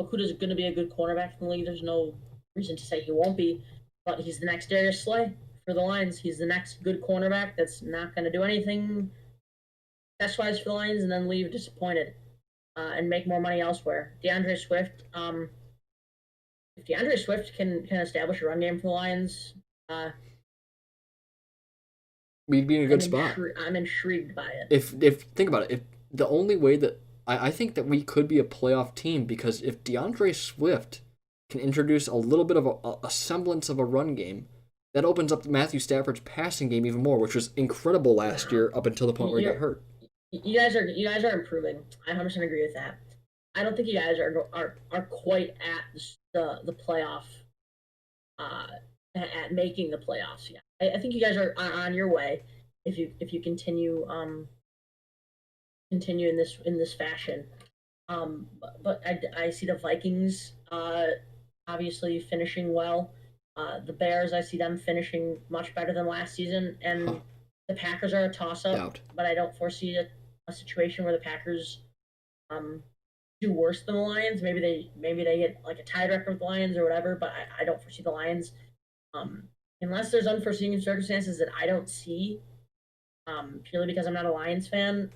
Okuda's going to be a good cornerback in the league. There's no reason to say he won't be, but he's the next Darius Slay for the Lions. He's the next good cornerback that's not going to do anything best wise for the Lions and then leave disappointed and make more money elsewhere. DeAndre Swift, if DeAndre Swift can establish a run game for the Lions, We'd be in a good spot. I'm intrigued by it. If think about it, if the only way that I think that we could be a playoff team because if DeAndre Swift can introduce a little bit of a semblance of a run game, that opens up Matthew Stafford's passing game even more, which was incredible last year up until the point where he got hurt. You guys are improving. I 100% agree with that. I don't think you guys are quite at the playoff uh, at making the playoffs yet. I think you guys are on your way if you continue in this fashion. But I see the Vikings obviously finishing well. The Bears, I see them finishing much better than last season, and the Packers are a toss up. But I don't foresee a situation where the Packers do worse than the Lions. Maybe they get like a tied record with the Lions or whatever. But I don't foresee the Lions unless there's unforeseen circumstances that I don't see. Purely because I'm not a Lions fan,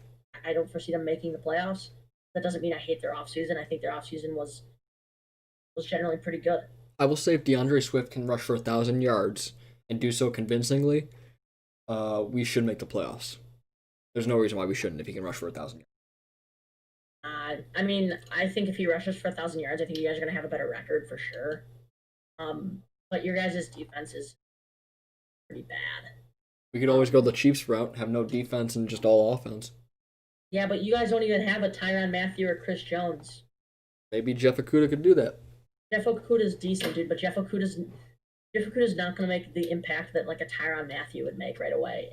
I don't foresee them making the playoffs. That doesn't mean I hate their offseason. I think their offseason was generally pretty good. I will say if DeAndre Swift can rush for 1,000 yards and do so convincingly, we should make the playoffs. There's no reason why we shouldn't if he can rush for 1,000 yards. I mean, I think if he rushes for 1,000 yards, I think you guys are going to have a better record for sure. But your guys' defense is pretty bad. We could always go the Chiefs route, have no defense and just all offense. Yeah, but you guys don't even have a Tyrann Mathieu or Chris Jones. Maybe Jeff Okudah could do that. Jeff Okudah's decent, dude, but Jeff Okudah's not going to make the impact that like a Tyrann Mathieu would make right away.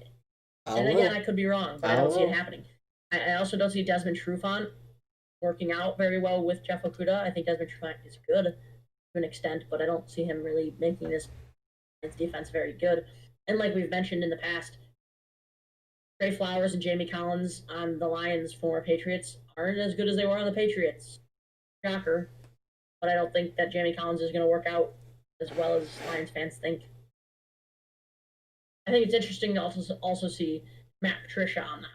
And again, I could be wrong, but I don't see it happening. I also don't see Desmond Trufant working out very well with Jeff Okudah. I think Desmond Trufant is good to an extent, but I don't see him really making this defense very good. And like we've mentioned in the past, Trey Flowers and Jamie Collins on the Lions, former Patriots, aren't as good as they were on the Patriots. Shocker. But I don't think that Jamie Collins is going to work out as well as Lions fans think. I think it's interesting to also see Matt Patricia on that.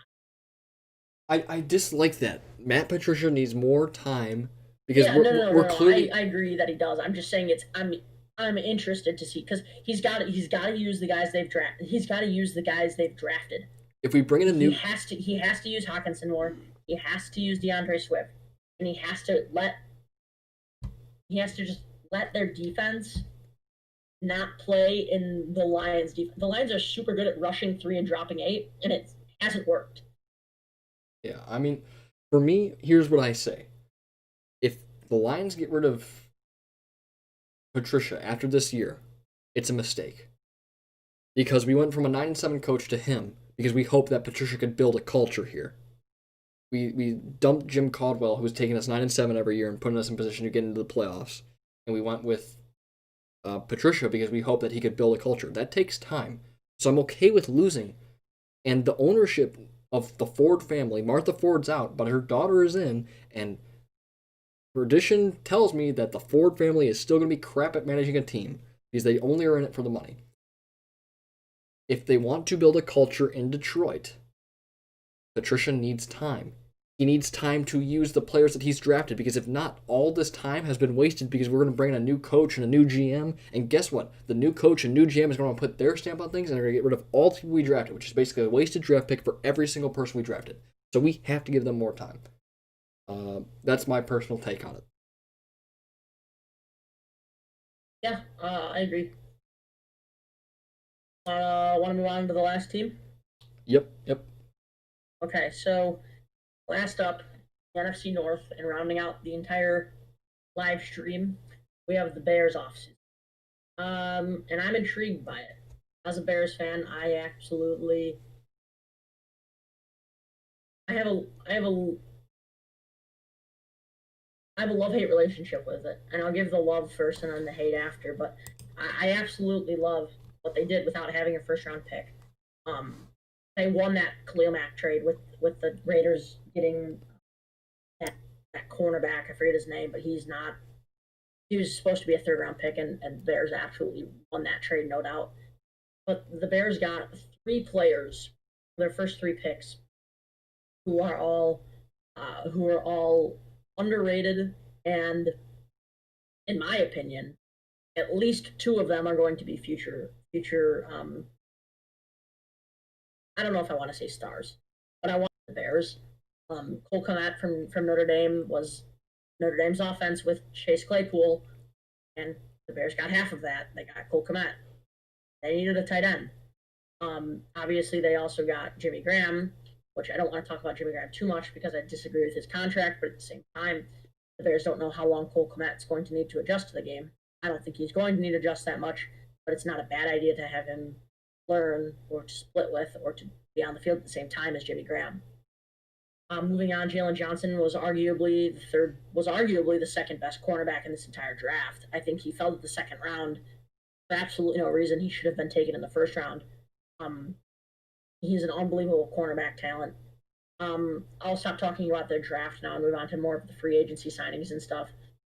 I dislike that. Matt Patricia needs more time because we're clearly. I agree that he does. I'm just saying I'm interested to see because he's got to use the guys they've drafted. He's got to use the guys they've drafted. If we bring in a new, he has to use Hawkinson more. He has to use DeAndre Swift, and he has to just let their defense not play in the Lions' defense. The Lions are super good at rushing 3 and dropping 8, and it hasn't worked. Yeah, I mean, for me, here's what I say. If the Lions get rid of Patricia after this year, it's a mistake. Because we went from a 9-7 coach to him because we hoped that Patricia could build a culture here. We dumped Jim Caldwell, who was taking us 9-7 every year and putting us in position to get into the playoffs, and we went with Patricia because we hoped that he could build a culture. That takes time, so I'm okay with losing. And the ownership of the Ford family, Martha Ford's out, but her daughter is in, and tradition tells me that the Ford family is still going to be crap at managing a team because they only are in it for the money. If they want to build a culture in Detroit, Patricia needs time. He needs time to use the players that he's drafted because if not, all this time has been wasted because we're going to bring in a new coach and a new GM. And guess what? The new coach and new GM is going to put their stamp on things and they're going to get rid of all the people we drafted, which is basically a wasted draft pick for every single person we drafted. So we have to give them more time. That's my personal take on it. Yeah, I agree. Want to move on to the last team? Yep. Okay, so last up, the NFC North, and rounding out the entire live stream, we have the Bears offseason. And I'm intrigued by it. As a Bears fan, I absolutely I have a I have a I have a love hate relationship with it, and I'll give the love first and then the hate after. But I absolutely love what they did without having a first round pick. Um, they won that Khalil Mack trade with the Raiders getting that that cornerback. I forget his name, but he's not. He was supposed to be a third round pick, and Bears absolutely won that trade, no doubt. But the Bears got three players, their first three picks, who are all underrated, and in my opinion, at least two of them are going to be future. I don't know if I want to say stars, but I want the Bears. Cole Kmet from Notre Dame was Notre Dame's offense with Chase Claypool, and the Bears got half of that. They got Cole Kmet. They needed a tight end. Obviously, they also got Jimmy Graham, which I don't want to talk about Jimmy Graham too much because I disagree with his contract, but at the same time, the Bears don't know how long Cole Kmet's going to need to adjust to the game. I don't think he's going to need to adjust that much, but it's not a bad idea to have him learn or to split with or to be on the field at the same time as Jimmy Graham. Moving on, Jalen Johnson was arguably the second best cornerback in this entire draft. I think he fell to the second round for absolutely no reason. He should have been taken in the first round. Um, he's an unbelievable cornerback talent. I'll stop talking about their draft now and move on to more of the free agency signings and stuff.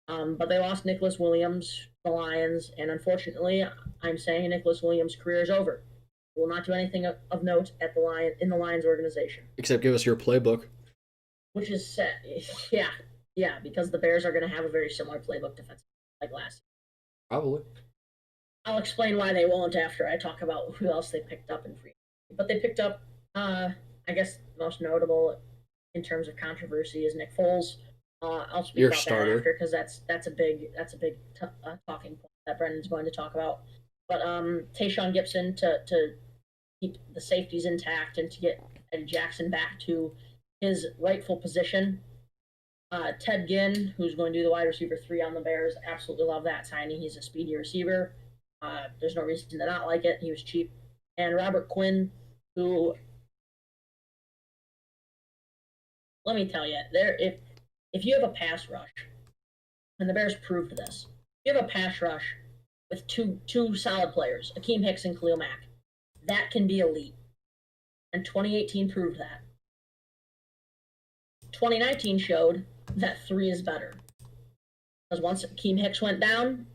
But they lost Nicholas Williams to the Lions, and unfortunately, I'm saying Nicholas Williams' career is over. He will not do anything of note at the Lions organization. Except give us your playbook. Which is set, yeah, because the Bears are going to have a very similar playbook defense like last. Probably. I'll explain why they won't after I talk about who else they picked up in free. But they picked up, I guess, the most notable in terms of controversy is Nick Foles. I'll speak Your about starter. that after because that's a big talking point that Brendan's going to talk about. But Tayshaun Gibson to keep the safeties intact and to get Eddie Jackson back to his rightful position. Ted Ginn, who's going to do the wide receiver 3 on the Bears, absolutely love that signing. He's a speedy receiver. There's no reason to not like it. He was cheap. And Robert Quinn, who, let me tell you, if you have a pass rush, and the Bears proved this, if you have a pass rush with two solid players, Akeem Hicks and Khalil Mack, that can be elite. And 2018 proved that. 2019 showed that 3 is better. Because once Akeem Hicks went down,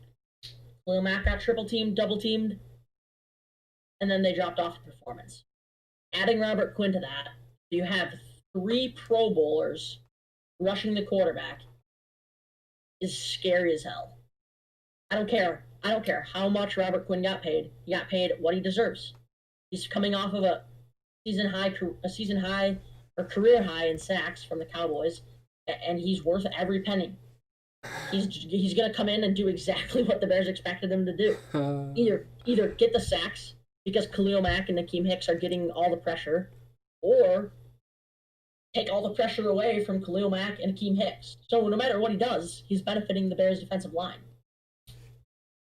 Khalil Mack got triple teamed, double teamed, and then they dropped off the performance. Adding Robert Quinn to that, you have 3 Pro Bowlers rushing the quarterback is scary as hell. I don't care how much Robert Quinn got paid. He got paid what he deserves. He's coming off of a season high or career high in sacks from the Cowboys, and he's worth every penny. He's going to come in and do exactly what the Bears expected him to do. Either get the sacks because Khalil Mack and Akeem Hicks are getting all the pressure, or take all the pressure away from Khalil Mack and Akeem Hicks. So no matter what he does, he's benefiting the Bears' defensive line.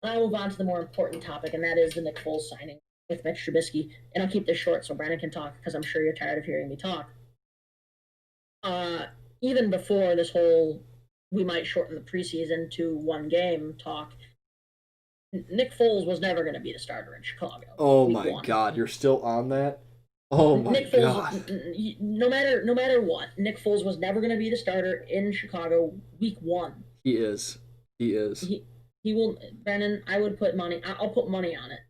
And I'll move on to the more important topic, and that is the Nick Foles signing with Mitch Trubisky. And I'll keep this short so Brandon can talk because I'm sure you're tired of hearing me talk. Even before this whole we might shorten the preseason to 1 game talk, Nick Foles was never going to be the starter in Chicago. Oh my God, you're still on that? Oh my Nick Foles, God. No matter what, Nick Foles was never going to be the starter in Chicago week 1. He is. He will. Brandon, I would put money. I'll put money on it.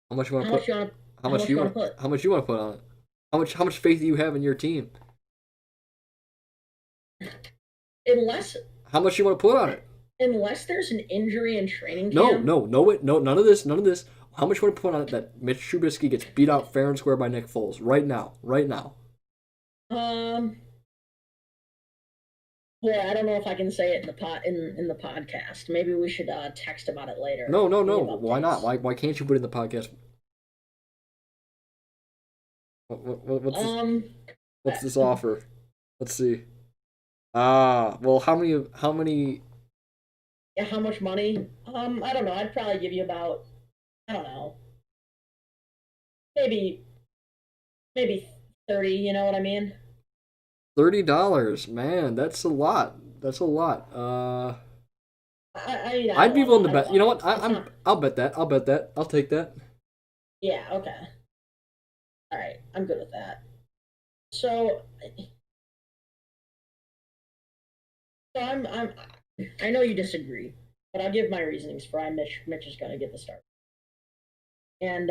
How much you want to put? How much you want to put on it? How much faith do you have in your team? Unless. How much you want to put on it? Unless there's an injury in training camp. No, none of this. How much you want to put on it that Mitch Trubisky gets beat out fair and square by Nick Foles right now? Well, I don't know if I can say it in the podcast. Maybe we should text about it later. No. Why not? Why can't you put it in the podcast? What's this offer? Let's see. Well, how many? Yeah, how much money? I don't know. I'd probably give you about, I don't know, maybe 30. You know what I mean? $30, man. That's a lot. That's a lot. I I'd don't be want willing to. to I don't bet. You want know to. what? It's not. I'll bet that. I'll bet that. I'll take that. Yeah. Okay. All right. I'm good with that. So, I'm. I know you disagree, but I'll give my reasonings for why Mitch is going to get the start. And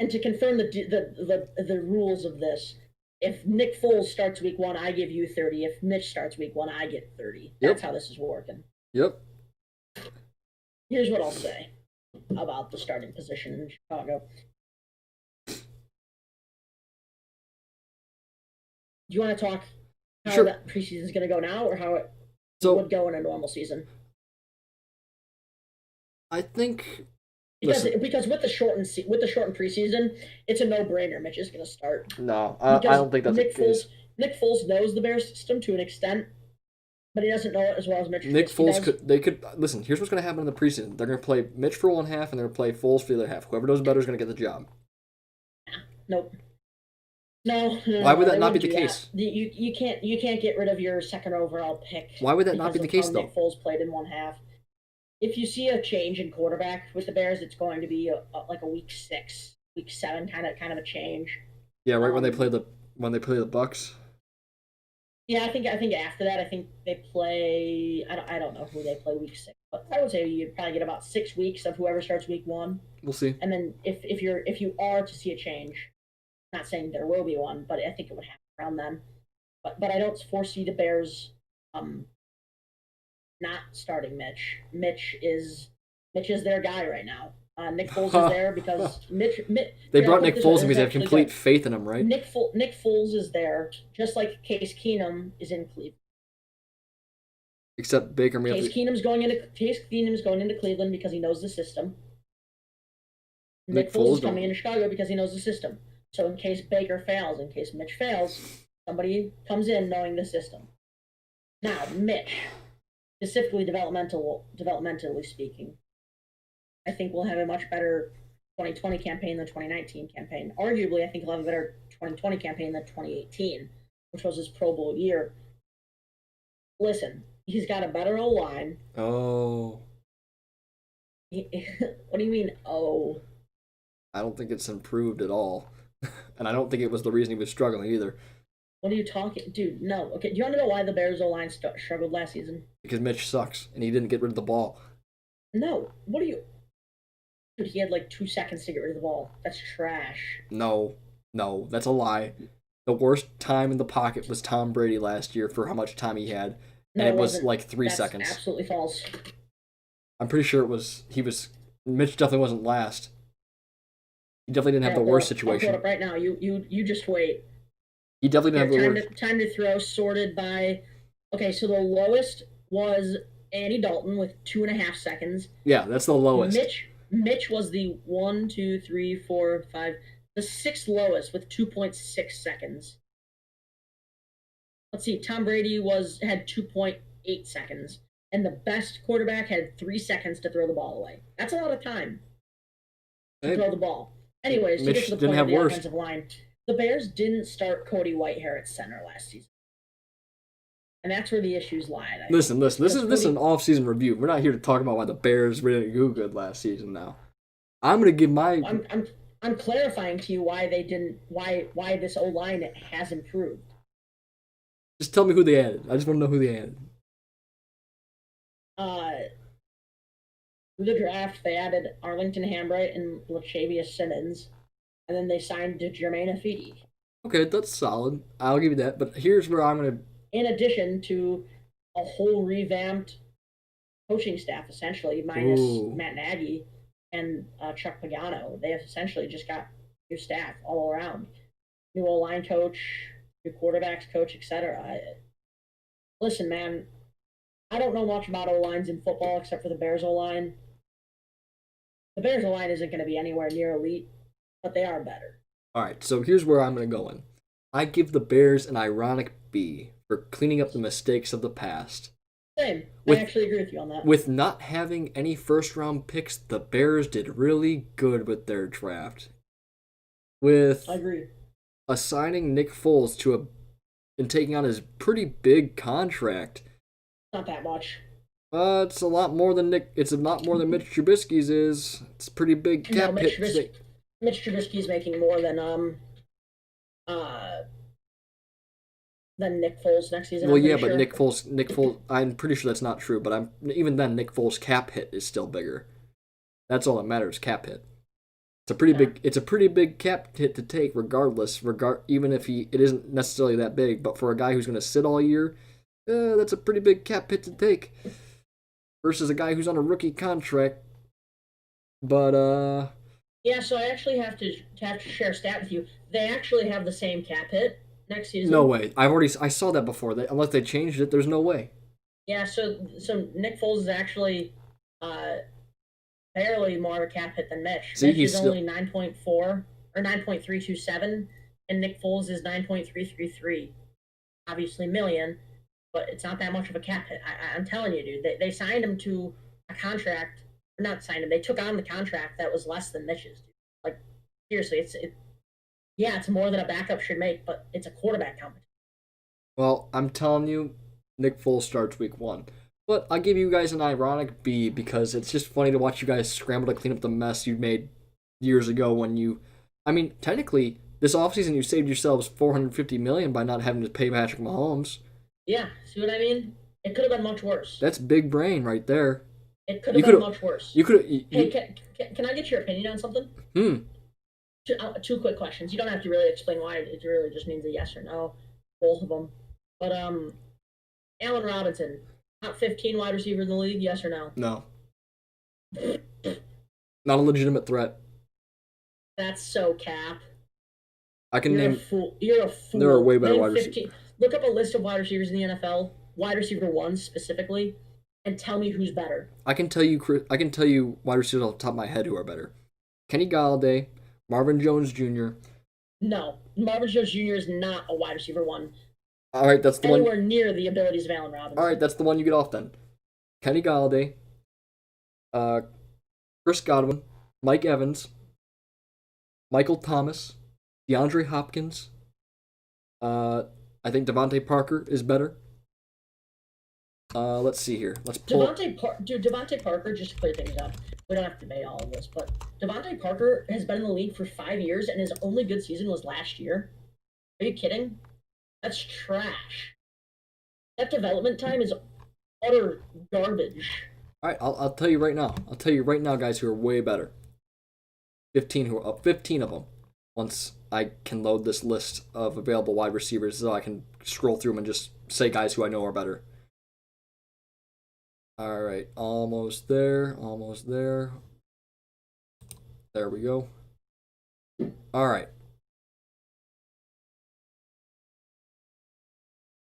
and to confirm the rules of this, if Nick Foles starts week 1, I give you 30. If Mitch starts week 1, I get 30. That's Yep. how this is working. Yep. Here's what I'll say about the starting position in Chicago. Do you want to talk how Sure. that preseason is going to go now, or how it would go in a normal season? I think because with the shortened preseason, it's a no-brainer. Mitch is going to start. No, I don't think that's the case. Nick Foles knows the Bears system to an extent, but he doesn't know it as well as Mitch. Nick Foles does. could listen. Here's what's going to happen in the preseason. They're going to play Mitch for one half, and they're going to play Foles for the other half. Whoever does better is going to get the job. Nope. No. Why would that not be the case? You can't get rid of your second overall pick. Why would that not be the case though? Nick Foles played in one half. If you see a change in quarterback with the Bears, it's going to be like a week 6, week 7 kind of a change. Yeah, right when they play the Bucks. Yeah, I think after that, I think they play. I don't know who they play week 6, but I would say you'd probably get about 6 weeks of whoever starts week 1. We'll see. And then if you are to see a change, not saying there will be one, but I think it would happen around then. But I don't foresee the Bears not starting Mitch. Mitch is their guy right now. Nick Foles is there because Mitch. They brought Nick Foles because they have complete faith in him, right? Nick Foles is there, just like Case Keenum is in Cleveland. Except Baker Mayfield. Case Keenum's going into Cleveland because he knows the system. Nick Foles is coming into Chicago because he knows the system. So in case Baker fails, in case Mitch fails, somebody comes in knowing the system. Now, Mitch, specifically developmentally speaking, I think we'll have a much better 2020 campaign than 2019 campaign. Arguably, I think he'll have a better 2020 campaign than 2018, which was his Pro Bowl year. Listen, he's got a better O-line. Oh. What do you mean, oh? I don't think it's improved at all. And I don't think it was the reason he was struggling either. What are you talking? Dude, no. Okay, do you want to know why the Bears O-line struggled last season? Because Mitch sucks, and he didn't get rid of the ball. No. What are you... Dude, he had like 2 seconds to get rid of the ball. That's trash. No, that's a lie. The worst time in the pocket was Tom Brady last year for how much time he had. And it was like 3 seconds. That's absolutely false. I'm pretty sure Mitch definitely wasn't last. He definitely didn't have the worst situation. I'll pull it up right now. You just wait. He definitely didn't have the worst. Time to throw sorted by... Okay, so the lowest was Andy Dalton with 2.5 seconds. Yeah, that's the lowest. Mitch was the 1, 2, 3, 4, 5... The 6th lowest with 2.6 seconds. Let's see, Tom Brady had 2.8 seconds. And the best quarterback had 3 seconds to throw the ball away. That's a lot of time to throw the ball. Anyways, to get to the point of the offensive line, the Bears didn't start Cody Whitehair at center last season. And that's where the issues lie. Listen. This is an off-season review. We're not here to talk about why the Bears really do good last season now. I'm going to give my... I'm clarifying to you why they didn't... Why this O-line has improved. Just tell me who they added. I just want to know who they added. Through the draft, they added Arlington Hambright and Lachavious Simmons, and then they signed Jermaine Afidi. Okay, that's solid. I'll give you that. But here's where I'm going to... In addition to a whole revamped coaching staff, essentially, minus Matt Nagy and Chuck Pagano. They have essentially just got new staff all around. New O-line coach, new quarterbacks coach, etc. Listen, man, I don't know much about O-lines in football except for the Bears O-line. The Bears O-line isn't going to be anywhere near elite, but they are better. All right, so here's where I'm going to go in. I give the Bears an ironic B for cleaning up the mistakes of the past. Same. I actually agree with you on that. With not having any first-round picks, the Bears did really good with their draft. I agree. assigning Nick Foles and taking on his pretty big contract. Not that much. It's a lot more than It's a lot more than Mitch Trubisky's is. It's a pretty big cap hit. Mitch Trubisky's making more than Nick Foles next season. Well, yeah, but sure. Nick Foles. I'm pretty sure that's not true. But even then, Nick Foles' cap hit is still bigger. That's all that matters. Cap hit. It's a pretty big. It's a pretty big cap hit to take, regardless. Even if it isn't necessarily that big, but for a guy who's going to sit all year, that's a pretty big cap hit to take. Versus a guy who's on a rookie contract. But yeah, so I actually have to share a stat with you. They actually have the same cap hit next season. No way. I saw that before. Unless they changed it, there's no way. Yeah, so Nick Foles is actually barely more of a cap hit than Mitch. See, Mitch is only 9.4 or 9.327, and Nick Foles is 9.333. Obviously million, but it's not that much of a cap hit. I'm telling you, dude. They signed him to a contract. Or not signed him. They took on the contract that was less than Mitch's. Dude. Like, seriously, it's more than a backup should make, but it's a quarterback competition. Well, I'm telling you, Nick Foles starts week 1. But I'll give you guys an ironic B because it's just funny to watch you guys scramble to clean up the mess you made years ago when you... I mean, technically, this offseason you saved yourselves $450 million by not having to pay Patrick Mahomes. Yeah, see what I mean? It could have been much worse. That's big brain right there. It could have been much worse. You could. Hey, can I get your opinion on something? Two quick questions. You don't have to really explain why. It really just means a yes or no, both of them. But Allen Robinson, top 15 wide receiver in the league, yes or no? No. Not a legitimate threat. That's so cap. You're a fool. You're a fool. There are way better wide receivers. Look up a list of wide receivers in the NFL, wide receiver 1 specifically, and tell me who's better. I can tell you wide receivers off the top of my head who are better. Kenny Galladay, Marvin Jones Jr. No, Marvin Jones Jr. is not a wide receiver 1. All right, that's the one. Anywhere near the abilities of Allen Robinson. All right, that's the one you get off then. Kenny Galladay, Chris Godwin, Mike Evans, Michael Thomas, DeAndre Hopkins. I think Devontae Parker is better. Let's see here. Let's pull. Devontae Parker, just to clear things up, we don't have to debate all of this, but Devontae Parker has been in the league for 5 years, and his only good season was last year. Are you kidding? That's trash. That development time is utter garbage. All right, I'll tell you right now. I'll tell you right now, guys, who are way better. 15 of them. Once I can load this list of available wide receivers, so I can scroll through them and just say guys who I know are better. All right, almost there. There we go. All right.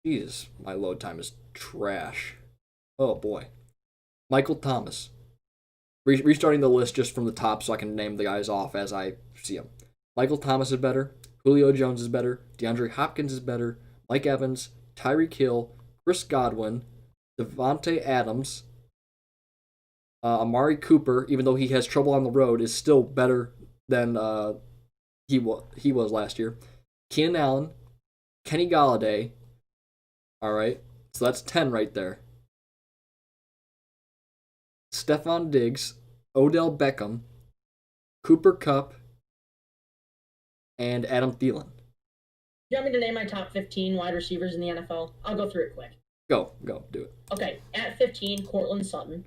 Jesus, my load time is trash. Oh, boy. Michael Thomas. Restarting the list just from the top so I can name the guys off as I see them. Michael Thomas is better. Julio Jones is better. DeAndre Hopkins is better. Mike Evans, Tyreek Hill, Chris Godwin, Devontae Adams, Amari Cooper, even though he has trouble on the road, is still better than he was last year. Keenan Allen, Kenny Galladay. All right, so that's 10 right there. Stephon Diggs, Odell Beckham, Cooper Kupp, and Adam Thielen. You want me to name my top 15 wide receivers in the NFL? I'll go through it quick. Go, do it. Okay, at 15, Courtland Sutton.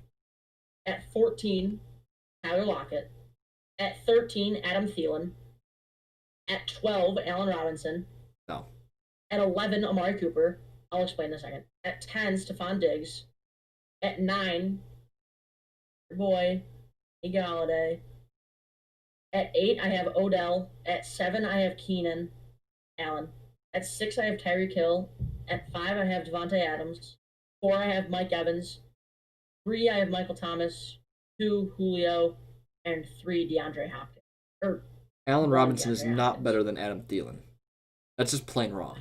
At 14, Tyler Lockett. At 13, Adam Thielen. At 12, Allen Robinson. No. At 11, Amari Cooper. I'll explain in a second. At 10, Stephon Diggs. At 9, your boy, Galladay. At 8, I have Odell. At 7, I have Keenan Allen. At 6, I have Tyreek Hill. At 5, I have Devontae Adams. 4, I have Mike Evans. 3, I have Michael Thomas. 2, Julio. And 3, DeAndre Hopkins. Allen Robinson is not better than Adam Thielen. That's just plain wrong.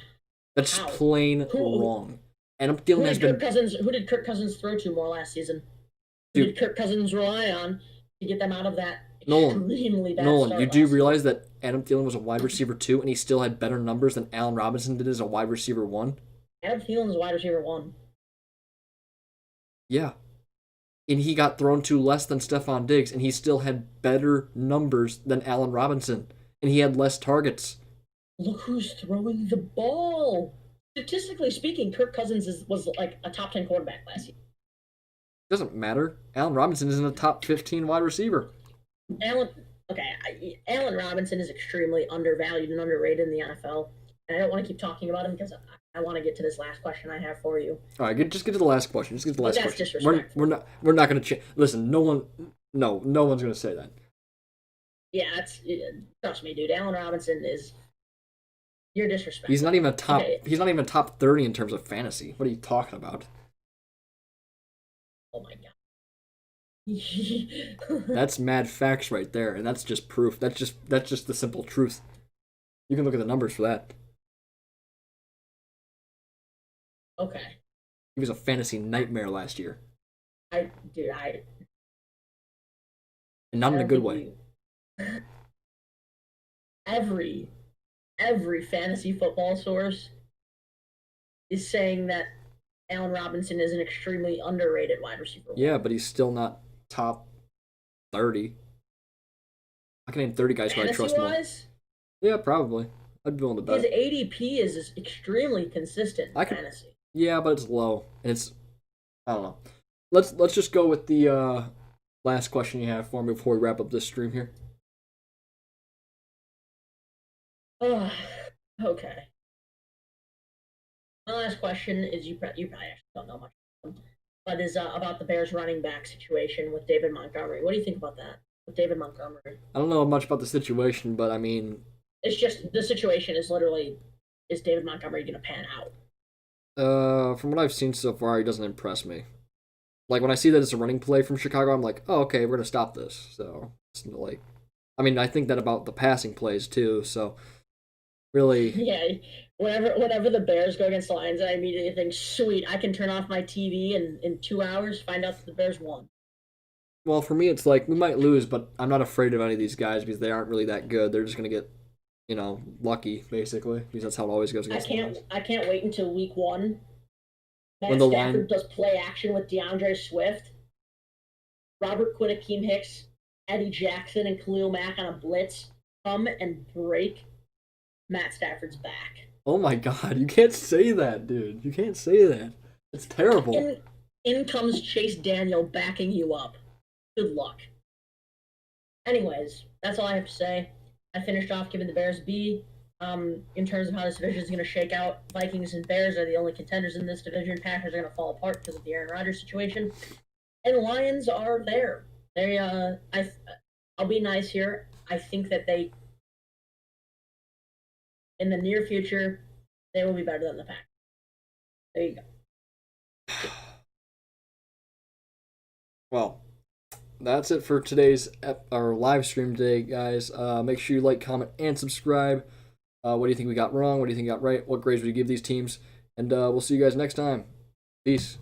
That's just plain wrong. Adam Thielen has been... Who did Kirk Cousins throw to more last season? Who did Kirk Cousins rely on to get them out of that extremely bad Nolan, start you do last year. realize that Adam Thielen was a wide receiver 2, and he still had better numbers than Allen Robinson did as a wide receiver 1? Adam Thielen's wide receiver 1. Yeah. And he got thrown to less than Stephon Diggs, and he still had better numbers than Allen Robinson, and he had less targets. Look who's throwing the ball. Statistically speaking, Kirk Cousins was like a top 10 quarterback last year. Doesn't matter. Allen Robinson isn't a top 15 wide receiver. Allen Robinson is extremely undervalued and underrated in the NFL. And I don't want to keep talking about him because I want to get to this last question I have for you. All right, just get to the last question. Just get to the last That's question. disrespectful. We're not going to change. Listen, no one's going to say that. Yeah, trust me, dude. Allen Robinson is. You're disrespectful. He's not even a top. Okay. He's not even a top 30 in terms of fantasy. What are you talking about? Oh my god. That's mad facts right there, and that's just proof. That's just the simple truth. You can look at the numbers for that. Okay. He was a fantasy nightmare last year. And not in a good way. Every fantasy football source is saying that Allen Robinson is an extremely underrated wide receiver. Yeah, but he's still not top 30. I can name 30 guys who I trust more. Yeah, probably. I'd be willing to bet. His ADP is extremely consistent in fantasy. Yeah, but it's low, and I don't know. Let's just go with the last question you have for me before we wrap up this stream here. Okay. My last question is you probably actually don't know much, but is about the Bears running back situation with David Montgomery. What do you think about that with David Montgomery? I don't know much about the situation, but I mean, it's just the situation is literally, is David Montgomery going to pan out? From what I've seen so far, he doesn't impress me. Like, when I see that it's a running play from Chicago, I'm like, oh, okay, we're going to stop this. So, it's like, I mean, I think that about the passing plays, too, so, really. Yeah, whenever the Bears go against the Lions, I immediately think, sweet, I can turn off my TV and in 2 hours find out that the Bears won. Well, for me, it's like, we might lose, but I'm not afraid of any of these guys because they aren't really that good. They're just going to get, lucky, basically, because that's how it always goes against the Lions. I can't wait until week 1. Matt Stafford does play action with DeAndre Swift, Robert Quinn, Akeem Hicks, Eddie Jackson, and Khalil Mack on a blitz come and break Matt Stafford's back. Oh my god, you can't say that, dude. You can't say that. It's terrible. In comes Chase Daniel backing you up. Good luck. Anyways, that's all I have to say. I finished off giving the Bears B. In terms of how this division is going to shake out, Vikings and Bears are the only contenders in this division. Packers are going to fall apart because of the Aaron Rodgers situation, and the Lions are there. I'll be nice here. I think that they, in the near future, they will be better than the Packers. There you go. Well, that's it for today's our live stream today, guys. Make sure you like, comment, and subscribe. What do you think we got wrong? What do you think we got right? What grades would you give these teams? And we'll see you guys next time. Peace.